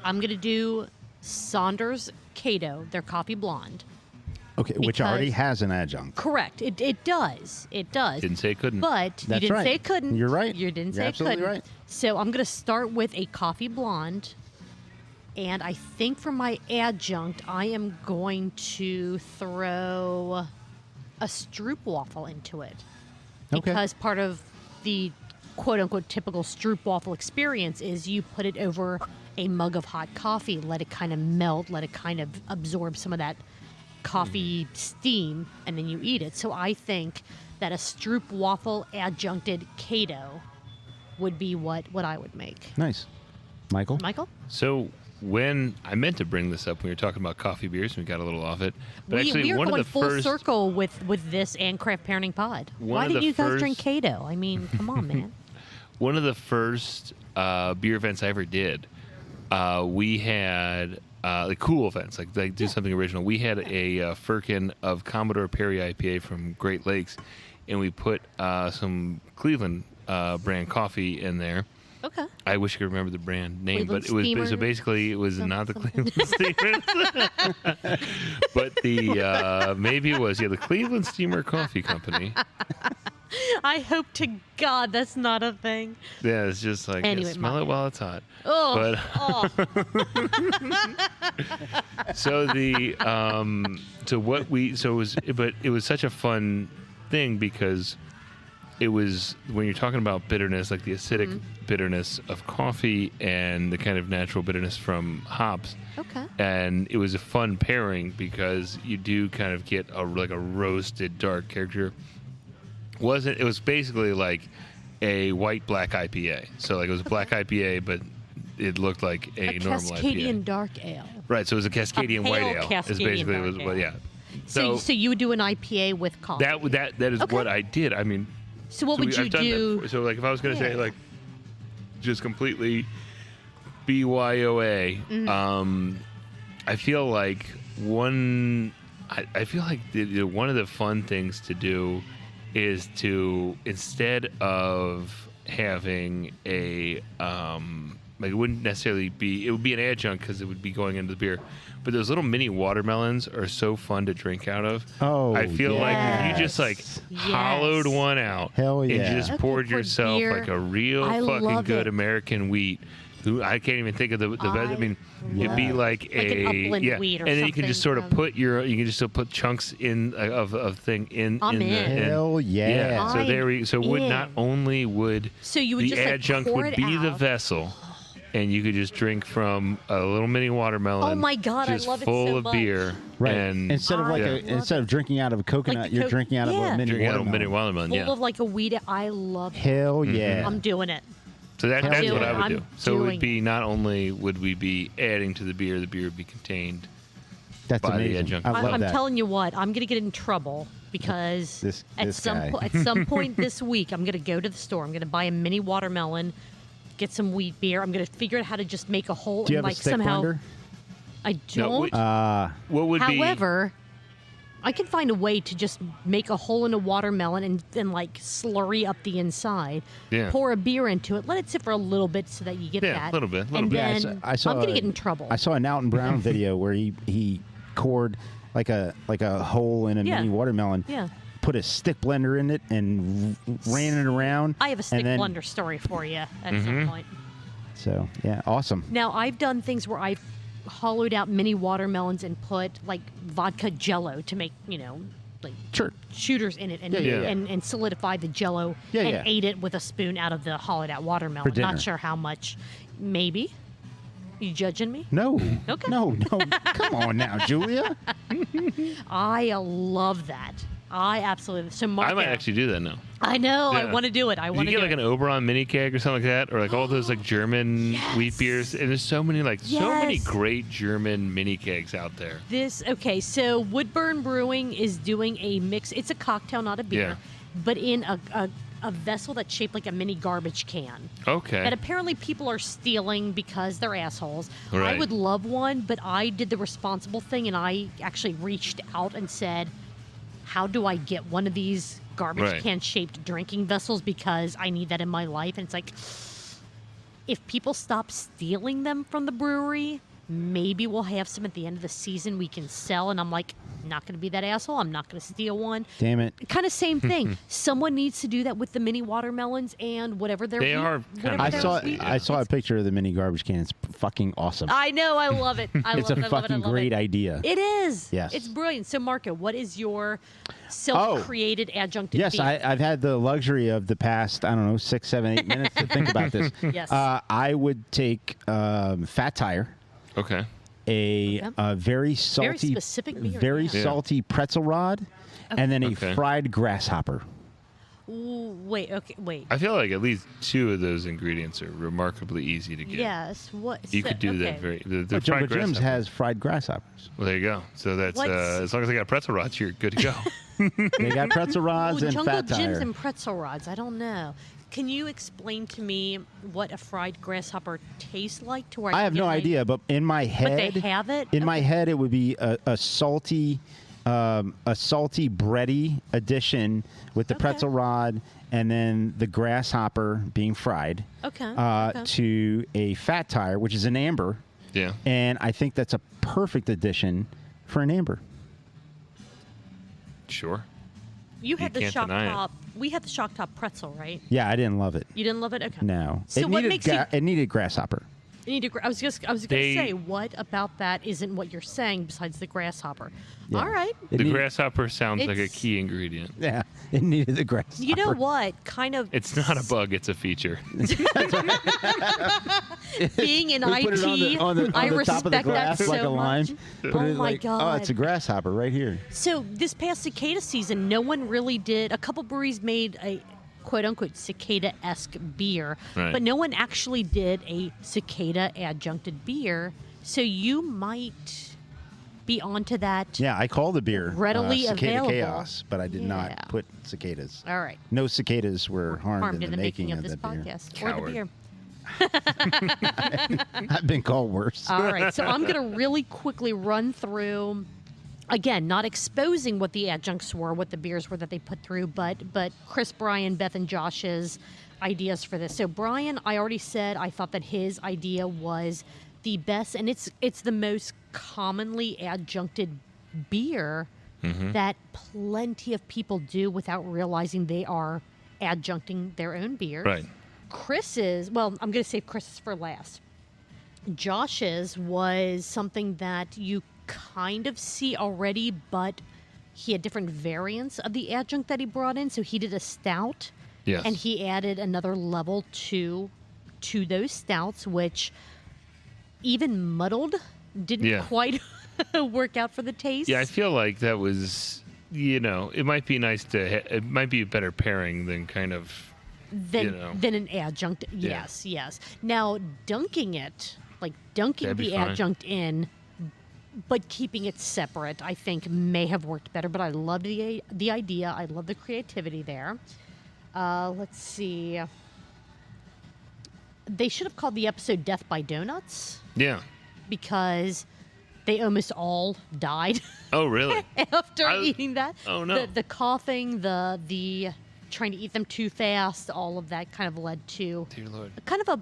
[SPEAKER 3] I'm gonna do Saunders Cato, their coffee blonde.
[SPEAKER 2] Okay, which
[SPEAKER 3] Because-
[SPEAKER 2] already has an adjunct.
[SPEAKER 3] Correct. It does. It does.
[SPEAKER 4] Didn't say it couldn't.
[SPEAKER 3] But you
[SPEAKER 2] That's
[SPEAKER 3] didn't
[SPEAKER 2] right.
[SPEAKER 3] say it couldn't.
[SPEAKER 2] You're right.
[SPEAKER 3] You didn't
[SPEAKER 2] You're
[SPEAKER 3] say it
[SPEAKER 2] absolutely
[SPEAKER 3] couldn't.
[SPEAKER 2] right.
[SPEAKER 3] So I'm going to start with a coffee blonde. And I think for my adjunct, I am going to throw a stroop waffle into it.
[SPEAKER 2] Okay.
[SPEAKER 3] Because part of the quote unquote typical stroopwafel experience is you put it over a mug of hot coffee, let it kind of melt, let it kind of absorb some of that coffee steam, and then you eat it. So I think that a stroopwafel adjuncted Cato would be what I would make.
[SPEAKER 2] Nice. Michael?
[SPEAKER 4] So when I meant to bring this up when we were talking about coffee beers, and we got a little off it. But
[SPEAKER 3] we
[SPEAKER 4] actually,
[SPEAKER 3] are
[SPEAKER 4] one
[SPEAKER 3] going
[SPEAKER 4] of the
[SPEAKER 3] full
[SPEAKER 4] first
[SPEAKER 3] circle with this and Craft Parenting Pod. Why
[SPEAKER 4] of
[SPEAKER 3] didn't
[SPEAKER 4] the
[SPEAKER 3] you guys
[SPEAKER 4] first-
[SPEAKER 3] drink Cato? I mean, come on, man.
[SPEAKER 4] One of the first beer events I ever did, we had like cool events, like do something original. We had a firkin of Commodore Perry IPA from Great Lakes, and we put some Cleveland brand coffee in there.
[SPEAKER 3] Okay.
[SPEAKER 4] I wish I could remember the brand name,
[SPEAKER 3] Cleveland
[SPEAKER 4] but it was
[SPEAKER 3] Steamer?
[SPEAKER 4] so basically it was not the
[SPEAKER 3] Something.
[SPEAKER 4] Cleveland Steamer, but the maybe it was the Cleveland Steamer Coffee Company.
[SPEAKER 3] I hope to God that's not a thing.
[SPEAKER 4] Yeah, it's just like
[SPEAKER 3] Anyway,
[SPEAKER 4] smell it while it's hot.
[SPEAKER 3] Oh,
[SPEAKER 4] So the it was such a fun thing because it was when you're talking about bitterness, like the acidic bitterness of coffee and the kind of natural bitterness from hops.
[SPEAKER 3] okay.
[SPEAKER 4] And it was a fun pairing because you do kind of get a roasted dark character. It was basically like a white black IPA. So like it was a black IPA, but it looked like a normal
[SPEAKER 3] Cascadian
[SPEAKER 4] IPA.
[SPEAKER 3] dark ale.
[SPEAKER 4] Right, so it was a Cascadian
[SPEAKER 3] pale
[SPEAKER 4] white ale. It's
[SPEAKER 3] Cascadian
[SPEAKER 4] basically
[SPEAKER 3] dark
[SPEAKER 4] was, well,
[SPEAKER 3] ale.
[SPEAKER 4] yeah.
[SPEAKER 3] So you would do an IPA with coffee.
[SPEAKER 4] That is
[SPEAKER 3] Okay.
[SPEAKER 4] what I did. I mean,
[SPEAKER 3] So what would you
[SPEAKER 4] I've done that
[SPEAKER 3] do?
[SPEAKER 4] before. So like if I was going to say
[SPEAKER 3] Yeah.
[SPEAKER 4] like just completely BYOA, I feel like one of the fun things to do is to, instead of having a like it wouldn't necessarily be, it would be an adjunct because it would be going into the beer, but those little mini watermelons are so fun to drink out of.
[SPEAKER 2] Oh,
[SPEAKER 4] I feel like if you just like
[SPEAKER 3] Yes.
[SPEAKER 4] hollowed one out
[SPEAKER 2] Hell yeah.
[SPEAKER 4] and just
[SPEAKER 3] Okay,
[SPEAKER 4] poured
[SPEAKER 3] for
[SPEAKER 4] yourself
[SPEAKER 3] beer,
[SPEAKER 4] like a real
[SPEAKER 3] I
[SPEAKER 4] fucking
[SPEAKER 3] love
[SPEAKER 4] good
[SPEAKER 3] it.
[SPEAKER 4] American wheat. Who I can't even think of the I mean, it'd be like
[SPEAKER 3] an upland wheat or
[SPEAKER 4] and then you can just sort of
[SPEAKER 3] something,
[SPEAKER 4] you can just still put chunks in of thing in
[SPEAKER 3] I'm
[SPEAKER 4] in the
[SPEAKER 3] in.
[SPEAKER 2] Hell yeah.
[SPEAKER 4] So there we would
[SPEAKER 3] in.
[SPEAKER 4] not only would
[SPEAKER 3] So you would
[SPEAKER 4] the
[SPEAKER 3] just like
[SPEAKER 4] adjunct
[SPEAKER 3] pour
[SPEAKER 4] would
[SPEAKER 3] it
[SPEAKER 4] be the
[SPEAKER 3] out.
[SPEAKER 4] vessel, and you could just drink from a little mini watermelon.
[SPEAKER 3] Oh my God, I
[SPEAKER 4] just
[SPEAKER 3] love it
[SPEAKER 4] full
[SPEAKER 3] so
[SPEAKER 4] of
[SPEAKER 3] much.
[SPEAKER 4] beer.
[SPEAKER 2] Right.
[SPEAKER 4] And
[SPEAKER 2] Instead of
[SPEAKER 3] I love
[SPEAKER 2] instead of drinking out of a coconut,
[SPEAKER 3] Like the
[SPEAKER 2] you're
[SPEAKER 3] Coke-
[SPEAKER 2] drinking out of
[SPEAKER 3] yeah.
[SPEAKER 2] a mini
[SPEAKER 4] drinking out of a
[SPEAKER 2] watermelon.
[SPEAKER 4] mini watermelon.
[SPEAKER 3] Full
[SPEAKER 4] Yeah.
[SPEAKER 3] of like a weed. I love it.
[SPEAKER 2] Hell yeah.
[SPEAKER 3] I'm doing it.
[SPEAKER 4] So that's
[SPEAKER 2] Hell
[SPEAKER 4] what
[SPEAKER 2] yeah.
[SPEAKER 4] I would
[SPEAKER 3] I'm
[SPEAKER 4] do. So it
[SPEAKER 3] doing
[SPEAKER 4] would be not only would we be adding to the beer would be contained.
[SPEAKER 2] That's
[SPEAKER 4] by the
[SPEAKER 2] amazing.
[SPEAKER 4] adjunct.
[SPEAKER 2] I love
[SPEAKER 3] I'm
[SPEAKER 2] that.
[SPEAKER 3] telling you what, I'm going to get in trouble because
[SPEAKER 2] This
[SPEAKER 3] at
[SPEAKER 2] guy.
[SPEAKER 3] some point this week, I'm going to go to the store. I'm going to buy a mini watermelon, get some wheat beer. I'm going to figure out how to just make a hole
[SPEAKER 2] Do you
[SPEAKER 3] and
[SPEAKER 2] have
[SPEAKER 3] like
[SPEAKER 2] a stick
[SPEAKER 3] somehow.
[SPEAKER 2] blender?
[SPEAKER 3] I
[SPEAKER 4] No,
[SPEAKER 3] don't.
[SPEAKER 4] wait. What would be?
[SPEAKER 3] However, I can find a way to just make a hole in a watermelon and then like slurry up the inside.
[SPEAKER 4] Yeah.
[SPEAKER 3] Pour a beer into it. Let it sit for a little bit so that you get
[SPEAKER 4] Yeah,
[SPEAKER 3] that.
[SPEAKER 4] a little bit,
[SPEAKER 3] and
[SPEAKER 2] Yeah,
[SPEAKER 3] then
[SPEAKER 2] I saw
[SPEAKER 3] I'm going to
[SPEAKER 2] a-
[SPEAKER 3] get in trouble.
[SPEAKER 2] I saw an Out and Brown video where he cored like a hole in a
[SPEAKER 3] Yeah.
[SPEAKER 2] mini watermelon.
[SPEAKER 3] Yeah.
[SPEAKER 2] Put a stick blender in it and ran it around.
[SPEAKER 3] I have a stick
[SPEAKER 2] and then-
[SPEAKER 3] blender story for you at
[SPEAKER 4] Mm-hmm.
[SPEAKER 3] some point.
[SPEAKER 2] So yeah, awesome.
[SPEAKER 3] Now, I've done things where I've hollowed out mini watermelons and put like vodka jello to make, like
[SPEAKER 2] Sure.
[SPEAKER 3] shooters in it and,
[SPEAKER 2] Yeah, yeah, yeah.
[SPEAKER 3] and solidify the jello
[SPEAKER 2] Yeah,
[SPEAKER 3] and
[SPEAKER 2] yeah.
[SPEAKER 3] ate it with a spoon out of the hollowed out watermelon.
[SPEAKER 2] dinner.
[SPEAKER 3] Not sure how much. Maybe. You judging me?
[SPEAKER 2] No.
[SPEAKER 3] Okay.
[SPEAKER 2] No. Come on now, Julia.
[SPEAKER 3] I love that. I absolutely. So Marco,
[SPEAKER 4] I might actually do that now.
[SPEAKER 3] I know. I
[SPEAKER 4] Yeah.
[SPEAKER 3] want to do it. I
[SPEAKER 4] You
[SPEAKER 3] want to
[SPEAKER 4] get
[SPEAKER 3] do
[SPEAKER 4] like
[SPEAKER 3] it.
[SPEAKER 4] an Oberon mini keg or something like that, or like all those like German wheat beers. And there's so many so many
[SPEAKER 3] Yes.
[SPEAKER 4] great German mini kegs out there.
[SPEAKER 3] Okay, so Woodburn Brewing is doing a mix. It's a cocktail, not a beer,
[SPEAKER 4] Yeah.
[SPEAKER 3] but in a vessel that's shaped like a mini garbage can.
[SPEAKER 4] Okay.
[SPEAKER 3] That apparently people are stealing because they're assholes. I
[SPEAKER 4] Right.
[SPEAKER 3] would love one, but I did the responsible thing and I actually reached out and said, how do I get one of these garbage
[SPEAKER 4] Right.
[SPEAKER 3] can shaped drinking vessels because I need that in my life? And it's like, if people stop stealing them from the brewery, Maybe we'll have some at the end of the season we can sell. And I'm like, not going to be that asshole. I'm not going to steal one.
[SPEAKER 2] Damn it.
[SPEAKER 3] Kind of same thing. Someone needs to do that with the mini watermelons and whatever they're.
[SPEAKER 4] They are kind of.
[SPEAKER 2] I saw a picture of the mini garbage can. It's fucking awesome.
[SPEAKER 3] I know. I love it.
[SPEAKER 2] It's a fucking great idea.
[SPEAKER 3] It is.
[SPEAKER 2] Yes.
[SPEAKER 3] It's brilliant. So, Marco, what is your self-created adjuncted
[SPEAKER 2] Yes,
[SPEAKER 3] beer?
[SPEAKER 2] I've had the luxury of the past, 6, 7, 8 minutes to think about this.
[SPEAKER 3] Yes.
[SPEAKER 2] I would take Fat Tire.
[SPEAKER 4] Okay.
[SPEAKER 2] A very salty,
[SPEAKER 3] specific beer,
[SPEAKER 2] very
[SPEAKER 3] yeah.
[SPEAKER 2] salty pretzel rod, and then a fried grasshopper.
[SPEAKER 3] Ooh, wait.
[SPEAKER 4] I feel like at least 2 of those ingredients are remarkably easy to get.
[SPEAKER 3] Yes. What?
[SPEAKER 4] You could do that very. The
[SPEAKER 2] Jumbo
[SPEAKER 4] fried
[SPEAKER 2] Jim's
[SPEAKER 4] grasshopper.
[SPEAKER 2] has fried grasshoppers.
[SPEAKER 4] Well, there you go. So that's as long as they got pretzel rods, you're good to go.
[SPEAKER 2] They got pretzel rods and
[SPEAKER 3] Jungle
[SPEAKER 2] Fat Tire.
[SPEAKER 3] Gyms and pretzel rods. I don't know. Can you explain to me what a fried grasshopper tastes like? To where
[SPEAKER 2] I have no idea, but in my head,
[SPEAKER 3] they have it?
[SPEAKER 2] In my head, it would be a salty bready addition with the pretzel rod and then the grasshopper being fried.
[SPEAKER 3] Okay.
[SPEAKER 2] To a Fat Tire, which is an amber.
[SPEAKER 4] Yeah.
[SPEAKER 2] And I think that's a perfect addition for an amber.
[SPEAKER 4] Sure.
[SPEAKER 3] You had the
[SPEAKER 4] can't
[SPEAKER 3] shock
[SPEAKER 4] deny it.
[SPEAKER 3] top. We had the shock top pretzel, right?
[SPEAKER 2] Yeah, I didn't love it.
[SPEAKER 3] You didn't love it? Okay.
[SPEAKER 2] No.
[SPEAKER 3] So
[SPEAKER 2] it
[SPEAKER 3] what
[SPEAKER 2] needed
[SPEAKER 3] makes you?
[SPEAKER 2] it needed grasshopper.
[SPEAKER 3] I was gonna say, what about that isn't what you're saying besides the grasshopper?
[SPEAKER 2] Yeah.
[SPEAKER 3] All right.
[SPEAKER 2] It
[SPEAKER 4] The
[SPEAKER 2] needed-
[SPEAKER 4] grasshopper sounds like a
[SPEAKER 3] It's-
[SPEAKER 4] key ingredient.
[SPEAKER 2] Yeah, it needed the grasshopper.
[SPEAKER 3] You know what? Kind of.
[SPEAKER 4] It's not a bug; it's a feature.
[SPEAKER 3] Being in
[SPEAKER 2] We
[SPEAKER 3] IT,
[SPEAKER 2] put it on the
[SPEAKER 3] I
[SPEAKER 2] top
[SPEAKER 3] respect
[SPEAKER 2] of the glass
[SPEAKER 3] that so
[SPEAKER 2] like a lime.
[SPEAKER 3] much.
[SPEAKER 2] Put
[SPEAKER 3] Oh
[SPEAKER 2] it
[SPEAKER 3] my
[SPEAKER 2] like,
[SPEAKER 3] god!
[SPEAKER 2] Oh, it's a grasshopper right here.
[SPEAKER 3] So this past cicada season, no one really did. A couple breweries made a quote-unquote cicada-esque beer,
[SPEAKER 4] Right.
[SPEAKER 3] but no one actually did a cicada adjuncted beer. So you might be onto that.
[SPEAKER 2] Yeah, I call the beer
[SPEAKER 3] Readily
[SPEAKER 2] Cicada
[SPEAKER 3] available.
[SPEAKER 2] Chaos, but I did
[SPEAKER 3] Yeah.
[SPEAKER 2] not put cicadas.
[SPEAKER 3] All right.
[SPEAKER 2] No cicadas were harmed in the making
[SPEAKER 3] of
[SPEAKER 2] of
[SPEAKER 3] this
[SPEAKER 2] the beer.
[SPEAKER 3] podcast or the
[SPEAKER 4] Coward.
[SPEAKER 3] beer.
[SPEAKER 2] I've been called worse.
[SPEAKER 3] All right, so I'm going to really quickly run through, again, not exposing what the adjuncts were, what the beers were that they put through, but Chris, Brian, Beth, and Josh's ideas for this. So Brian, I already said I thought that his idea was the best, and it's the most commonly adjuncted beer that plenty of people do without realizing they are adjuncting their own beer.
[SPEAKER 4] Right.
[SPEAKER 3] Chris's, well, I'm going to save Chris's for last. Josh's was something that you kind of see already, but he had different variants of the adjunct that he brought in. So he did a stout,
[SPEAKER 4] Yes.
[SPEAKER 3] and he added another level to those stouts, which even muddled didn't quite work out for the taste.
[SPEAKER 4] Yeah, I feel like that was, it might be nice it might be a better pairing than kind of,
[SPEAKER 3] than an adjunct.
[SPEAKER 4] Yeah.
[SPEAKER 3] Yes. Now dunking it, like dunking
[SPEAKER 4] That'd be
[SPEAKER 3] the
[SPEAKER 4] fine.
[SPEAKER 3] adjunct in, but keeping it separate, I think may have worked better. But I love the idea. I love the creativity there. Let's see. They should have called the episode "Death by Donuts"
[SPEAKER 4] yeah.
[SPEAKER 3] because they almost all died
[SPEAKER 4] Oh, really?
[SPEAKER 3] after eating that.
[SPEAKER 4] Oh, no.
[SPEAKER 3] The coughing, the trying to eat them too fast, all of that kind of led to
[SPEAKER 4] Dear Lord.
[SPEAKER 3] kind of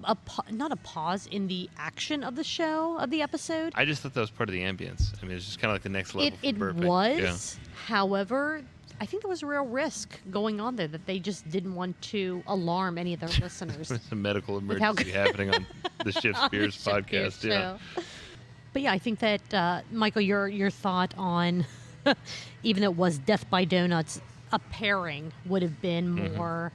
[SPEAKER 3] not a pause in the action of the show, of the episode.
[SPEAKER 4] I just thought that was part of the ambience. I mean, it's just kind of like the next level
[SPEAKER 3] It
[SPEAKER 4] for burping.
[SPEAKER 3] was. However, I think there was a real risk going on there that they just didn't want to alarm any of their listeners.
[SPEAKER 4] It's a medical
[SPEAKER 3] Without-
[SPEAKER 4] emergency happening on the Shift
[SPEAKER 3] on the
[SPEAKER 4] Spears
[SPEAKER 3] Ship Beer
[SPEAKER 4] podcast. Yeah.
[SPEAKER 3] show. But yeah, I think that, Michael, your thought on, even though it was Death by Donuts, a pairing would have been more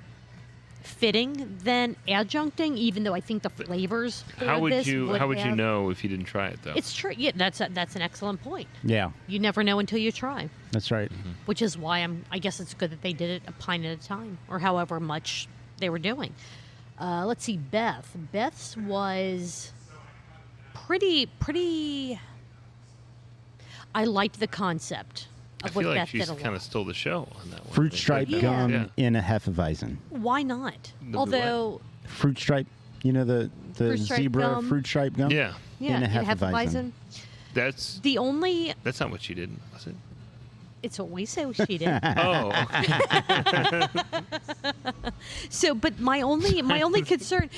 [SPEAKER 3] fitting than adjuncting, even though I think the flavors for
[SPEAKER 4] How would
[SPEAKER 3] this
[SPEAKER 4] you
[SPEAKER 3] have-
[SPEAKER 4] know if you didn't try it though?
[SPEAKER 3] It's true. Yeah, that's an excellent point.
[SPEAKER 2] Yeah,
[SPEAKER 3] You never know until you try,
[SPEAKER 2] that's right.
[SPEAKER 3] which is why I guess it's good that they did it a pint at a time, or however much they were doing. Let's see, Beth. Beth's was pretty. I liked the concept
[SPEAKER 4] I
[SPEAKER 3] of what
[SPEAKER 4] feel like
[SPEAKER 3] Beth
[SPEAKER 4] she
[SPEAKER 3] did a
[SPEAKER 4] kind of
[SPEAKER 3] lot.
[SPEAKER 4] stole the show on that one.
[SPEAKER 2] Fruit
[SPEAKER 4] I think
[SPEAKER 2] stripe
[SPEAKER 4] that-
[SPEAKER 2] gum
[SPEAKER 4] Yeah.
[SPEAKER 2] in a Hefeweizen.
[SPEAKER 3] Why not?
[SPEAKER 4] The
[SPEAKER 3] Although,
[SPEAKER 2] Fruit stripe, the
[SPEAKER 3] Fruit stripe
[SPEAKER 2] zebra
[SPEAKER 3] gum.
[SPEAKER 2] fruit stripe gum.
[SPEAKER 4] Yeah.
[SPEAKER 3] yeah,
[SPEAKER 2] in a
[SPEAKER 3] in
[SPEAKER 2] Hefeweizen.
[SPEAKER 4] That's
[SPEAKER 3] That's
[SPEAKER 4] not what she did, was it?
[SPEAKER 3] it's what we say she did.
[SPEAKER 4] Oh, okay.
[SPEAKER 3] So, but my only concern,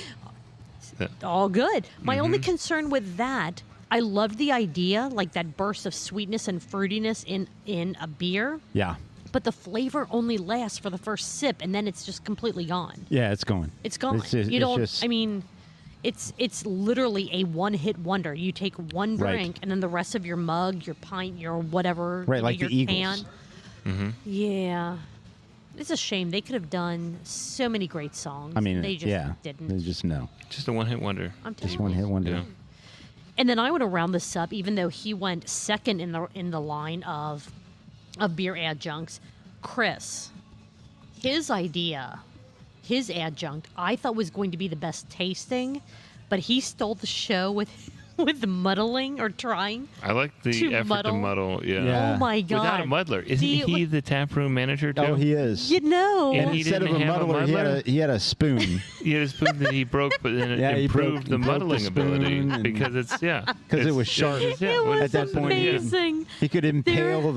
[SPEAKER 3] all good. My only concern with that, I loved the idea, like that burst of sweetness and fruitiness in a beer.
[SPEAKER 2] Yeah.
[SPEAKER 3] But the flavor only lasts for the first sip, and then it's just completely gone.
[SPEAKER 2] Yeah, it's gone.
[SPEAKER 3] It's gone. I mean, it's literally a one-hit wonder. You take one drink, and then the rest of your mug, your pint, your whatever,
[SPEAKER 2] right, like
[SPEAKER 3] your
[SPEAKER 2] the Eagles.
[SPEAKER 3] can. Mm-hmm. Yeah. It's a shame. They could have done so many great songs.
[SPEAKER 2] I mean,
[SPEAKER 3] they just didn't.
[SPEAKER 2] They just no.
[SPEAKER 4] Just a one-hit wonder.
[SPEAKER 2] Just one-hit wonder.
[SPEAKER 4] Yeah.
[SPEAKER 3] And then I would have round this up, even though he went second in the line of beer adjuncts. Chris, his idea, his adjunct, I thought was going to be the best tasting, but he stole the show with muddling or trying.
[SPEAKER 4] I like the effort to muddle. Yeah.
[SPEAKER 3] Oh my God!
[SPEAKER 4] Without a muddler, isn't he the taproom manager too?
[SPEAKER 2] Oh, he is.
[SPEAKER 3] You know.
[SPEAKER 4] And he
[SPEAKER 2] instead of
[SPEAKER 4] didn't
[SPEAKER 2] a
[SPEAKER 4] have
[SPEAKER 2] muddler, he had a spoon.
[SPEAKER 4] He had a spoon that he broke, but then it improved the muddling ability because it's
[SPEAKER 2] because it was sharp.
[SPEAKER 3] It was
[SPEAKER 2] at that point,
[SPEAKER 3] amazing.
[SPEAKER 2] He could impale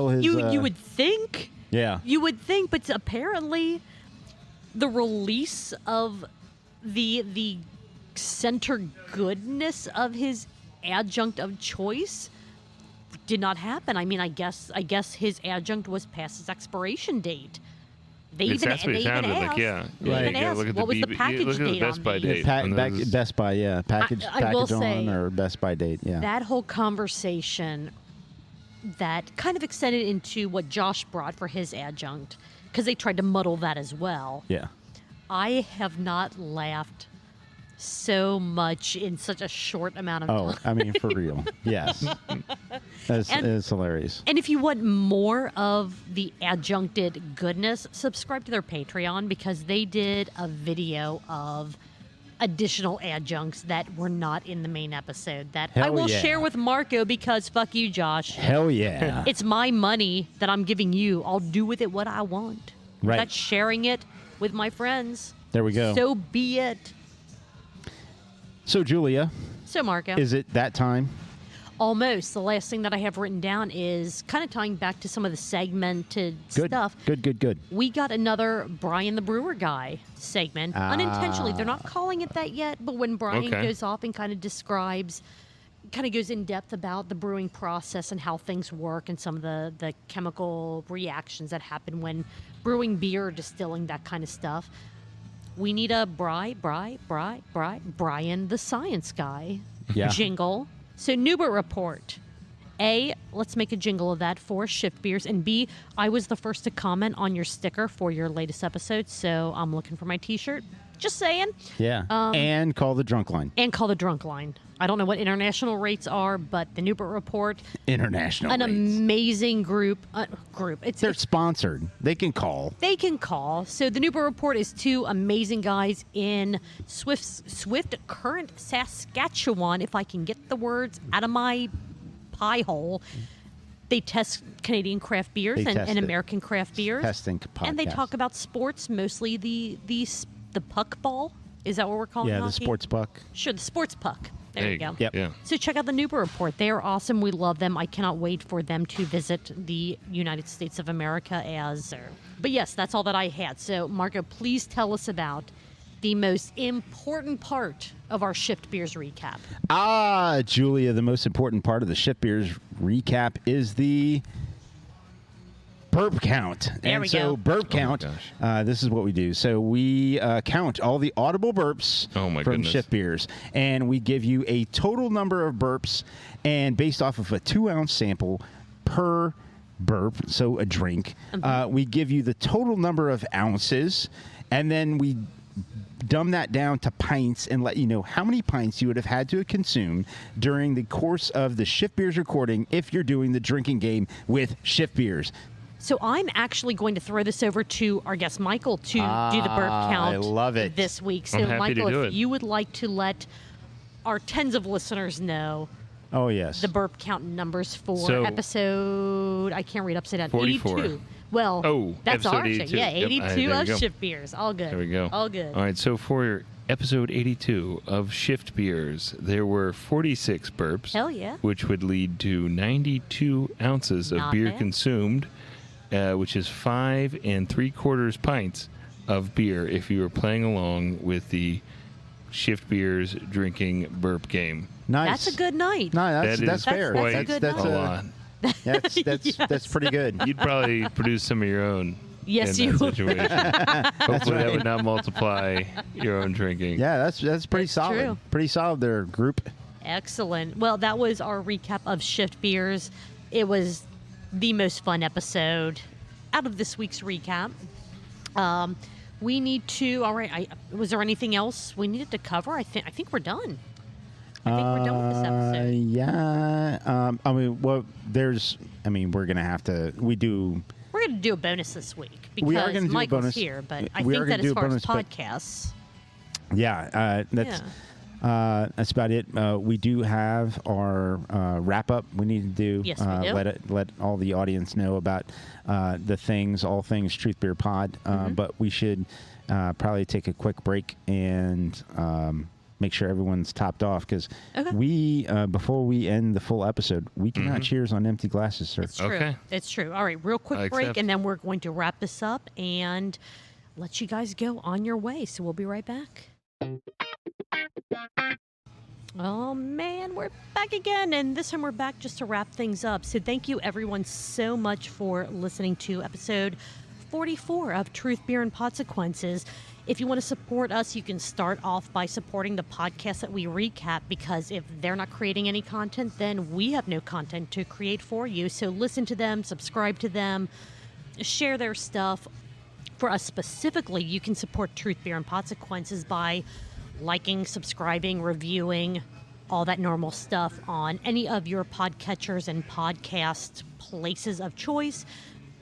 [SPEAKER 2] his.
[SPEAKER 3] You would think.
[SPEAKER 2] Yeah.
[SPEAKER 3] You would think, but apparently, the release of the center goodness of his adjunct of choice did not happen. I mean, I guess his adjunct was past his expiration date.
[SPEAKER 4] That's what it sounded like, yeah.
[SPEAKER 3] Right. What was the package date
[SPEAKER 4] Best By date.
[SPEAKER 2] Best By, yeah. Package
[SPEAKER 3] say,
[SPEAKER 2] on or Best By date, yeah.
[SPEAKER 3] That whole conversation that kind of extended into what Josh brought for his adjunct, because they tried to muddle that as well.
[SPEAKER 2] Yeah.
[SPEAKER 3] I have not laughed so much in such a short amount of time.
[SPEAKER 2] Oh, I mean, for real. Yes. It's hilarious.
[SPEAKER 3] And if you want more of the adjuncted goodness, subscribe to their Patreon, because they did a video of additional adjuncts that were not in the main episode that I will share with Marco, because fuck you, Josh.
[SPEAKER 2] Hell yeah.
[SPEAKER 3] It's my money that I'm giving you. I'll do with it what I want.
[SPEAKER 2] Right.
[SPEAKER 3] That's sharing it with my friends.
[SPEAKER 2] There we go.
[SPEAKER 3] So be it.
[SPEAKER 2] So, Julia.
[SPEAKER 3] So, Marco.
[SPEAKER 2] Is it that time?
[SPEAKER 3] Almost. The last thing that I have written down is kind of tying back to some of the segmented stuff.
[SPEAKER 2] Good.
[SPEAKER 3] We got another Brian the Brewer guy segment. Unintentionally. They're not calling it that yet, but when Brian goes off and kind of goes in depth about the brewing process and how things work and some of the chemical reactions that happen when brewing beer or distilling, that kind of stuff. We need a Brian the Science Guy jingle. So, Newbert Report. A, let's make a jingle of that for Shift Beers. And B, I was the first to comment on your sticker for your latest episode, so I'm looking for my T-shirt. Just saying.
[SPEAKER 2] Yeah. And call the drunk line.
[SPEAKER 3] I don't know what international rates are, but the Newbert Report.
[SPEAKER 2] International rates.
[SPEAKER 3] Amazing group.
[SPEAKER 2] They're sponsored. They can call.
[SPEAKER 3] So the Newbert Report is two amazing guys in Swift Current, Saskatchewan, if I can get the words out of my pie hole. They test Canadian craft beers and American craft beers.
[SPEAKER 2] Testing podcast.
[SPEAKER 3] And they talk about sports, mostly the puck ball. Is that what we're calling hockey?
[SPEAKER 2] The sports puck.
[SPEAKER 3] Sure, the sports puck. There you go.
[SPEAKER 2] Yep.
[SPEAKER 4] Yeah.
[SPEAKER 3] So check out the Newbert Report. They are awesome. We love them. I cannot wait for them to visit the United States of America But yes, that's all that I had. So, Marco, please tell us about the most important part of our Shift Beers recap.
[SPEAKER 2] Julia, the most important part of the Shift Beers recap is the Burp Count.
[SPEAKER 3] There we go.
[SPEAKER 2] Burp Count, this is what we do. So we count all the audible burps from Shift Beers, and we give you a total number of burps, and based off of a 2-ounce sample per burp, so a drink, we give you the total number of ounces, and then we dumb that down to pints and let you know how many pints you would have had to consume during the course of the Shift Beers recording if you're doing the drinking game with Shift Beers.
[SPEAKER 3] So I'm actually going to throw this over to our guest Michael to do the burp count.
[SPEAKER 2] I love it.
[SPEAKER 3] This week. So
[SPEAKER 4] I'm happy
[SPEAKER 3] Michael,
[SPEAKER 4] to do
[SPEAKER 3] if you would like to let our tens of listeners know the burp count numbers for episode, I can't read upside down,
[SPEAKER 4] 44.
[SPEAKER 3] 82. Well, that's
[SPEAKER 4] episode
[SPEAKER 3] our
[SPEAKER 4] 82.
[SPEAKER 3] Yeah, 82
[SPEAKER 4] yep,
[SPEAKER 3] of Shift Beers. All good.
[SPEAKER 4] There we go.
[SPEAKER 3] All good.
[SPEAKER 4] All right, so for episode 82 of Shift Beers, there were 46 burps.
[SPEAKER 3] Hell yeah.
[SPEAKER 4] Which would lead to 92 ounces of
[SPEAKER 3] Not
[SPEAKER 4] beer
[SPEAKER 3] bad.
[SPEAKER 4] consumed, which is 5 3/4 pints of beer if you were playing along with the Shift Beer's drinking burp game.
[SPEAKER 2] Nice.
[SPEAKER 3] That's a good night.
[SPEAKER 2] No,
[SPEAKER 4] That
[SPEAKER 2] that's
[SPEAKER 4] is
[SPEAKER 2] fair.
[SPEAKER 4] quite
[SPEAKER 3] That's a good
[SPEAKER 2] that's
[SPEAKER 4] a
[SPEAKER 3] night.
[SPEAKER 4] lot.
[SPEAKER 2] that's pretty good.
[SPEAKER 4] You'd probably produce some of your own.
[SPEAKER 3] Yes,
[SPEAKER 4] in
[SPEAKER 3] you
[SPEAKER 4] that
[SPEAKER 3] would.
[SPEAKER 4] situation. Hopefully that
[SPEAKER 2] right.
[SPEAKER 4] would not multiply your own drinking.
[SPEAKER 2] Yeah, that's pretty
[SPEAKER 3] That's
[SPEAKER 2] solid.
[SPEAKER 3] true.
[SPEAKER 2] Pretty solid there, group.
[SPEAKER 3] Excellent. Well, that was our recap of Shift Beers. It was the most fun episode out of this week's recap. We need to. All right. Was there anything else we needed to cover? I think we're done. I think we're done with this episode.
[SPEAKER 2] Yeah. I mean, well, we're gonna have to.
[SPEAKER 3] We're going to do a bonus this week
[SPEAKER 2] We are
[SPEAKER 3] because
[SPEAKER 2] gonna do a
[SPEAKER 3] Michael's
[SPEAKER 2] bonus.
[SPEAKER 3] here, but I
[SPEAKER 2] We are
[SPEAKER 3] think that
[SPEAKER 2] gonna do
[SPEAKER 3] as
[SPEAKER 2] a
[SPEAKER 3] far
[SPEAKER 2] bonus,
[SPEAKER 3] as
[SPEAKER 2] but-
[SPEAKER 3] podcasts,
[SPEAKER 2] Yeah. That's about it. We do have our wrap up. We need to do.
[SPEAKER 3] Yes, we do.
[SPEAKER 2] Let all the audience know about all things Truth Beer Pod.
[SPEAKER 3] Mm-hmm.
[SPEAKER 2] But we should probably take a quick break and make sure everyone's topped off because
[SPEAKER 3] Okay.
[SPEAKER 2] we before we end the full episode, we cannot cheers on empty glasses, sir.
[SPEAKER 3] it's true.
[SPEAKER 4] Okay.
[SPEAKER 3] It's true. All right, real quick
[SPEAKER 4] I
[SPEAKER 3] break,
[SPEAKER 4] accept.
[SPEAKER 3] and then we're going to wrap this up and let you guys go on your way. So we'll be right back. Oh man, we're back again, and this time we're back just to wrap things up. So thank you everyone so much for listening to episode 44 of Truth, Beer, and Podsequences. If you want to support us, you can start off by supporting the podcast that we recap, because if they're not creating any content, then we have no content to create for you. So listen to them, subscribe to them, share their stuff. For us specifically, you can support Truth, Beer, and Podsequences by liking, subscribing, reviewing, all that normal stuff on any of your podcatchers and podcast places of choice.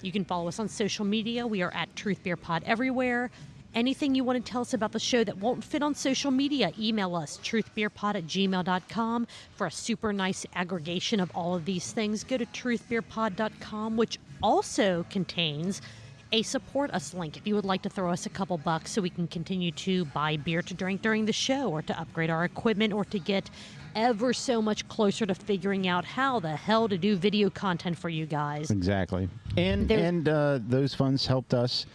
[SPEAKER 3] You can follow us on social media. We are at Truth Beer Pod everywhere. Anything you want to tell us about the show that won't fit on social media, email us, truthbeerpod@gmail.com, for a super nice aggregation of all of these things. Go to truthbeerpod.com, which also contains a support us link if you would like to throw us a couple bucks so we can continue to buy beer to drink during the show, or to upgrade our equipment, or to get ever so much closer to figuring out how the hell to do video content for you guys.
[SPEAKER 2] Exactly. And those funds helped us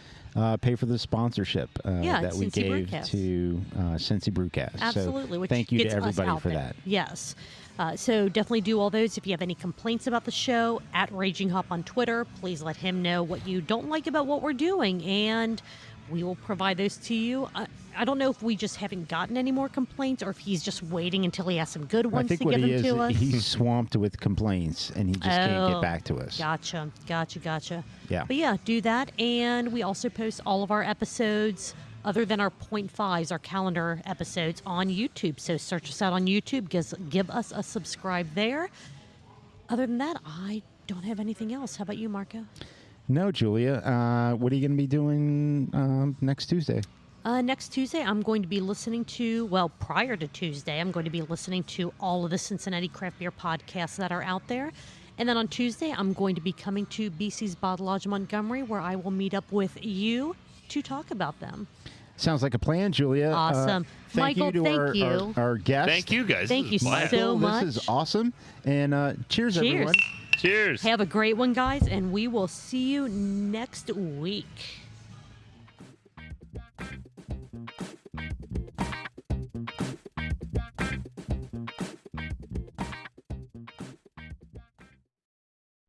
[SPEAKER 2] pay for the sponsorship that we
[SPEAKER 3] Cincy
[SPEAKER 2] gave
[SPEAKER 3] Brewcast.
[SPEAKER 2] to Cincinnati Brewcast.
[SPEAKER 3] Absolutely.
[SPEAKER 2] So
[SPEAKER 3] which
[SPEAKER 2] thank you to
[SPEAKER 3] gets us
[SPEAKER 2] everybody
[SPEAKER 3] out
[SPEAKER 2] for
[SPEAKER 3] there.
[SPEAKER 2] that.
[SPEAKER 3] Yes. So definitely do all those. If you have any complaints about the show, at Raging Hop on Twitter, please let him know what you don't like about what we're doing, and we will provide those to you. I don't know if we just haven't gotten any more complaints, or if he's just waiting until he has some good
[SPEAKER 2] I
[SPEAKER 3] ones
[SPEAKER 2] think
[SPEAKER 3] to
[SPEAKER 2] what
[SPEAKER 3] give
[SPEAKER 2] he
[SPEAKER 3] them
[SPEAKER 2] is,
[SPEAKER 3] to us.
[SPEAKER 2] he's swamped with complaints, and he just can't get back to us.
[SPEAKER 3] Gotcha.
[SPEAKER 2] Yeah.
[SPEAKER 3] But yeah, do that. And we also post all of our episodes, other than our 0.5s, our calendar episodes, on YouTube. So search us out on YouTube. Give us a subscribe there. Other than that, I don't have anything else. How about you, Marco?
[SPEAKER 2] No, Julia. What are you going to be doing next Tuesday?
[SPEAKER 3] Next Tuesday, I'm going to be listening to, prior to Tuesday, I'm going to be listening to all of the Cincinnati Craft Beer podcasts that are out there. And then on Tuesday, I'm going to be coming to BC's Bottle Lodge Montgomery, where I will meet up with you to talk about them.
[SPEAKER 2] Sounds like a plan, Julia.
[SPEAKER 3] Awesome.
[SPEAKER 2] Thank
[SPEAKER 3] Michael,
[SPEAKER 2] you to
[SPEAKER 3] thank you.
[SPEAKER 2] our guest.
[SPEAKER 4] Thank you guys.
[SPEAKER 3] Thank
[SPEAKER 4] This
[SPEAKER 3] you
[SPEAKER 4] is a blast.
[SPEAKER 3] so much.
[SPEAKER 2] This is awesome. And cheers,
[SPEAKER 3] Cheers.
[SPEAKER 2] everyone.
[SPEAKER 4] Cheers.
[SPEAKER 3] Have a great one, guys, and we will see you next week.